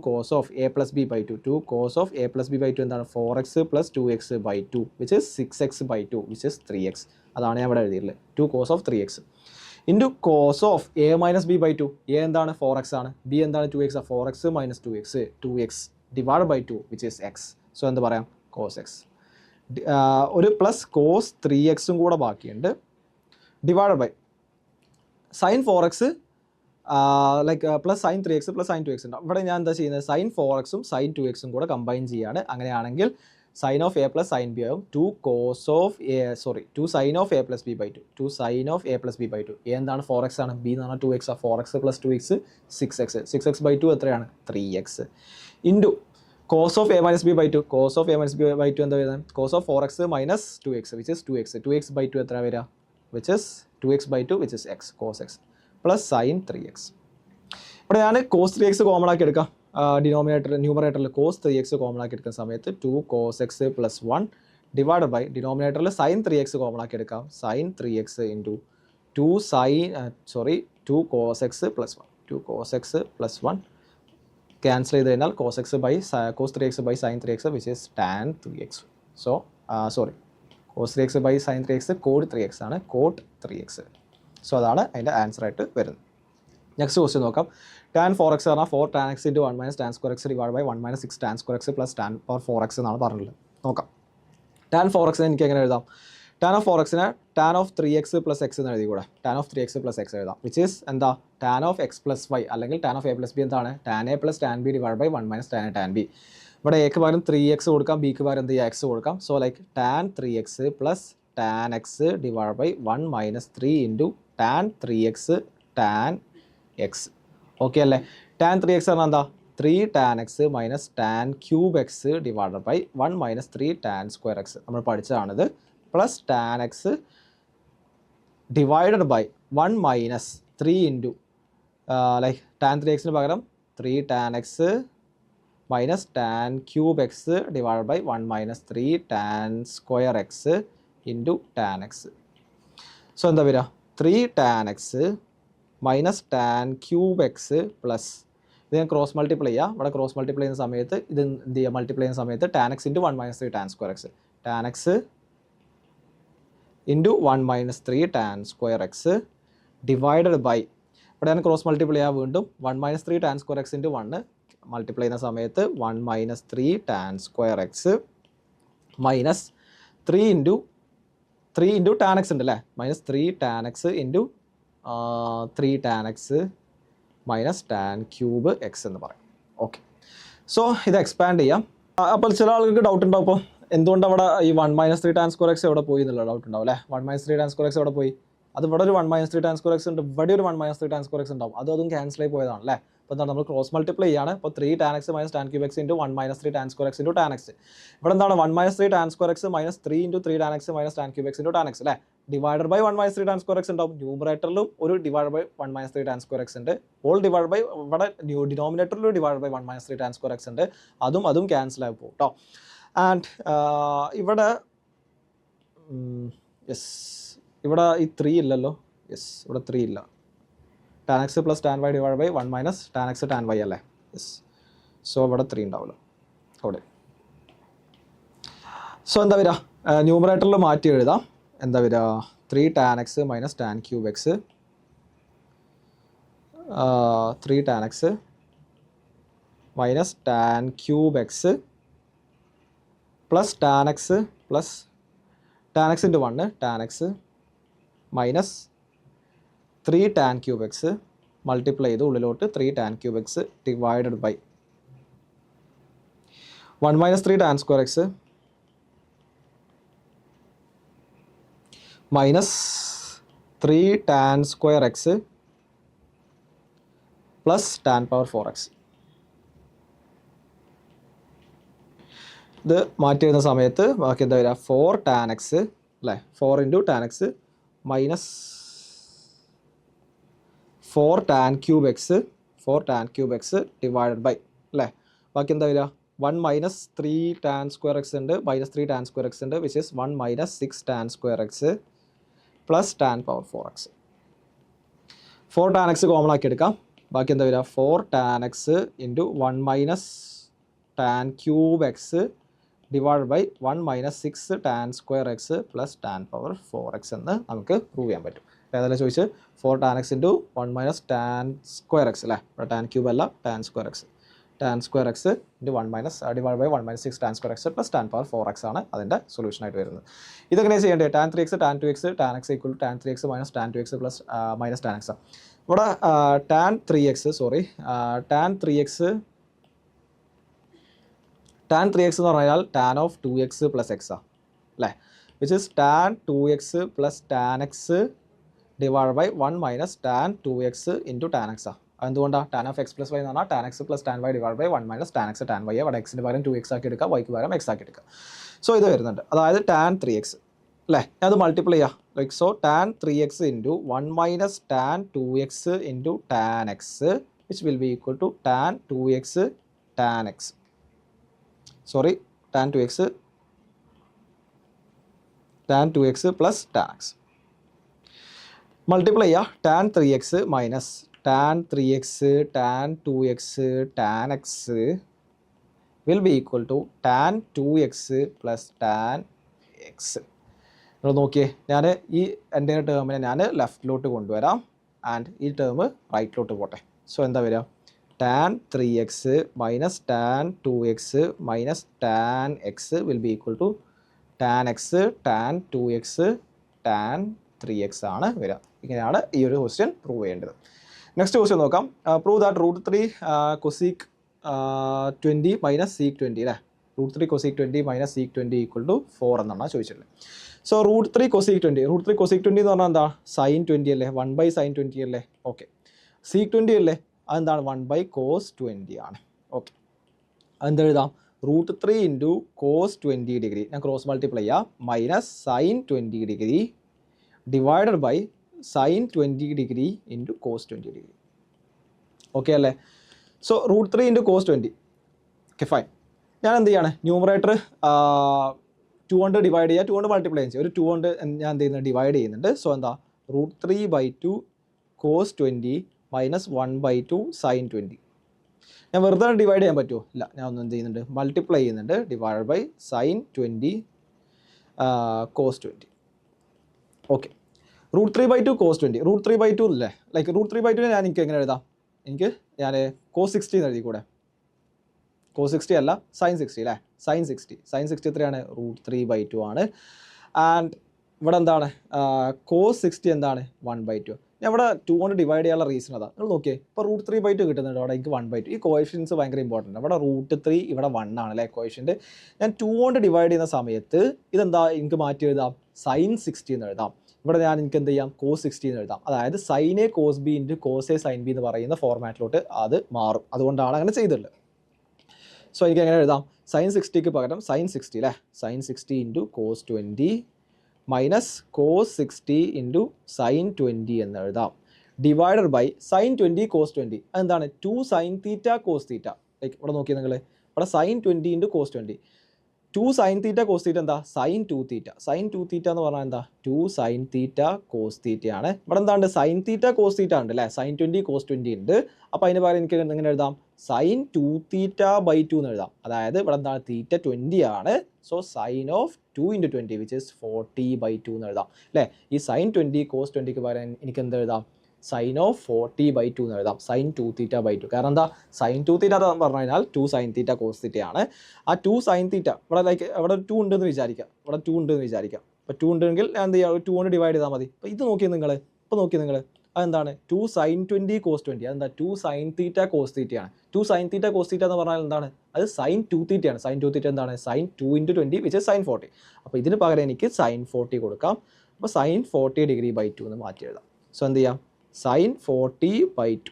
cos of A plus B by 2 2 cos of A plus B by 2 എന്താണ്? 4x plus 2x by 2 which is 6x by 2 which is 3x. അതാണ് ഞാൻ ഇവിടെ എഴുതിയിട്ടുള്ളത്. 2 cos of 3x into cos of A minus B by 2. A എന്താണ്? 4x ആണ്. B എന്താണ്? 2x. 4x minus 2x divide by 2 which is x. So എന്ത് പറയാം? Cos x. ഒരു പ്ലസ് കോസ് 3x കൂടെ ബാക്കിയുണ്ട് divide by sine 4x like plus sine 3x plus sine 2x ഉണ്ടാവും. ഇവിടെ ഞാൻ എന്താ ചെയ്യുന്നത്? സൈൻ 4x സൈൻ 2x കൂടെ കമ്പൈൻ ചെയ്യാണ്. അങ്ങനെയാണെങ്കിൽ sine of A plus sine B ആവും. 2 sine of A plus B by 2 2 sine of A plus B by 2. A എന്താണ്? 4x ആണ്. ബി എന്ന് പറഞ്ഞാൽ 2x. 4x plus 2x 6x by 2 എത്രയാണ്? 3x into cos of A minus B by 2. Cos of A minus B by 2 എന്താ വരുന്നത്? Cos of 4x minus 2x which is 2x by 2 എത്ര വരിക? Which is 2x by 2 which is x cos X plus sine 3x. ഇവിടെ ഞാൻ cos 3x common ആക്കി എടുക്കാം. ന്യൂമറേറ്ററിൽ cos 3x common ആക്കി എടുക്കുന്ന സമയത്ത് 2 cos X plus 1 divide by ഡിനോമിനേറ്ററിൽ സൈൻ 3x കോമൺ ആക്കി എടുക്കാം. Sine 3x into 2 cos X plus 1 2 cos X plus 1 cancel ചെയ്ത് കഴിഞ്ഞാൽ cos 3x by sine 3x which is tan 3x. So cos 3x by sine 3x cot 3x ആണ്. Coat 3x. So അതാണ് അതിൻ്റെ answer ആയിട്ട് വരുന്നത്. Next question നോക്കാം. Tan 4x പറഞ്ഞാൽ 4 tan x into 1 minus tan square X divide by 1 minus 6 tan square X plus tan power 4x എന്നാണ് പറഞ്ഞിട്ടുള്ളത്. നോക്കാം. ടാൻ 4x എനിക്ക് എങ്ങനെ എഴുതാം? Tan of 4x tan of 3x plus x എന്ന് എഴുതി കൂടെ. Tan of 3x plus x എഴുതാം വിച്ച് ഈസ് എന്താ? Tan of X plus y അല്ലെങ്കിൽ tan of A plus B എന്താണ്? Tan A plus tan B divide by 1 minus tan A tan B. ഇവിടെ എക്ക് പകരം 3x കൊടുക്കാം, ബിക്ക് പകരം എന്ത് ചെയ്യുക? എക്സ് കൊടുക്കാം. So like tan 3x plus tan x divide by 1 minus 3 into tan 3x tan x. Okay അല്ലേ? ടാൻ 3x പറഞ്ഞാൽ എന്താ? 3 tan x minus tan cube x divide by 1 minus 3 tan square x നമ്മൾ പഠിച്ചതാണിത്. Plus tan x divided by 1 minus 3 into like tan 3x പകരം 3 tan x minus tan cube x divide by 1 minus 3 tan square X into tan X. So എന്താ വരിക? 3 tan x minus tan cube X plus ഇത് ഞാൻ cross multiply ചെയ്യുക. ഇവിടെ cross multiply ചെയ്യുന്ന സമയത്ത് ഇത് എന്ത് ചെയ്യുക, മൾട്ടിപ്ലൈ ചെയ്യുന്ന സമയത്ത് tan x into 1 - 3 tan square x, tan x into 1 - 3 tan square X divided by, ഇവിടെ ഞാൻ ക്രോസ് മൾട്ടിപ്ലൈ ചെയ്യുക വീണ്ടും 1 - 3 tan square X into 1 multiply ചെയ്യുന്ന സമയത്ത് 1 - 3 tan square X minus 3 into tan x ഉണ്ട് അല്ലേ, minus 3 tan x into 3 tan x minus tan cube X എന്ന് പറയും. ഓക്കെ, സോ ഇത് എക്സ്പാൻഡ് ചെയ്യാം. അപ്പോൾ ചില ആളുകൾക്ക് ഡൗട്ട് ഉണ്ടാവും, അപ്പോൾ എന്തുകൊണ്ട് അവിടെ ഈ 1 - 3 tan സ്ക്വയർ എക്സ് എവിടെ പോയി എന്നുള്ള ഡൗട്ട് ഉണ്ടാവും അല്ലേ. 1 - 3 tan സ്ക്വയർ എക്സ് എവിടെ പോയി, അത് ഇവിടെ ഒരു 1 - 3 tan സ്ക്വയർ എക്സ് ഉണ്ട്, ഇവിടെ ഒരു 1 - 3 tan സ്ക്വയർ എക്സ് ഉണ്ടാവും, അതും ക്യാൻസൽ ആയി പോയതാണ് അല്ലേ. അപ്പോൾ എന്താണ് നമ്മൾ ക്രോസ് മൾട്ടിപ്ലൈ ചെയ്യാണ്. അപ്പോൾ 3 tan x minus tan cube x into 1 - 3 tan square X into tan x. ഇവിടെ എന്താണ് 1 - 3 tan square X minus 3 into 3 tan x minus tan cube x into tan x അല്ലേ. Divided by 1 - 3 tan square x ഉണ്ടാവും, ന്യൂമറേറ്ററിലും ഒരു divide by 1 - 3 tan square X ഉണ്ട്, whole divide by ഇവിടെ ഡിനോമിനേറ്ററിലും divide by 1 - 3 tan square X ഉണ്ട്, അതും cancel ആയി പോകും കേട്ടോ. ആൻഡ് ഇവിടെ യെസ്, ഇവിടെ ഈ 3 ഇല്ലല്ലോ, യെസ് ഇവിടെ 3 ഇല്ല, tan x plus tan y divide by 1 minus tan x tan y അല്ലേ, യെസ്. സോ ഇവിടെ 3 ഉണ്ടാവില്ല അവിടെ. സോ എന്താ വരിക, ന്യൂമറേറ്ററിൽ മാറ്റി എഴുതാം. എന്താ വരിക, 3 tan x minus tan cube x, 3 tan x minus tan cube X plus tan x plus tan x into 1 tan x minus 3 tan cube x multiply ചെയ്ത് ഉള്ളിലോട്ട് 3 tan cube x divided by 1 - 3 tan square X minus 3 tan square X plus tan power 4x. ഇത് മാറ്റി വരുന്ന സമയത്ത് ബാക്കി എന്താ വരിക, 4 tan x അല്ലേ, 4 into tan x minus 4 tan cube x, 4 tan cube x divided by അല്ലേ, ബാക്കി എന്താ വരിക 1 മൈനസ് 3 tan സ്ക്വയർ എക്സ് ഉണ്ട്, മൈനസ് 3 tan സ്ക്വയർ എക്സ് ഉണ്ട്, which is 1 minus 6 tan square X plus tan power 4x. 4 tan x common ആക്കി എടുക്കാം, ബാക്കി എന്താ വരിക 4 tan x into 1 minus tan cube x divide by 1 minus 6 tan square X plus tan power 4x എന്ന് നമുക്ക് prove ചെയ്യാൻ പറ്റും. ഏതെല്ലാം ചോദിച്ച് 4 tan x into 1 minus tan square X അല്ലേ, ഇവിടെ tan ക്യൂബ് അല്ല tan square x, tan square X into 1 minus divide by 1 minus 6 tan square X plus tan power 4x ആണ് അതിൻ്റെ സൊല്യൂഷൻ ആയിട്ട് വരുന്നത്. ഇതെങ്ങനെ ചെയ്യേണ്ടത്, tan 3x tan 2x tan x equal to tan 3x minus tan 2x plus minus tan x. ഇവിടെ tan 3x എന്ന് പറഞ്ഞാൽ tan of 2x plus x അല്ലേ, which is tan 2x plus tan x divide by 1 minus tan 2x into tan x. എന്തുകൊണ്ടാണ് tan of x plus y എന്ന് പറഞ്ഞാൽ tan x plus tan y divide by 1 minus tan x tan y, അവിടെ എക്സിന് പകരം 2x ആക്കി എടുക്കുക, വൈക്ക് പകരം x ആക്കി എടുക്കുക. സോ ഇത് വരുന്നുണ്ട്, അതായത് tan 3x അല്ലേ, അത് മൾട്ടിപ്ലൈ ചെയ്യുക like so tan 3x into 1 minus tan 2x into tan x which will be equal to tan 2x tan x, sorry tan 2x plus tan x multiply ചെയ്യുക tan 3x minus tan 3x tan 2x tan x will be equal to tan 2x plus tan x. നിങ്ങൾ നോക്കിയേ, ഞാൻ ഈ എൻ്റെ ടേമിനെ ഞാൻ ലെഫ്റ്റിലോട്ട് കൊണ്ടുവരാം and ഈ term റൈറ്റിലോട്ട് പോട്ടെ. സോ എന്താ വരിക, tan 3x minus tan 2x minus tan x will be equal to tan x tan 2x tan 3x ആണ് വരിക. ഇങ്ങനെയാണ് ഈ ഒരു ക്വസ്റ്റ്യൻ പ്രൂവ് ചെയ്യേണ്ടത്. നെക്സ്റ്റ് ക്വസ്റ്റ്യൻ നോക്കാം. Prove that √3 cosec 20 minus sec 20 അല്ലേ, √3 cosec 20 minus sec 20 equal to 4 എന്നാണ് ചോദിച്ചിട്ടുള്ളത്. സോ √3 cosec 20 എന്ന് പറഞ്ഞാൽ എന്താ, sin 20 അല്ലേ, 1/sin 20 അല്ലേ, ഓക്കെ. sec 20 അല്ലേ, അതെന്താണ് 1/cos 20 ആണ്. ഓക്കെ, അതെന്തെഴുതാം, √3 ഇൻറ്റു cos 20 ഡിഗ്രി ഞാൻ ക്രോസ് മൾട്ടിപ്ലൈ ചെയ്യാം minus sin 20 degree divided by sin 20 degree into cos 20 degree. Okay അല്ലേ. So √3 into cos 20, okay fine. ഞാൻ എന്ത് ചെയ്യാണ്, ന്യൂമറേറ്റർ 2 കൊണ്ട് ഡിവൈഡ് ചെയ്യുക, 2 കൊണ്ട് മൾട്ടിപ്ലൈ ചെയ്യുക, ഒരു 2 കൊണ്ട് ഞാൻ എന്ത് ചെയ്യുന്നത്, ഡിവൈഡ് ചെയ്യുന്നുണ്ട്. സോ എന്താ, √3/2 cos 20 മൈനസ് 1/2 sin 20. ഞാൻ വെറുതെ ഡിവൈഡ് ചെയ്യാൻ പറ്റുമോ? ഇല്ല, ഞാൻ ഒന്നും എന്ത് ചെയ്യുന്നുണ്ട്, മൾട്ടിപ്ലൈ ചെയ്യുന്നുണ്ട്. Divide by sine 20 cos 20. Okay, √3/2 cos 20. √3/2 അല്ലേ, ലൈക്ക് √3/2 ഞാൻ എനിക്ക് എങ്ങനെ എഴുതാം? ഞാൻ കോസ് 60 എഴുതി കൂടെ. കോസ് 60 അല്ല, സൈൻ 60 അല്ലേ. സൈൻ 60 എത്രയാണ്? √3/2 ആണ്. ആൻഡ് ഇവിടെ എന്താണ്? കോസ് 60 എന്താണ്? 1/2. ഞാൻ ഇവിടെ 2 കൊണ്ട് ഡിവൈഡ് ചെയ്യാനുള്ള റീസൺ അതാ. നിങ്ങൾ നോക്കിയേ, ഇപ്പോൾ √3/2 കിട്ടുന്നുണ്ട്, അവിടെ എനിക്ക് 1/2. ഈ കോഎഫിഷ്യൻസ് ഭയങ്കര ഇമ്പോർട്ടൻ്റ്. ഇവിടെ √3, ഇവിടെ 1 ആണ് അല്ലേ കോഎഫിഷ്യൻറ്റ്. ഞാൻ 2 കൊണ്ട് ഡിവൈഡ് ചെയ്യുന്ന സമയത്ത് ഇതെന്താ എനിക്ക് മാറ്റി എഴുതാം? സൈൻ 60 എന്ന് എഴുതാം. ഇവിടെ ഞാൻ എനിക്ക് എന്ത് ചെയ്യാം? കോസ് 60 എന്ന് എഴുതാം. അതായത് sine A cos B into cos A sign B എന്ന് പറയുന്ന ഫോർമാറ്റിലോട്ട് അത് മാറും. അതുകൊണ്ടാണ് അങ്ങനെ ചെയ്തിട്ടുള്ളത്. സോ എനിക്ക് എങ്ങനെ എഴുതാം? സൈൻ 60ക്ക് പകരം സൈൻ 60 അല്ലേ, sine 60 into cos 20 minus cos 60 into sine 20 എന്ന് എഴുതാം. Divided by sine 20 cos 20. അതെന്താണ്? 2 sign theta cos theta. Like ഇവിടെ നോക്കിയാൽ നിങ്ങൾ ഇവിടെ sine 20 into cos 20. 2 sign theta cos theta എന്താ? സൈൻ 2 തീറ്റ. സൈൻ 2 തീറ്റ എന്ന് പറഞ്ഞാൽ എന്താ? 2 സൈൻ തീറ്റ കോസ് തീറ്റയാണ്. ഇവിടെ എന്താണ്? സൈൻ തീറ്റ കോസ് തീറ്റ ഉണ്ട് അല്ലേ, സൈൻ 20 കോസ് 20 ഉണ്ട്. അപ്പോൾ അതിന് പകരം എനിക്ക് എങ്ങനെ എഴുതാം? സൈൻ 2θ/2 എന്ന് എഴുതാം. അതായത് ഇവിടെ എന്താണ്? തീറ്റ 20 ആണ്. So sine of 2 × 20 which is 40/2 എന്ന് എഴുതാം അല്ലേ. ഈ സൈൻ 20 കോസ് 20ക്ക് പകരം എനിക്ക് എന്ത് എഴുതാം? സൈൻ ഓഫ് 40/2 എന്ന് എഴുതാം. സൈൻ 2θ/2. കാരണം എന്താ? സൈൻ 2θ എന്ന് പറഞ്ഞു കഴിഞ്ഞാൽ 2 സൈൻ തീറ്റ കോസ് തീറ്റയാണ്. ആ 2 സൈൻ തീറ്റ ഇവിടെ ലൈക്ക് ഇവിടെ 2 ഉണ്ടെന്ന് വിചാരിക്കാം. ഇവിടെ 2 ഉണ്ടെന്ന് വിചാരിക്കാം. അപ്പോൾ 2 ഉണ്ടെങ്കിൽ ഞാൻ എന്ത് ചെയ്യുക? 2 കൊണ്ട് ഡിവൈഡ് ചെയ്താൽ മതി. അപ്പോൾ ഇത് നോക്കിയാൽ നിങ്ങൾ, ഇപ്പോൾ നോക്കിയാൽ നിങ്ങൾ, അതെന്താണ്? 2 സൈൻ 20 കോസ് 20. അതെന്താ? 2 സൈൻ തീറ്റ കോസ് തീറ്റയാണ്. 2 സൈൻ തീറ്റ കോസ് തീറ്റ എന്ന് പറഞ്ഞാൽ എന്താണ്? അത് സൈൻ 2θ ആണ്. സൈൻ 2θ എന്താണ്? Sine 2 × 20 which is sine 40. അപ്പോൾ ഇതിന് പകരം എനിക്ക് സൈൻ 40 കൊടുക്കാം. അപ്പോൾ സൈൻ 40°/2 എന്ന് മാറ്റി എഴുതാം. സോ എന്ത് ചെയ്യാം? സൈൻ 40/2.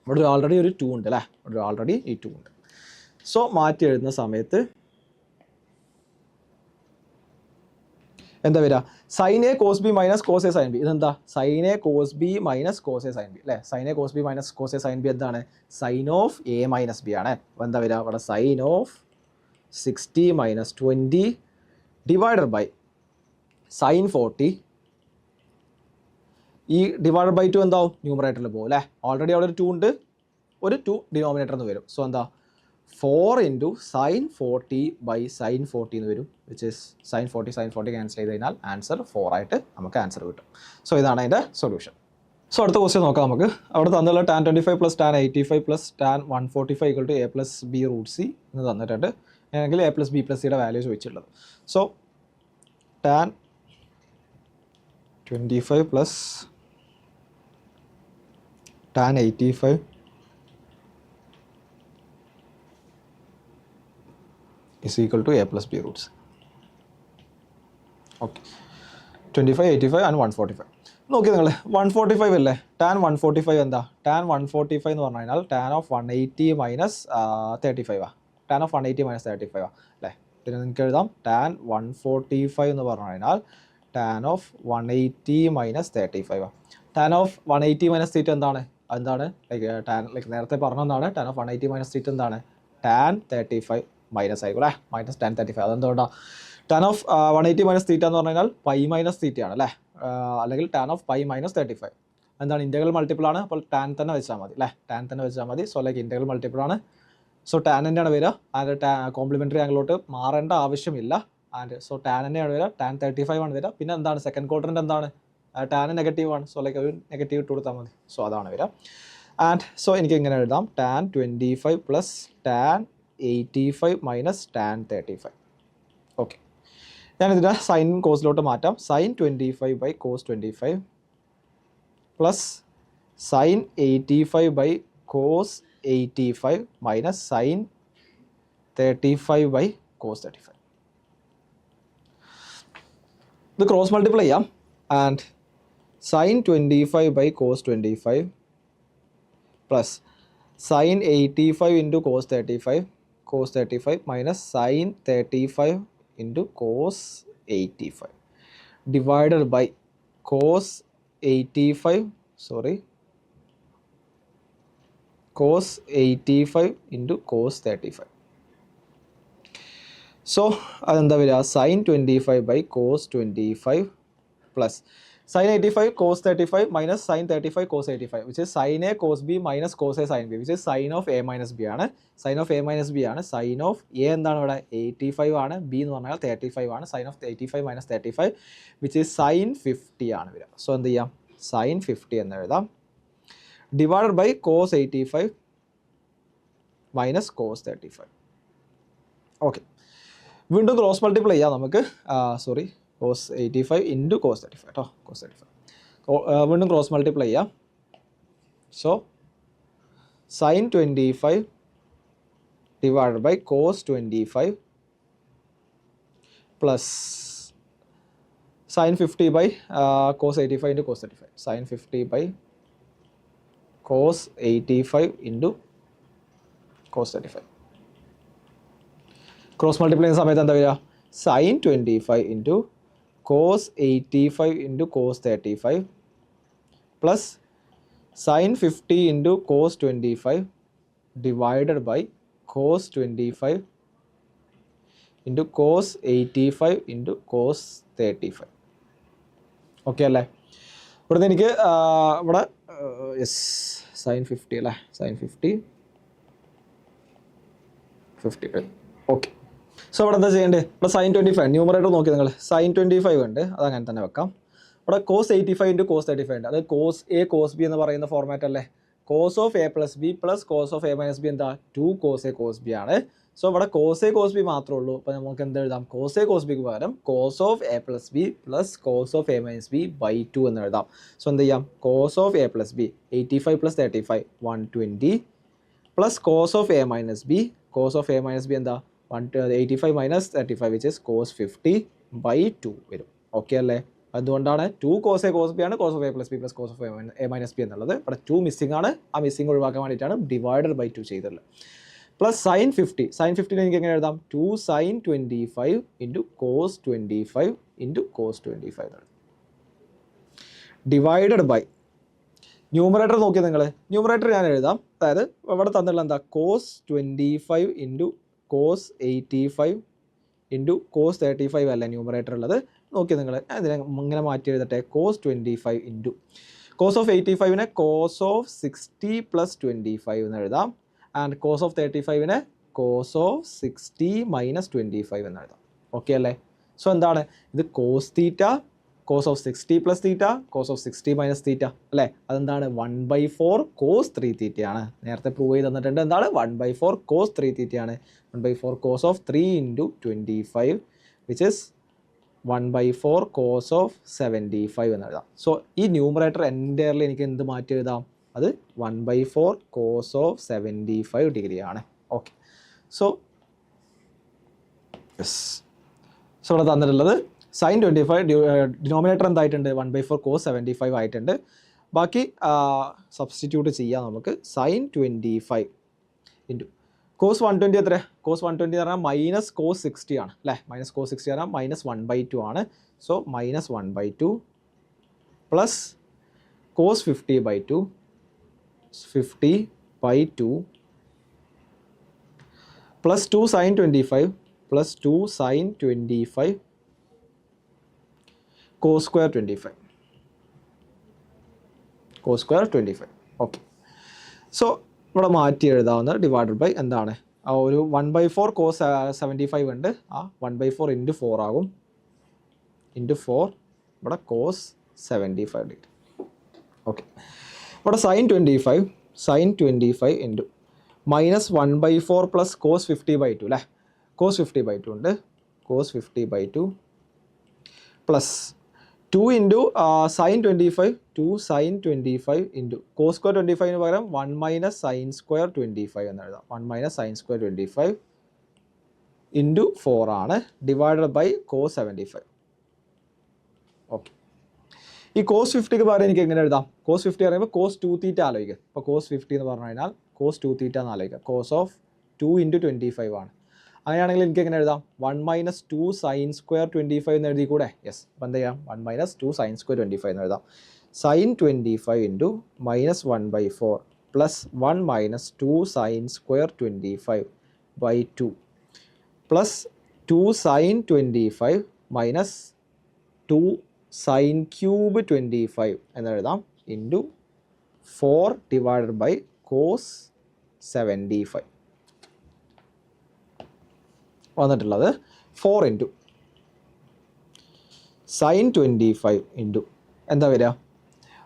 ഇവിടെ ഓൾറെഡി ഒരു 2 ഉണ്ട് അല്ലേ, ഇവിടെ ഓൾറെഡി ഈ 2 ഉണ്ട്. സോ മാറ്റി എഴുതുന്ന സമയത്ത് എന്താ വരിക? Sine A cos B minus cos A sign B. ഇതെന്താ? Sine A cos B minus cos A sign B അല്ലേ. Sine A cos B minus cos A sign B എന്താണ്? Sign of A minus B ആണ്. അപ്പോൾ എന്താ വരിക? ഇവിടെ sine of 60 - 20 divided by sine 40. ഈ divided by 2 എന്താവും? ന്യൂമറേറ്ററിൽ പോകും അല്ലേ. ഓൾറെഡി അവിടെ ഒരു 2 ഉണ്ട്, ഒരു 2 ഡിനോമിനേറ്ററിൽ നിന്ന് വരും. സോ എന്താ? 4 × സൈൻ 40/സൈൻ 40 എന്ന് വരും, വിച്ച് ഇസ് സൈൻ 40 ക്യാൻസൽ ചെയ്ത് കഴിഞ്ഞാൽ ആൻസർ 4 ആയിട്ട് നമുക്ക് ആൻസർ കിട്ടും. സോ ഇതാണ് അതിൻ്റെ സൊല്യൂഷൻ. സോ അടുത്ത ക്വസ്റ്റ്യൻ നോക്കാം നമുക്ക്. അവിടെ തന്നുള്ള tan 25 + tan 85 + tan 145 = a + b √c എന്ന് തന്നിട്ടുണ്ട്. അല്ലെങ്കിൽ a + b + c യുടെ വാല്യൂ ചോദിച്ചിട്ടുള്ളത്. So tan 25 + tan 85 is equal to a + b √c. Okay, 25, 85 and 145. നോക്കി നിങ്ങൾ, 145 അല്ലേ. tan 145 എന്താ? tan 145 എന്ന് പറഞ്ഞു കഴിഞ്ഞാൽ tan of 180 - 35 tan of 180 - 35 അല്ലേ. പിന്നെ നിങ്ങൾക്ക് എഴുതാം tan 145 എന്ന് പറഞ്ഞു കഴിഞ്ഞാൽ tan of 180 - 35. tan of 180 - θ എന്താണ്? എന്താണ്? ലൈക്ക് നേരത്തെ പറഞ്ഞതാണ്. tan of 180 - θ എന്താണ്? tan 35 മൈനസ് ആയിക്കോട്ടെ, മൈനസ് tan 35. അതെന്തുകൊണ്ടാണ്? tan of 180 - θ എന്ന് പറഞ്ഞു കഴിഞ്ഞാൽ π - θ ആണ് അല്ലേ. അല്ലെങ്കിൽ tan of π - 35 എന്താണ്? ഇൻ്റഗ്രൽ മൾട്ടിപ്പിൾ ആണ്. അപ്പോൾ tan തന്നെ വെച്ചാൽ മതി അല്ലേ. tan തന്നെ വെച്ചാൽ മതി. സോ ലൈക്ക് ഇൻ്റഗ്രൽ മൾട്ടിപ്പിൾ ആണ്. സോ tan തന്നെയാണ് വരിക. ആൻഡ് കോംപ്ലിമെൻ്ററി ആംഗിളോട്ട് മാറേണ്ട ആവശ്യമില്ല. ആൻഡ് സോ tan തന്നെയാണ് വരിക. tan 35 ആണ് വരിക. പിന്നെ എന്താണ്? സെക്കൻഡ് ക്വാഡ്രൻ്റ് എന്താണ്? tan നെഗറ്റീവ് ആണ്. സോ ലൈക്ക് ഒരു നെഗറ്റീവ് ഇട്ട് കൊടുത്താൽ മതി. സോ അതാണ് വരിക. ആൻഡ് സോ എനിക്ക് ഇങ്ങനെ എഴുതാം tan 25 + tan 85 - tan 35. ഓക്കെ, ഞാനിതിൻ്റെ സൈൻ കോസിലോട്ട് മാറ്റാം. Sine 25/cos 25 plus sine 85/cos 85 minus sine 35/cos 35. ഇത് ക്രോസ് മൾട്ടിപ്ലൈ ചെയ്യാം. And sine 25/cos 25 plus sine 85 × cos 35 minus sine 35 × cos 85 divided by cos 85 × cos 35. So അതെന്താ വരിക? Sine 25/cos 25 plus Sin 85 cos 35 minus sin 35 cos 85, which is sin A cos B minus cos A sin B, which is sin of A minus B ആണ്. Sin of A minus B ആണ്. Sin of A എന്താണ് ഇവിടെ 85 ആണ്, B എന്ന് പറഞ്ഞാൽ 35 ആണ്. Sin of 85 minus 35, which is sin 50 ആണ് വരിക. സോ എന്ത് ചെയ്യാം, sin 50 എന്ന് എഴുതാം, divided by cos 85 minus cos 35. Okay, വീണ്ടും ക്രോസ് മൾട്ടിപ്ലൈ ചെയ്യാം നമുക്ക്. സോറി, cos 85 ഇൻറ്റു cos 35 കേട്ടോ, cos 35 വീണ്ടും ക്രോസ് മൾട്ടിപ്ലൈ ചെയ്യാം. So sin 25 divided by cos 25 plus sin 50 by cos 85 into cos 35, sin 50 by cos 85 into cos 35. Cross multiply ചെയ്യുന്ന സമയത്ത് എന്താ വരിക, sin 25 into cos 85 into cos 35 plus sin 50 into cos 25 divided by cos 25 into cos 85 into cos 35. Okay അല്ലേ? ഇവിടുന്ന് എനിക്ക് ഇവിടെ yes sin 50 അല്ലേ, sin 50 okay. So ഇവിടെ എന്താ ചെയ്യേണ്ടത്, ഇവിടെ sin 25 ന്യൂമറേറ്റർ നോക്കി നിങ്ങൾ, sin 25 ഉണ്ട്, അതങ്ങനെ തന്നെ വെക്കാം. ഇവിടെ cos 85 ഇൻറ്റു cos 35 ഉണ്ട്, അത് cos A cos B എന്ന് പറയുന്ന ഫോർമാറ്റ് അല്ലേ. cos of A plus B plus cos of A minus B എന്താ 2 cos A cos B ആണ്. സോ ഇവിടെ cos A cos B മാത്രമേ ഉള്ളൂ. അപ്പോൾ നമുക്ക് എന്ത് എഴുതാം, cos A cos Bക്ക് പകരം cos of A plus B plus cos of A minus B by 2 എന്ന് എഴുതാം. സോ എന്ത് ചെയ്യാം, cos of A plus B 85 plus 35 120 plus cos of A minus B, cos of A minus B എന്താ 85 minus 35, which is cos 50 by 2 വരും. Okay അല്ലേ? അതുകൊണ്ടാണ് 2 cos A cos B ആണ് cos of A plus B plus cos of A minus B എന്നുള്ളത്. ഇവിടെ 2 missing ആണ്, ആ missing ഒഴിവാക്കാൻ വേണ്ടിയിട്ടാണ് ഡിവൈഡഡ് ബൈ 2 ചെയ്തിട്ടുള്ളത്. പ്ലസ് sin 50, sin 50 എനിക്ക് എങ്ങനെ എഴുതാം, 2 sin 25 into cos 25 into cos 25 എന്നാണ്. ഡിവൈഡഡ് ബൈ ന്യൂമറേറ്റർ നോക്കിയാൽ നിങ്ങൾ, ന്യൂമറേറ്റർ ഞാൻ എഴുതാം, അതായത് ഇവിടെ തന്നിട്ടുള്ള എന്താ cos 25 into cos 85 into cos 35 അല്ല ന്യൂമറേറ്റർ ഉള്ളത്. നോക്കി നിങ്ങൾ, അതിനെ ഇങ്ങനെ മാറ്റി എഴുതട്ടെ, cos 25 into cos of 85നെ cos of 60 plus 25 എന്ന് എഴുതാം, and cos of 35നെ cos of 60 minus 25 എന്ന് എഴുതാം. ഓക്കെ അല്ലേ? സോ എന്താണ് ഇത്, cos theta cos of 60 plus theta cos of 60 minus theta അല്ലേ. അതെന്താണ് 1/4 cos 3 തീറ്റയാണ്. നേരത്തെ പ്രൂവ് ചെയ്ത് തന്നിട്ടുണ്ട്, എന്താണ് 1/4 cos 3 തീറ്റയാണ്. 1/4 cos of 3 into 25 which is 1/4 cos of 75 എന്ന് എഴുതാം. സോ ഈ ന്യൂമറേറ്റർ എൻ്റയർലി എനിക്ക് എന്ത് മാറ്റി എഴുതാം, അത് 1/4 cos of 75 ഡിഗ്രി ആണ്. ഓക്കെ, സോ യെസ്, സോ ഇവിടെ തന്നിട്ടുള്ളത് sin 25 ഡിനോമിനേറ്റർ എന്തായിട്ടുണ്ട് 1/4 cos 75 ആയിട്ടുണ്ട്. ബാക്കി സബ്സ്റ്റിറ്റ്യൂട്ട് ചെയ്യാം നമുക്ക്. sin 25 ഇൻറ്റു cos 120 എത്ര, cos 120 എന്ന് പറഞ്ഞാൽ മൈനസ് cos 60 ആണ് അല്ലേ. മൈനസ് cos 60 പറഞ്ഞാൽ മൈനസ് 1/2 ആണ്. So minus 1/2 plus cos 50/2 50/2 plus 2 sin 25 plus 2 sin 25 cos square 25 cos square 25. Okay, so ഇവിടെ മാറ്റി എഴുതാവുന്ന ഡിവൈഡഡ് ബൈ എന്താണ്, ആ ഒരു 1/4 cos 75 ഉണ്ട്, ആ 1/4 ഇൻറ്റു 4 ആകും, ഇൻറ്റു 4 ഇവിടെ cos 75 ഡിഗ്രി. ഓക്കെ, ഇവിടെ sin 25 into minus 1/4 plus cos 50/2 അല്ലേ. cos 50/2 ഉണ്ട്, cos 50/2 plus 2 into sin 25 2 sin 25 into cos square 25 പകരം 1 മൈനസ് sin square 25 എന്ന് എഴുതാം. 1 മൈനസ് sin square 25 ഇൻറ്റു 4 ആണ്, ഡിവൈഡഡ് ബൈ cos 75. ഓക്കെ, ഈ cos 50ക്ക് പകരം എനിക്ക് എങ്ങനെ എഴുതാം, cos 50 പറയുമ്പോൾ cos 2 തീറ്റ ആലോചിക്കുക. ഇപ്പോൾ cos 50 എന്ന് പറഞ്ഞു കഴിഞ്ഞാൽ cos 2 തീറ്റ എന്ന് ആലോചിക്കുക, cos ഓഫ് 2 ഇൻറ്റു 25 ആണ്. അങ്ങനെയാണെങ്കിൽ എനിക്ക് എങ്ങനെ എഴുതാം, 1 മൈനസ് 2 sin square 25 എന്ന് എഴുതി കൂടെ. യെസ്, അപ്പോൾ എന്ത് ചെയ്യാം, 1 മൈനസ് 2 sin square 25 എന്ന് എഴുതാം. sin 25 into minus 1/4 plus 1 minus 2 sin square 25/2 plus 2 sin 25 minus 2 sign cube 25 എന്ന് എഴുതാം ഇൻറ്റു 4 ഡിവൈഡഡ് ബൈ കോസ് 75 വന്നിട്ടുള്ളത് 4 ഇൻറ്റു സൈൻ 25 ഇൻറ്റു എന്താ വരിക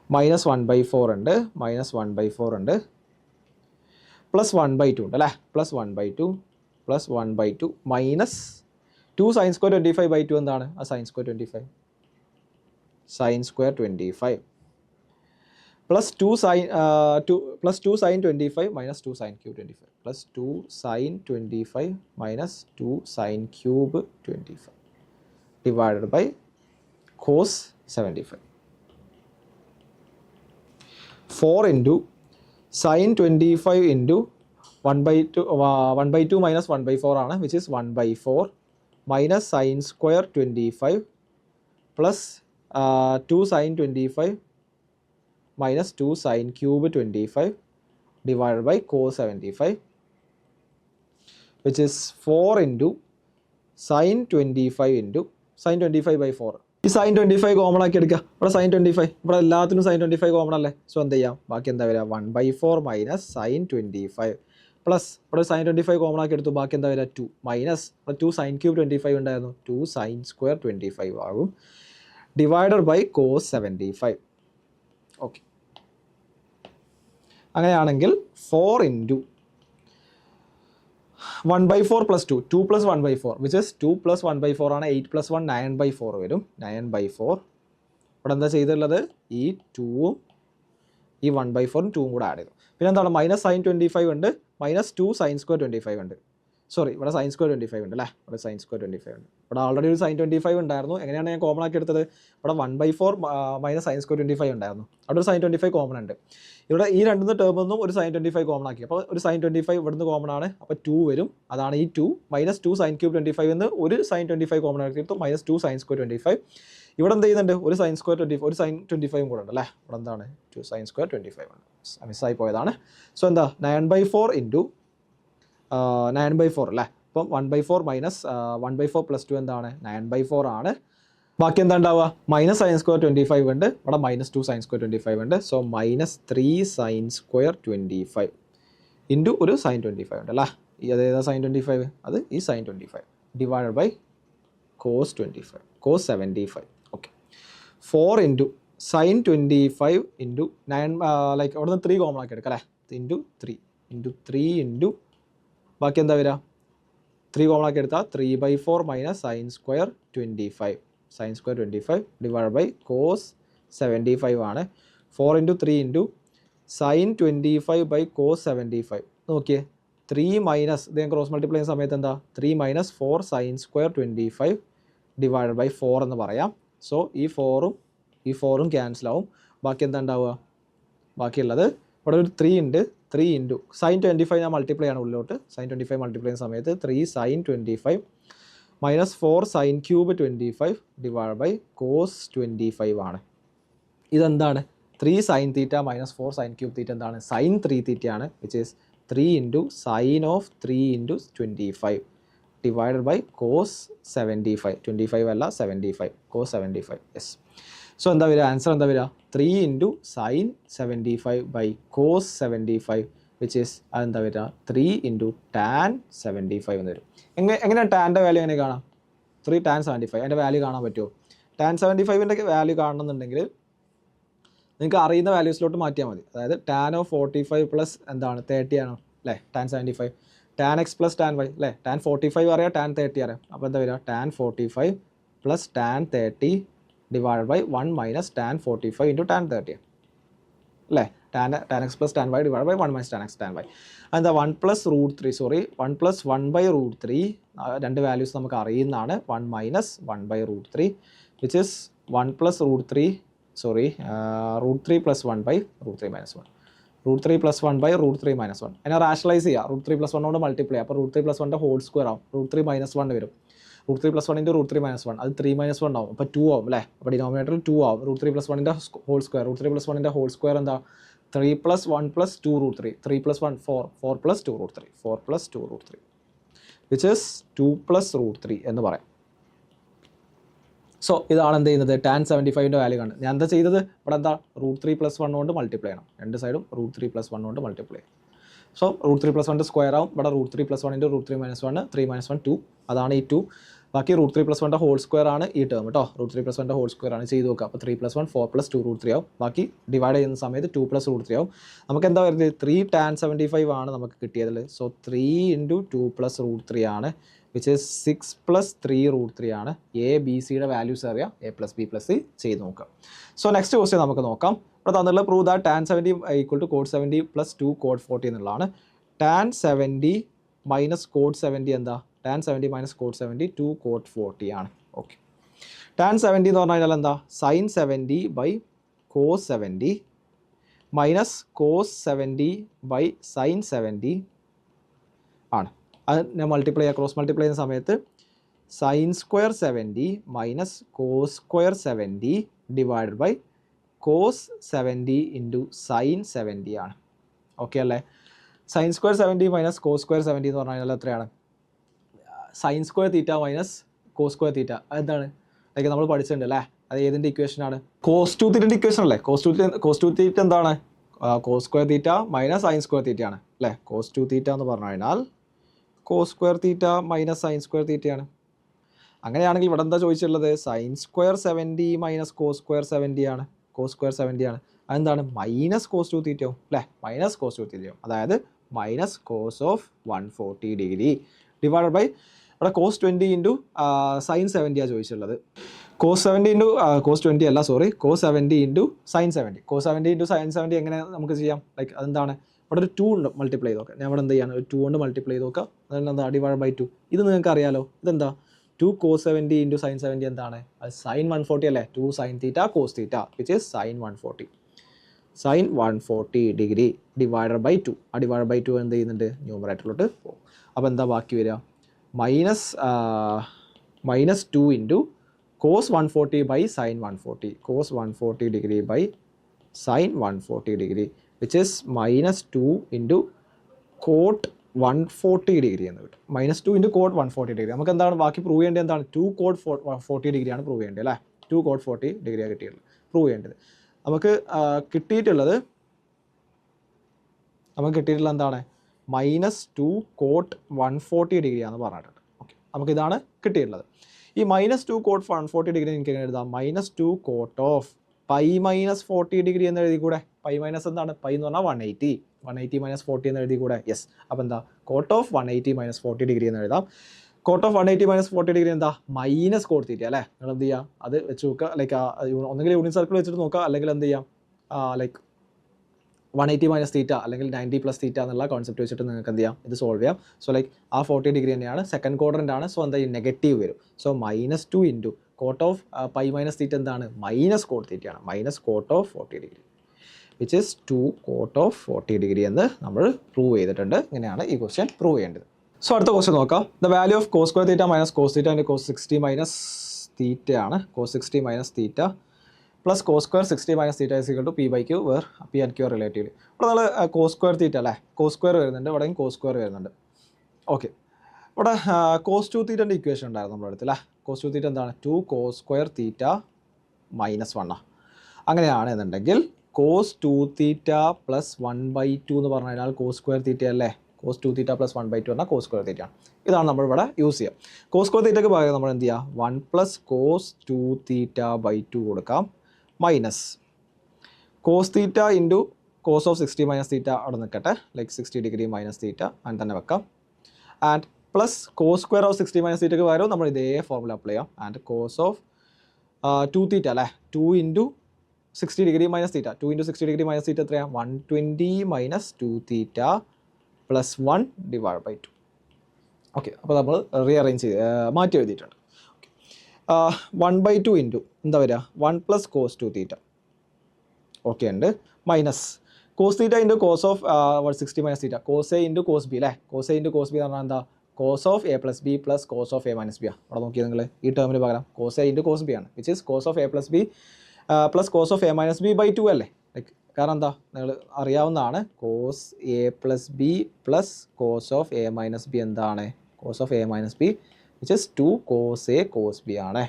-1/4 ഉണ്ട് -1/4 ഉണ്ട് പ്ലസ് 1/2 ഉണ്ട് അല്ലേ plus 1/2 plus 1/2 minus 2 sign square 25/2 എന്താണ് ആ sine square 25 sine square 25 plus 2 sine 25 minus 2 sign cube 25 plus 2 sine 25 minus 2 sign cube 25 divided by cos 75 4 into sine 25 into 1/2 minus 1/4 ആണ് which is 1/4 minus sign square 25 plus 2 sine 25 minus 2 sign cube 25 divided by cos 75 which is 4 into sine 25 into sine 25/4 ഈ sine 25 common ആക്കി എടുക്കുക ഇവിടെ sign 25 ഇവിടെ എല്ലാത്തിനും sign 25 common അല്ലേ so എന്ത് ചെയ്യാം ബാക്കി എന്താ വരിക 1/4 മൈനസ് സൈൻ 25 പ്ലസ് ഇവിടെ സൈൻ 25 കോമൺ ആക്കി എടുത്തു ബാക്കി എന്താ വരിക 2 മൈനസ് ഇവിടെ 2 സൈൻ ക്യൂബ് 25 ഉണ്ടായിരുന്നു 2 സൈൻ സ്ക്വയർ 25 ആകും ഡിവൈഡഡ് ബൈ കോസ് 75 ഓക്കെ അങ്ങനെയാണെങ്കിൽ 4 into 1/4 plus 2 plus 1/4 which is 2 plus 1/4 ആണ് 8 പ്ലസ് 1 9/4 വരും 9/4 ഇവിടെ എന്താ ചെയ്തിട്ടുള്ളത് ഈ 2ഉം ഈ 1/4ഉം 2ഉം കൂടെ ആഡ് ചെയ്തു പിന്നെ എന്താണ് മൈനസ് സൈൻ 25 ഉണ്ട് മൈനസ് 2 സൈൻ സ്ക്വയർ 25 ഉണ്ട് സോറി ഇവിടെ സൈൻ സ്ക്വയർ 25 ഉണ്ട് അല്ലേ ഇവിടെ സൈൻ സ്ക്വയർ 25 ഉണ്ട് ഇവിടെ ഓൾറെഡി ഒരു സൈൻ 25 ഉണ്ടായിരുന്നു എങ്ങനെയാണ് ഞാൻ കോമൺ ആക്കി എടുത്തത് ഇവിടെ 1/4 മൈനസ് സൈൻ സ്ക്വയർ 25 ഉണ്ടായിരുന്നു അവിടെ ഒരു സൈൻ 25 കോമൺ ഉണ്ട് ഇവിടെ ഈ രണ്ടു ടേമിൽ നിന്നും ഒരു സൈൻ 25 കോമൺ ആക്കി അപ്പോൾ ഒരു സൈൻ 25 ഇവിടുന്ന് കോമൺ ആണ് അപ്പോൾ 2 വരും അതാണ് ഈ 2 മൈനസ് 2 സൈൻ ക്യൂബ് 25 എന്ന് ഒരു സൈൻ 25 കോമൺ ആക്കി എടുത്തു മൈനസ് 2 സൈൻ സ്ക്വയർ 25 ഇവിടെ എന്ത് ചെയ്യുന്നുണ്ട് ഒരു സൈൻ സ്ക്വയർ 25 ഒരു സൈൻ 25 കൂടെ ഉണ്ട് അല്ലേ ഇവിടെ എന്താണ് 2 സൈൻ സ്ക്വയർ 25 ഉണ്ട് മിസ്സായി പോയതാണ് സോ എന്താ 9/4 ഇൻറ്റു 9/4 അല്ലേ അപ്പം 1/4 മൈനസ് 1/4 പ്ലസ് 2 എന്താണ് 9/4 ആണ് ബാക്കി എന്താ ഉണ്ടാവുക മൈനസ് സൈൻ സ്ക്വയർ 25 ഉണ്ട് ഇവിടെ മൈനസ് 2 സൈൻ സ്ക്വയർ 25 ഉണ്ട് so minus 3 sine square 25 into ഒരു സൈൻ 25 ഉണ്ട് അല്ലേ ഈ അതേതാ സൈൻ 25 അത് ഈ sine 25 divided by cos 25 cos 75 okay 4 into sine 25 into 9 like അവിടെ നിന്ന് 3 കോമൺ ആക്കി എടുക്കാം അല്ലേ ഇൻറ്റു 3 ഇൻറ്റു ബാക്കി എന്താ വരിക 3 കോമൺ ആക്കി എടുത്താൽ 3/4 minus sign square 25 sine square 25 divide by cos 75 ആണ് 4 into 3 into sine 25 by cos 75 നോക്കിയേ 3 മൈനസ് ഇത് ഞാൻ ക്രോസ് മൾട്ടിപ്ലൈ ചെയ്യുന്ന സമയത്ത് എന്താ 3 minus 4 sine square 25 divide by 4 എന്ന് പറയാം സോ ഈ 4ഉം ക്യാൻസൽ ആവും ബാക്കി എന്താ ഉണ്ടാവുക ബാക്കിയുള്ളത് ഇവിടെ ഒരു 3 ഉണ്ട് 3 ഇൻറ്റു സൈൻ 25 ഞാൻ മൾട്ടിപ്ലൈ ആണ് ഉള്ളിലോട്ട് സൈൻ 25 മൾട്ടിപ്ലൈ ചെയ്യുന്ന സമയത്ത് 3 sine 25 minus 4 sign cube 25 divide by cos 25 ആണ് ഇതെന്താണ് 3 sine theta minus 4 sign cube theta എന്താണ് സൈൻ 3 തീറ്റ ആണ് which is 3 into sine of 3 into 25 divided by cos 75 25 അല്ല 75 കോസ് 75 യെസ് സോ എന്താ വരിക ആൻസർ എന്താ വരിക 3 into sine 75 by cos 75 which is അതെന്താ വരിക 3 ഇൻറ്റു ടാൻ 75 എന്ന് വരും എങ്ങനെയാണ് ടാൻ്റെ വാല്യൂ എങ്ങനെ കാണാം 3 ടാൻ 75 അതിൻ്റെ വാല്യൂ കാണാൻ പറ്റുമോ ടാൻ 75ൻ്റെ വാല്യൂ കാണണമെന്നുണ്ടെങ്കിൽ നിങ്ങൾക്ക് അറിയുന്ന വാല്യൂസിലോട്ട് മാറ്റിയാൽ മതി അതായത് ടാൻ ഓഫ് 45 പ്ലസ് എന്താണ് 30 ആണോ അല്ലേ tan 75 tan X plus tan y അല്ലേ ടാൻ 45 അറിയാം ടാൻ 30 അറിയാം അപ്പോൾ എന്താ വരിക tan 45 plus tan 30 divide by 1 minus tan 45 into tan 30 അല്ലേ tan X plus tan Y divide by 1 minus tan X tan y എന്താ 1 plus root 3 sorry 1 plus 1 by root 3 രണ്ട് values നമുക്ക് അറിയുന്നതാണ് 1 minus 1 by root 3 which is 1 plus root 3 sorry root 3 plus 1 by root 3 minus 1 root 3 plus 1 by root 3 minus 1 അതിനെ rationalise ചെയ്യുക root 3 plus 1 കൊണ്ട് multiply അപ്പോൾ root 3 plus 1 whole square ആവും root 3 minus 1 വരും root 3 plus 1 into root 3 minus 1 അത് 3 minus 1 ആവും അപ്പോൾ 2 ആവും അല്ലേ അപ്പോൾ ഡിനോമിനേറ്ററിൽ 2 ആവും റൂട്ട് 3 പ്ലസ് 1ൻ്റെ ഹോൾ സ്ക്വയർ റൂട്ട് 3 പ്ലസ് 1ൻ്റെ ഹോൾ സ്ക്വയർ എന്താ 3 plus 1 plus 2 root 3 3 plus 1 4 plus 2 root 3 4 plus 2 root 3 which is 2 plus root 3 എന്ന് പറയാം സോ ഇതാണ് എന്ത് ചെയ്യുന്നത് tan 75ൻ്റെ വാല്യൂ കണ്ട് ഞാൻ എന്താ ചെയ്തത് ഇവിടെ എന്താ √3+1 കൊണ്ട് മൾട്ടിപ്ലൈ ചെയ്യണം രണ്ട് സൈഡും √3+1 കൊണ്ട് മൾട്ടിപ്ലൈ ചെയ്യണം സോ √3+1 സ്ക്വയർ ആവും ഇവിടെ √3+1 × √3 - 1 3 - 1 2 അതാണ് ഈ 2 ബാക്കി √3+1 ഹോൾ സ്ക്വയർ ആണ് ഈ ടേം കേട്ടോ √3+1 ഹോൾ സ്ക്വയർ ആണ് ചെയ്ത് നോക്കുക അപ്പോൾ 3+1 4 + 2 √3 ആവും ബാക്കി ഡിവൈഡ് ചെയ്യുന്ന സമയത്ത് 2 + √3 ആവും നമുക്ക് എന്താ വരുന്നത് 3 tan 75 ആണ് നമുക്ക് കിട്ടിയതിൽ സോ 3 × 2 + √3 ആണ് വിച്ച് ഈസ് 6 + 3 √3 ആണ് എ ബി സിയുടെ വാല്യൂസ് അറിയാം a + b + c ചെയ്ത് നോക്കാം സോ നെക്സ്റ്റ് ക്വസ്റ്റ്യൻ നമുക്ക് നോക്കാം ഇവിടെ തന്നുള്ള prove that tan 70 = cot 70 + 2 cot 40 എന്നുള്ളതാണ് tan 70 - cot 70 എന്താ tan 70 - cot 70 2 cot 40 ആണ് ഓക്കെ tan 70 എന്ന് പറഞ്ഞു കഴിഞ്ഞാൽ എന്താ sin 70 / cos 70 - cos 70 / sin 70 ആണ് അത് ഞാൻ ക്രോസ് മൾട്ടിപ്ലൈ ചെയ്യുന്ന സമയത്ത് sin square 70 - cos square 70 divided by cos 70 × sin 70 ആണ് ഓക്കെ അല്ലേ sin square 70 - cos square 70 എന്ന് പറഞ്ഞു കഴിഞ്ഞാൽ എത്രയാണ് sin square θ - cos square θ അതെന്താണ് ലൈക്ക് നമ്മൾ പഠിച്ചിട്ടുണ്ട് അല്ലേ അത് ഏതിൻ്റെ ഇക്വേഷനാണ് cos 2θ ഇക്വേഷൻ അല്ലേ cos 2θ എന്താണ് cos square θ - sin square θ ആണ് അല്ലേ cos 2θ എന്ന് പറഞ്ഞു കഴിഞ്ഞാൽ cos square θ - sin square θ ആണ് അങ്ങനെയാണെങ്കിൽ ഇവിടെ എന്താ ചോദിച്ചിട്ടുള്ളത് sin square 70 - cos square 70 ആണ് cos square 70 ആണ് അതെന്താണ് -cos 2θ ആവും അല്ലേ -cos 2θ ആവും അതായത് -cos of 140° ഡിവൈഡഡ് ബൈ ഇവിടെ cos 20 × sin 70 ആണ് ചോദിച്ചിട്ടുള്ളത് cos 70 × cos 20 അല്ല sorry cos 70 × sin 70 cos 70 × sin 70 എങ്ങനെ നമുക്ക് ചെയ്യാം ലൈക്ക് അതെന്താണ് ഇവിടെ ഒരു 2 ഉണ്ട് മൾട്ടിപ്ലൈ ചെയ്ത് നോക്കാം ഞാൻ ഇവിടെ എന്ത് ചെയ്യാണ് ഒരു 2 കൊണ്ട് മൾട്ടിപ്ലൈ ചെയ്ത് നോക്കാം അതെന്താ എന്താ ഡിവൈഡ് ബൈ 2 ഇത് നിങ്ങൾക്ക് അറിയാലോ ഇതെന്താ 2 cos 70 × sin 70 എന്താണ് അത് sin 140 അല്ലേ 2 sin θ cos θ which is sin 140° divided by 2 ആ ഡിവൈഡ് ബൈ 2 എന്ത് ചെയ്യുന്നുണ്ട് ന്യൂമറേറ്ററിലോട്ട് പോകും അപ്പോൾ എന്താ ബാക്കി വരിക -2 × cos 140 / sin 140 cos 140° by sin 140° which is -2 × cot 140° എന്ന് കിട്ടും -2 × cot 140° നമുക്ക് എന്താണ് ബാക്കി പ്രൂവ് ചെയ്യേണ്ടത് എന്താണ് 2 cot 40° ആണ് പ്രൂവ് ചെയ്യേണ്ടത് അല്ലേ 2 cot 40° ആണ് കിട്ടിയത് പ്രൂവ് ചെയ്യേണ്ടത് നമുക്ക് കിട്ടിയിട്ടുള്ളത് എന്താണ് -2 cot 140° ആണെന്ന് പറഞ്ഞിട്ടുണ്ട് ഓക്കെ നമുക്കിതാണ് കിട്ടിയിട്ടുള്ളത് ഈ -2 cot 140° എനിക്ക് എങ്ങനെ എഴുതാം -2 cot of π - 40° എന്ന് എഴുതി കൂടെ π മൈനസ് എന്താണ് π എന്ന് പറഞ്ഞാൽ 180 - 40 എന്ന് എഴുതി കൂടെ യെസ് അപ്പോൾ എന്താ cot of 180 - 40° എന്ന് എഴുതാം cot of 180 - 40° എന്താ -cot θ അല്ലേ നിങ്ങൾ എന്ത് ചെയ്യുക അത് വെച്ച് നോക്കുക ലൈക്ക് ഒന്നെങ്കിൽ യൂണിറ്റ് സർക്കിൾ വെച്ചിട്ട് നോക്കുക അല്ലെങ്കിൽ എന്ത് ചെയ്യാം ലൈക്ക് 180 - θ അല്ലെങ്കിൽ 90 + θ എന്നുള്ള കോൺസെപ്റ്റ് വെച്ചിട്ട് നിങ്ങൾക്ക് എന്ത് ചെയ്യാം ഇത് സോൾവ് ചെയ്യാം സോ ലൈക്ക് ആ 40° തന്നെയാണ് സെക്കൻഡ് ക്വാഡ്രൻ്റ് ആണ് സോ എന്താ നെഗറ്റീവ് വരും സോ -2 × cot of π - θ എന്താണ് -cot θ ആണ് -cot of 40° which is 2 cot of 40° എന്ന് നമ്മൾ പ്രൂവ് ചെയ്തിട്ടുണ്ട് ഇങ്ങനെയാണ് ഈ ക്വസ്റ്റ്യൻ പ്രൂവ് ചെയ്യേണ്ടത് സോ അടുത്ത ക്വസ്റ്റ്യൻ നോക്കാം the value of cos square θ - cos θ × cos 60 - θ ആണ് cos 60 - θ plus cos square 60 - θ is equal to p/q where p and q are relatively ഇവിടെ നമ്മൾ cos square θ അല്ലേ cos square വരുന്നുണ്ട് ഇവിടെയും cos square വരുന്നുണ്ട് ഓക്കെ ഇവിടെ cos 2θ ഇക്വേഷൻ ഉണ്ടായിരുന്നു നമ്മുടെ അടുത്ത് അല്ലേ cos 2θ എന്താണ് 2 cos square θ - 1 അങ്ങനെയാണ് എന്നുണ്ടെങ്കിൽ cos 2θ + 1/2 എന്ന് പറഞ്ഞു കഴിഞ്ഞാൽ cos square θ അല്ലേ cos 2θ + 1/2 പറഞ്ഞാൽ cos square θ ആണ് ഇതാണ് നമ്മൾ ഇവിടെ യൂസ് ചെയ്യുക cos square θക്ക് പകരം നമ്മൾ എന്ത് ചെയ്യുക 1 + cos 2θ/2 കൊടുക്കാം മൈനസ് cos θ × cos of 60 - θ അവിടെ നിൽക്കട്ടെ ലൈക്ക് 60° - θ അങ്ങനെ തന്നെ വെക്കാം and plus cos square of 60 - θക്ക് പകരം നമ്മൾ ഇതേ ഫോർമുല അപ്ലൈ ചെയ്യാം ആൻഡ് cos of 2θ അല്ലേ 2 × 60° - θ 2 × 60° - θ എത്രയാണ് 120 - 2θ + 1 ഡിവൈഡ് ബൈ 2 ഓക്കെ അപ്പോൾ നമ്മൾ റീഅറേഞ്ച് ചെയ്ത് മാറ്റി എഴുതിയിട്ടുണ്ട് 1/2 × എന്താ വരിക 1 + cos 2θ ഓക്കെ ഉണ്ട് minus cos θ × cos of 60 - θ cos a × cos b അല്ലേ cos a × cos b എന്ന് പറഞ്ഞാൽ എന്താ cos of a + b + cos of a - b അവിടെ നോക്കിയത് നിങ്ങൾ ഈ ടേമിന് പകരം cos a × cos b ആണ് which is cos of a + b + cos of a - b/2 അല്ലേ ലൈക്ക് കാരണം എന്താ നിങ്ങൾ അറിയാവുന്നതാണ് cos a + b + cos of a - b എന്താണ് cos of a - b which is 2 cos a cos b ആണ്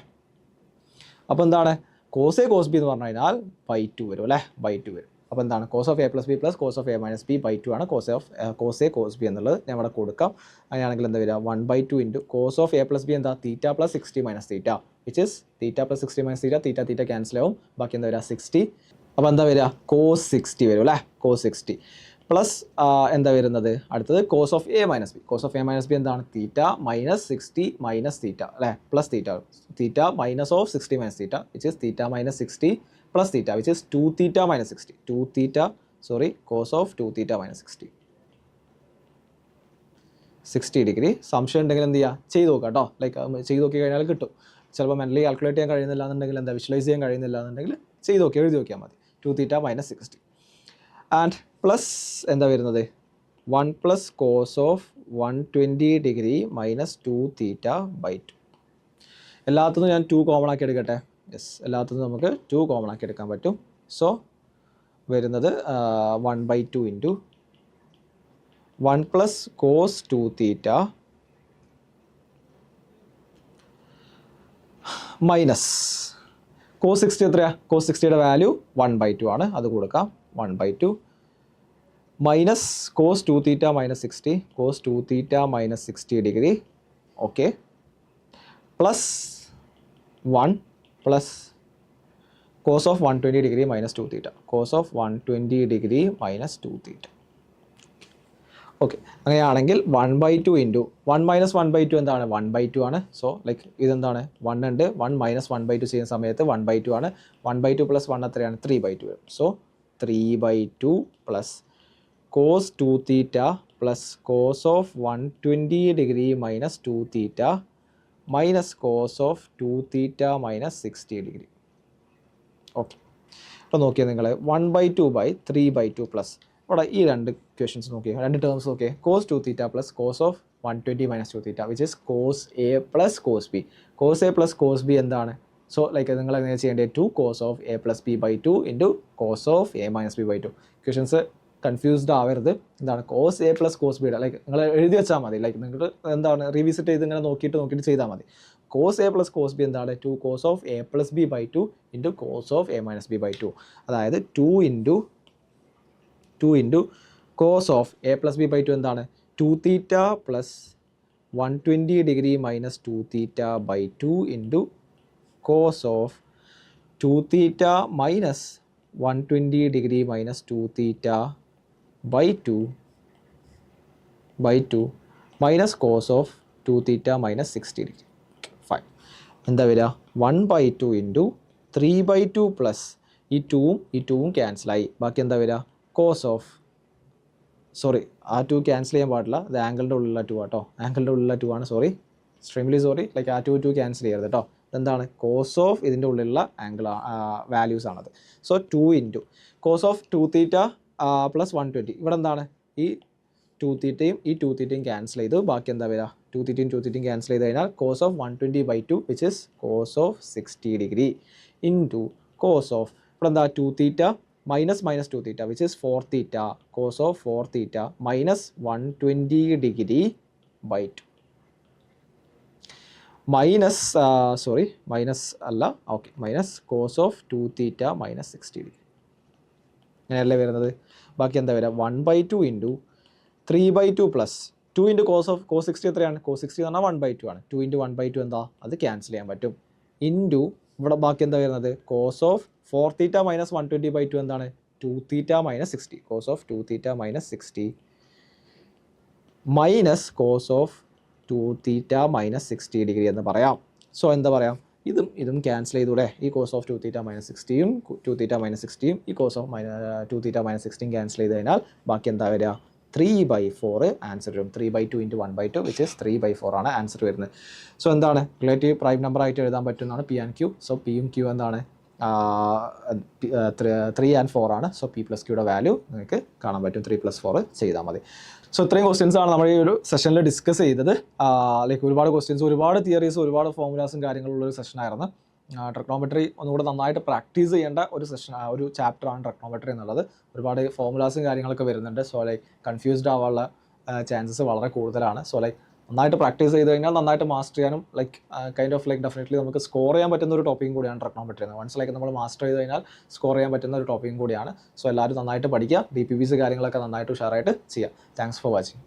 അപ്പോൾ എന്താണ് കോസ് എ കോസ് ബി എന്ന് പറഞ്ഞു കഴിഞ്ഞാൽ ബൈ 2 വരും അല്ലേ, ബൈ 2 വരും. അപ്പോൾ എന്താണ് cos of A plus B plus cos of A minus B by 2 ആണ് കോസ് എ കോസ് ബി എന്നുള്ളത് ഞാൻ ഇവിടെ കൊടുക്കാം. അങ്ങനെയാണെങ്കിൽ എന്താ വരിക 1/2 into cos of A plus B എന്താ theta plus 60 minus theta which is theta plus 60 minus theta theta cancel ആവും, ബാക്കി എന്താ വരിക 60. അപ്പോൾ എന്താ വരിക കോസ് 60 വരും അല്ലേ, കോസ് 60 പ്ലസ് എന്താ വരുന്നത് അടുത്തത് cos of A minus B. Cos of A minus B എന്താണ് തീറ്റ മൈനസ് 60 മൈനസ് തീറ്റ അല്ലേ, plus theta minus of 60 minus theta which is theta minus 60 plus theta which is 2 theta minus 60 cos of 2 theta minus 60 degree. സംശയം ഉണ്ടെങ്കിൽ എന്ത് ചെയ്യുക ചെയ്ത് നോക്കുക കേട്ടോ, like ചെയ്ത് നോക്കി കഴിഞ്ഞാൽ കിട്ടും. ചിലപ്പോൾ മെൻ്റലി കാൽക്കുലേറ്റ് ചെയ്യാൻ കഴിയുന്നില്ല എന്നുണ്ടെങ്കിൽ എന്താ വിഷ്വലൈസ് ചെയ്യാൻ കഴിയുന്നില്ല എന്നുണ്ടെങ്കിൽ ചെയ്ത് നോക്കി എഴുതി നോക്കിയാൽ മതി. 2 തീറ്റ മൈനസ് 60 ആൻഡ് പ്ലസ് എന്താ വരുന്നത് 1 plus cos of 120 degree minus 2 theta by 2. എല്ലാത്തുനിന്നും ഞാൻ 2 കോമൺ ആക്കി എടുക്കട്ടെ. യെസ്, എല്ലാത്തുനിന്നും നമുക്ക് 2 കോമൺ ആക്കി എടുക്കാൻ പറ്റും. സോ വരുന്നത് 1/2 into 1 plus cos 2 theta minus cos 60 എത്രയാ, കോസ് 60യുടെ വാല്യൂ 1/2 ആണ്, അത് കൊടുക്കാം 1/2 minus cos 2 theta minus 60 cos 2 theta minus 60 degree okay plus 1 plus cos of 120 degree minus 2 theta cos of 120 degree minus 2 theta okay. അങ്ങനെയാണെങ്കിൽ 1/2 into 1 minus 1/2 എന്താണ് 1/2 ആണ്. So like ഇതെന്താണ് 1 ഉണ്ട്, 1 minus 1/2 ചെയ്യുന്ന സമയത്ത് 1/2 ആണ്. 1/2 പ്ലസ് 1 എത്രയാണ് 3/2 വരും. So 3/2 plus cos 2 theta plus cos of 120 degree minus 2 theta minus cos of 2 theta minus 60 degree okay. അപ്പോൾ നോക്കിയാൽ നിങ്ങൾ 1/2 ബൈ 3/2 പ്ലസ് ഇവിടെ ഈ രണ്ട് ക്വസ്റ്റ്യൻസ് നോക്കിയാൽ രണ്ട് ടേംസ് നോക്കിയാൽ cos 2 theta plus cos of 120 minus 2 theta which is cos A plus cos B. Cos A plus cos B എന്താണ്, സോ ലൈക്ക് നിങ്ങൾ എങ്ങനെ ചെയ്യേണ്ടത് 2 cos of A plus B by 2 into cos of A minus B by 2. Questions confused ആവരുത്. എന്താണ് cos A plus cos ബിയുടെ like നിങ്ങൾ എഴുതി വെച്ചാൽ മതി, ലൈക്ക് നിങ്ങൾ എന്താണ് റിവിസിറ്റ് ചെയ്ത് ഇങ്ങനെ നോക്കിയിട്ട് ചെയ്താൽ മതി. Cos A plus cos B എന്താണ് 2 cos of A plus B by 2 into cos of A minus B by 2, അതായത് 2 into cos of A plus B by 2 എന്താണ് 2 theta plus 120 degree minus 2 theta by 2 into cos of 2 theta minus 120 degree minus 2 theta by 2 minus cos of 2 theta minus 60 degree. Fine, എന്താ വരിക 1/2 into 3/2 plus ഈ 2ഉം ക്യാൻസലായി, ബാക്കി എന്താ വരിക cos of sorry ആ 2 cancel ചെയ്യാൻ പാടില്ല, അത് ആംഗിളിൻ്റെ ഉള്ളിലുള്ള 2 ആട്ടോ, ആംഗിളിൻ്റെ ഉള്ളിലുള്ള 2 ആണ്, സോറി എക്സ്ട്രീംലി സോറി, ലൈക്ക് ആ 2 ക്യാൻസൽ ചെയ്യരുത് കേട്ടോ. എന്താണ് കോസ് ഓഫ് ഇതിൻ്റെ ഉള്ളിലുള്ള ആംഗിൾ വാല്യൂസ് ആണത്. So 2 into cos of 2 theta plus 120, ഇവിടെ എന്താണ് ഈ 2 തീറ്റയും ഈ 2 തീറ്റയും ക്യാൻസൽ ചെയ്തു, ബാക്കി എന്താ വരിക 2 തീറ്റയും ക്യാൻസൽ ചെയ്ത് കഴിഞ്ഞാൽ cos of 120/2 which is cos of 60 degree into cos of ഇവിടെ എന്താ 2 theta minus 2 theta which is 4 theta cos of 4 theta minus 120 degree by 2 minus minus അല്ല okay minus cos of 2 theta minus 60 degree അങ്ങനെയല്ലേ വരുന്നത്. ബാക്കി എന്താ വരിക 1/2 into 3/2 plus 2 into cos 60 എത്രയാണ്, cos 60 എന്ന് പറഞ്ഞാൽ 1/2 ആണ്. 2 ഇൻറ്റു 1/2 എന്താ, അത് ക്യാൻസൽ ചെയ്യാൻ പറ്റും. ഇൻറ്റു ഇവിടെ ബാക്കി എന്താ വരുന്നത് കോസ് ഓഫ് 4 തീറ്റ മൈനസ് 120/2 എന്താണ് 2 theta minus 60, cos of 2 theta minus 60 minus cos of 2 theta minus 60 degree എന്ന് പറയാം. സോ എന്താ പറയാം ഇതും ക്യാൻസൽ ചെയ്തൂടെ, ഈ കോസ് ഓഫ് 2 തീറ്റ മൈനസ് 60യും 2 തീറ്റ മൈനസ് 60യും ഈ കോസ് ഓഫ് 2 തീറ്റ മൈനസ് 60യും ക്യാൻസൽ ചെയ്ത് കഴിഞ്ഞാൽ ബാക്കി എന്താ വരിക 3/4 ആൻസർ വരും. 3/2 ഇൻറ്റു 1/2 വിച്ച് ഇസ് 3/4 ആണ് ആൻസർ വരുന്നത്. സോ എന്താണ് റിലേറ്റീവ് പ്രൈം നമ്പർ ആയിട്ട് എഴുതാൻ പറ്റുന്നതാണ് പി ആൻഡ് ക്യൂ. സോ പിയും ക്യൂ എന്താണ് 3 and 4 ആണ്. സോ പി പ്ലസ് ക്യൂയുടെ വാല്യൂ നിങ്ങൾക്ക് കാണാൻ പറ്റും, 3 + 4 ചെയ്താൽ മതി. സോ ഇത്രയും ക്വസ്റ്റ്യൻസ് ആണ് നമ്മൾ ഈ ഒരു സെഷനിൽ ഡിസ്കസ് ചെയ്തത്. ലൈക്ക് ഒരുപാട് ക്വസ്റ്റ്യൻസ്, ഒരുപാട് തിയറീസ്, ഒരുപാട് ഫോർമുലാസും കാര്യങ്ങളുള്ളൊരു സെഷനായിരുന്നു. ട്രിഗ്നോമെട്രി ഒന്നുകൂടെ നന്നായിട്ട് പ്രാക്ടീസ് ചെയ്യേണ്ട ഒരു ചാപ്റ്ററാണ് ട്രിഗ്നോമെട്രി എന്നുള്ളത്. ഒരുപാട് ഫോർമുലാസും കാര്യങ്ങളൊക്കെ വരുന്നുണ്ട്. സോ ലൈക്ക് കൺഫ്യൂസ്ഡ് ആവാനുള്ള ചാൻസസ് വളരെ കൂടുതലാണ്. സോ ലൈക്ക് നന്നായിട്ട് പ്രാക്ടീസ് ചെയ്ത് കഴിഞ്ഞാൽ നന്നായിട്ട് മാസ്റ്റർ ചെയ്യാനും like kind of like definitely നമുക്ക് സ്കോർ ചെയ്യാൻ പറ്റുന്ന ഒരു ടോപ്പിക്കും കൂടിയാണ് ട്രിഗണോമെട്രി എന്ന്. വൺസ് ലൈക്ക് നമ്മൾ മാസ്റ്റർ ചെയ്ത് കഴിഞ്ഞാൽ സ്കോർ ചെയ്യാൻ പറ്റുന്ന ഒരു ടോപ്പിക്കും കൂടിയാണ്. സോ എല്ലാവരും നന്നായിട്ട് പഠിക്കുക, BPPs കാര്യങ്ങളൊക്കെ നന്നായിട്ട് ഉഷാറായിട്ട് ചെയ്യുക. Thanks for watching.